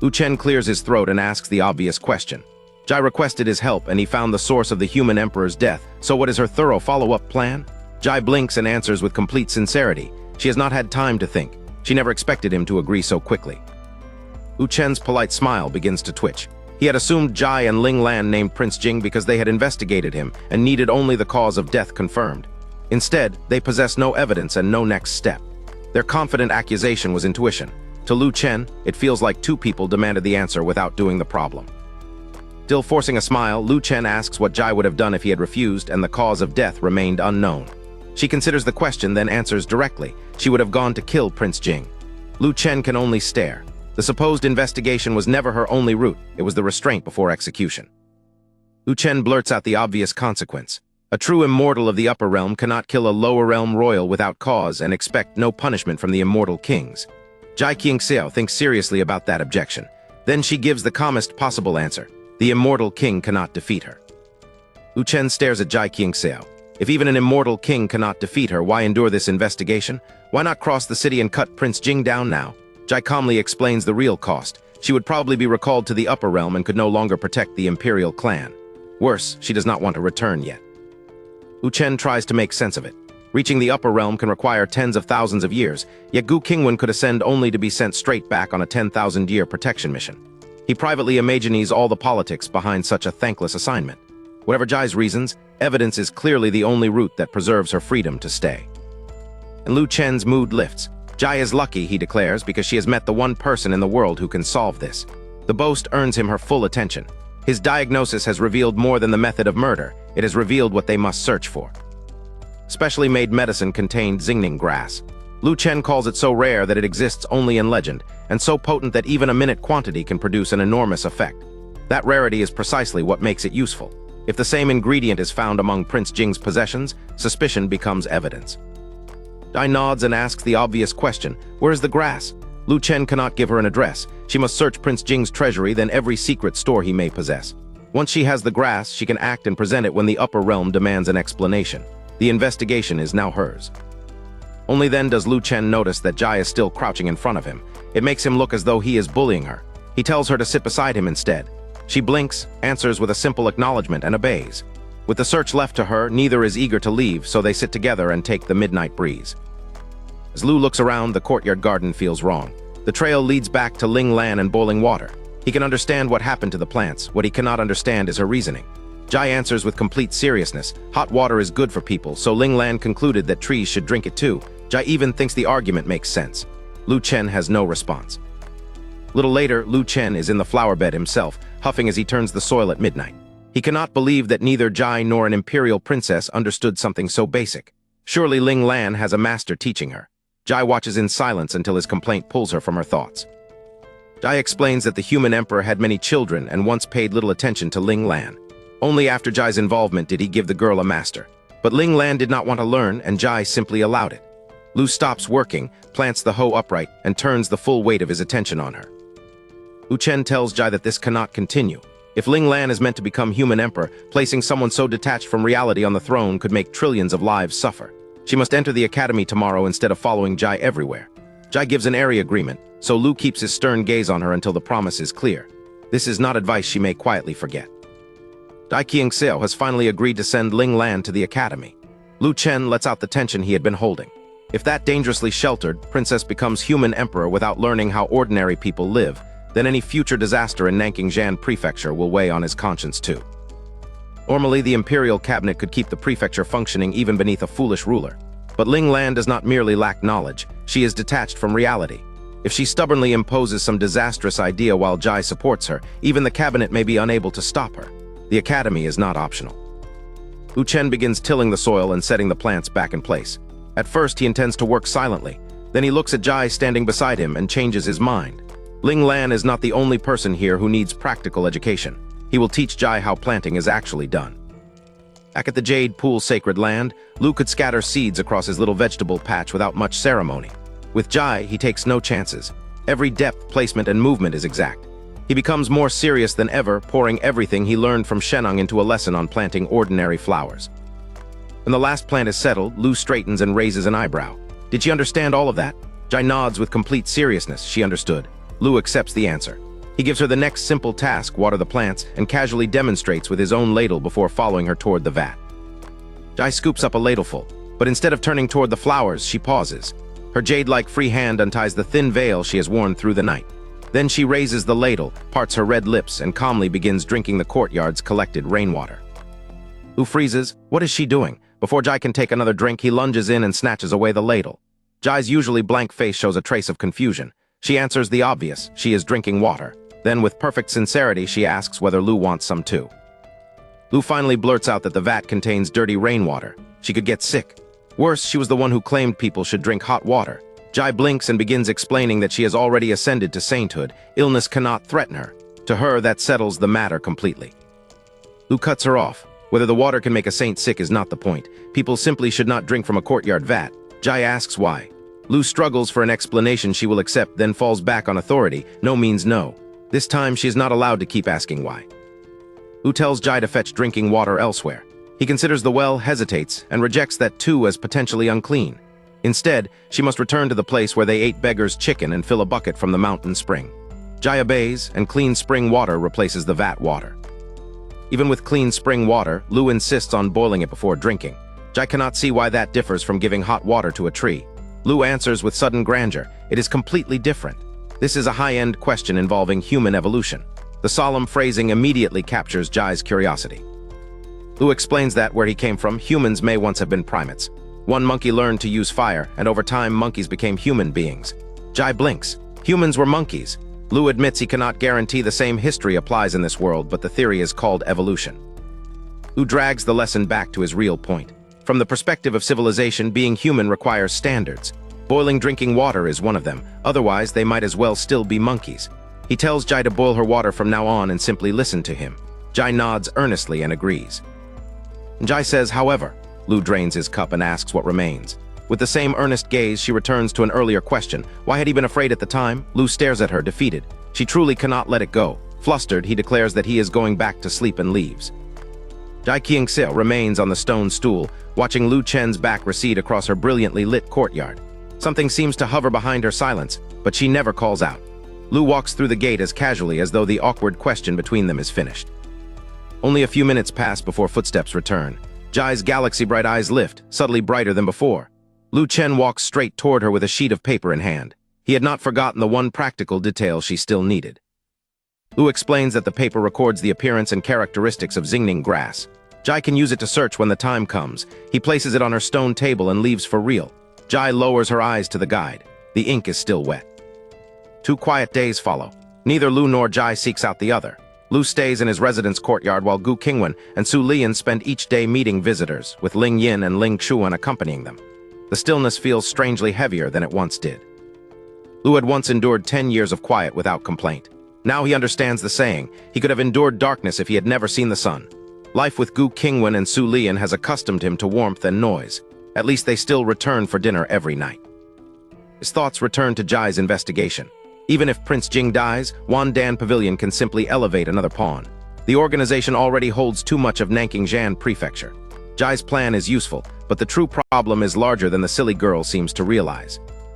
Lu Chen clears his throat and asks the obvious question. Jai requested his help and he found the source of the human emperor's death, so what is her thorough follow-up plan? Jai blinks and answers with complete sincerity. She has not had time to think. She never expected him to agree so quickly. Lu Chen's polite smile begins to twitch. He had assumed Jai and Ling Lan named Prince Jing because they had investigated him and needed only the cause of death confirmed. Instead, they possess no evidence and no next step. Their confident accusation was intuition. To Lu Chen, it feels like two people demanded the answer without doing the problem. Still forcing a smile, Lu Chen asks what Jai would have done if he had refused and the cause of death remained unknown. She considers the question, then answers directly. She would have gone to kill Prince Jing. Lu Chen can only stare. The supposed investigation was never her only route. It was the restraint before execution. Lu Chen blurts out the obvious consequence. A true immortal of the upper realm cannot kill a lower realm royal without cause and expect no punishment from the immortal kings. Jai Qingxiao thinks seriously about that objection. Then she gives the calmest possible answer. The immortal king cannot defeat her. Lu Chen stares at Jai Qingxiao. If even an immortal king cannot defeat her, why endure this investigation? Why not cross the city and cut Prince Jing down now? Jai calmly explains the real cost. She would probably be recalled to the upper realm and could no longer protect the imperial clan. Worse, she does not want to return yet. Lu Chen tries to make sense of it. Reaching the upper realm can require tens of thousands of years, yet Gu Qingwan could ascend only to be sent straight back on a 10,000-year protection mission. He privately imagines all the politics behind such a thankless assignment. Whatever Jai's reasons, evidence is clearly the only route that preserves her freedom to stay. And Lu Chen's mood lifts. Jai is lucky, he declares, because she has met the one person in the world who can solve this. The boast earns him her full attention. His diagnosis has revealed more than the method of murder. It has revealed what they must search for. Specially made medicine contained Xingning grass. Lu Chen calls it so rare that it exists only in legend, and so potent that even a minute quantity can produce an enormous effect. That rarity is precisely what makes it useful. If the same ingredient is found among Prince Jing's possessions, suspicion becomes evidence. Jai nods and asks the obvious question, where is the grass? Lu Chen cannot give her an address. She must search Prince Jing's treasury, then every secret store he may possess. Once she has the grass, she can act and present it when the upper realm demands an explanation. The investigation is now hers. Only then does Lu Chen notice that Jai is still crouching in front of him. It makes him look as though he is bullying her. He tells her to sit beside him instead. She blinks, answers with a simple acknowledgement, and obeys. With the search left to her, neither is eager to leave, so they sit together and take the midnight breeze. As Lu looks around, the courtyard garden feels wrong. The trail leads back to Ling Lan and boiling water. He can understand what happened to the plants. What he cannot understand is her reasoning. Jai answers with complete seriousness. Hot water is good for people, so Ling Lan concluded that trees should drink it too. Jai even thinks the argument makes sense. Lu Chen has no response. Little later, Lu Chen is in the flower bed himself, huffing as he turns the soil at midnight. He cannot believe that neither Jai nor an imperial princess understood something so basic. Surely Ling Lan has a master teaching her. Jai watches in silence until his complaint pulls her from her thoughts. Jai explains that the human emperor had many children and once paid little attention to Ling Lan. Only after Jai's involvement did he give the girl a master. But Ling Lan did not want to learn, and Jai simply allowed it. Lu stops working, plants the hoe upright, and turns the full weight of his attention on her. Lu Chen tells Jai that this cannot continue. If Ling Lan is meant to become human emperor, placing someone so detached from reality on the throne could make trillions of lives suffer. She must enter the academy tomorrow instead of following Jai everywhere. Jai gives an airy agreement, so Lu keeps his stern gaze on her until the promise is clear. This is not advice she may quietly forget. Jai Qingxiao has finally agreed to send Ling Lan to the academy. Lu Chen lets out the tension he had been holding. If that dangerously sheltered princess becomes human emperor without learning how ordinary people live, then any future disaster in Nanking Prefecture will weigh on his conscience too. Normally, the imperial cabinet could keep the prefecture functioning even beneath a foolish ruler. But Ling Lan does not merely lack knowledge, she is detached from reality. If she stubbornly imposes some disastrous idea while Jai supports her, even the cabinet may be unable to stop her. The academy is not optional. Lu Chen begins tilling the soil and setting the plants back in place. At first, he intends to work silently. Then he looks at Jai standing beside him and changes his mind. Ling Lan is not the only person here who needs practical education. He will teach Jai how planting is actually done. Back at the Jade Pool Sacred Land, Lu could scatter seeds across his little vegetable patch without much ceremony. With Jai, he takes no chances. Every depth, placement, and movement is exact. He becomes more serious than ever, pouring everything he learned from Sheneng into a lesson on planting ordinary flowers. When the last plant is settled, Lu straightens and raises an eyebrow. Did she understand all of that? Jai nods with complete seriousness. She understood. Lu accepts the answer. He gives her the next simple task, water the plants, and casually demonstrates with his own ladle before following her toward the vat. Jai scoops up a ladleful, but instead of turning toward the flowers, she pauses. Her jade-like free hand unties the thin veil she has worn through the night. Then she raises the ladle, parts her red lips, and calmly begins drinking the courtyard's collected rainwater. Lu freezes. What is she doing? Before Jai can take another drink, he lunges in and snatches away the ladle. Jai's usually blank face shows a trace of confusion. She answers the obvious. She is drinking water. Then, with perfect sincerity, she asks whether Lu wants some too. Lu finally blurts out that the vat contains dirty rainwater. She could get sick. Worse, she was the one who claimed people should drink hot water. Jai blinks and begins explaining that she has already ascended to sainthood. Illness cannot threaten her. To her, that settles the matter completely. Lu cuts her off. Whether the water can make a saint sick is not the point. People simply should not drink from a courtyard vat. Jai asks why. Lu struggles for an explanation she will accept, then falls back on authority. No means no. This time, she is not allowed to keep asking why. Lu tells Jai to fetch drinking water elsewhere. He considers the well, hesitates, and rejects that too as potentially unclean. Instead, she must return to the place where they ate beggar's chicken and fill a bucket from the mountain spring. Jai obeys, and clean spring water replaces the vat water. Even with clean spring water, Lu insists on boiling it before drinking. Jai cannot see why that differs from giving hot water to a tree. Lu answers with sudden grandeur. It is completely different. This is a high-end question involving human evolution. The solemn phrasing immediately captures Jai's curiosity. Lu explains that, where he came from, humans may once have been primates. One monkey learned to use fire, and over time monkeys became human beings. Jai blinks. Humans were monkeys. Lu admits he cannot guarantee the same history applies in this world, but the theory is called evolution. Lu drags the lesson back to his real point. From the perspective of civilization, being human requires standards. Boiling drinking water is one of them, otherwise they might as well still be monkeys. He tells Jai to boil her water from now on and simply listen to him. Jai nods earnestly and agrees. Jai says, however. Lu drains his cup and asks what remains. With the same earnest gaze, she returns to an earlier question. Why had he been afraid at the time? Lu stares at her, defeated. She truly cannot let it go. Flustered, he declares that he is going back to sleep and leaves. Jai Qingxiu remains on the stone stool, watching Lu Chen's back recede across her brilliantly lit courtyard. Something seems to hover behind her silence, but she never calls out. Lu walks through the gate as casually as though the awkward question between them is finished. Only a few minutes pass before footsteps return. Jai's galaxy-bright eyes lift, subtly brighter than before. Lu Chen walks straight toward her with a sheet of paper in hand. He had not forgotten the one practical detail she still needed. Lu explains that the paper records the appearance and characteristics of Xingning grass. Jai can use it to search when the time comes. He places it on her stone table and leaves for real. Jai lowers her eyes to the guide. The ink is still wet. 2 quiet days follow. Neither Lu nor Jai seeks out the other. Lu stays in his residence courtyard while Gu Qingwan and Su Lian spend each day meeting visitors, with Ling Yin and Ling Xuan accompanying them. The stillness feels strangely heavier than it once did. Lu had once endured 10 years of quiet without complaint. Now he understands the saying. He could have endured darkness if he had never seen the sun. Life with Gu Qingwan and Su Lian has accustomed him to warmth and noise. At least they still return for dinner every night. His thoughts return to Jai's investigation. Even if Prince Jing dies, Wandan Pavilion can simply elevate another pawn. The organization already holds too much of Nanking Prefecture. Jai's plan is useful, but the true problem is larger than the silly girl seems to realize.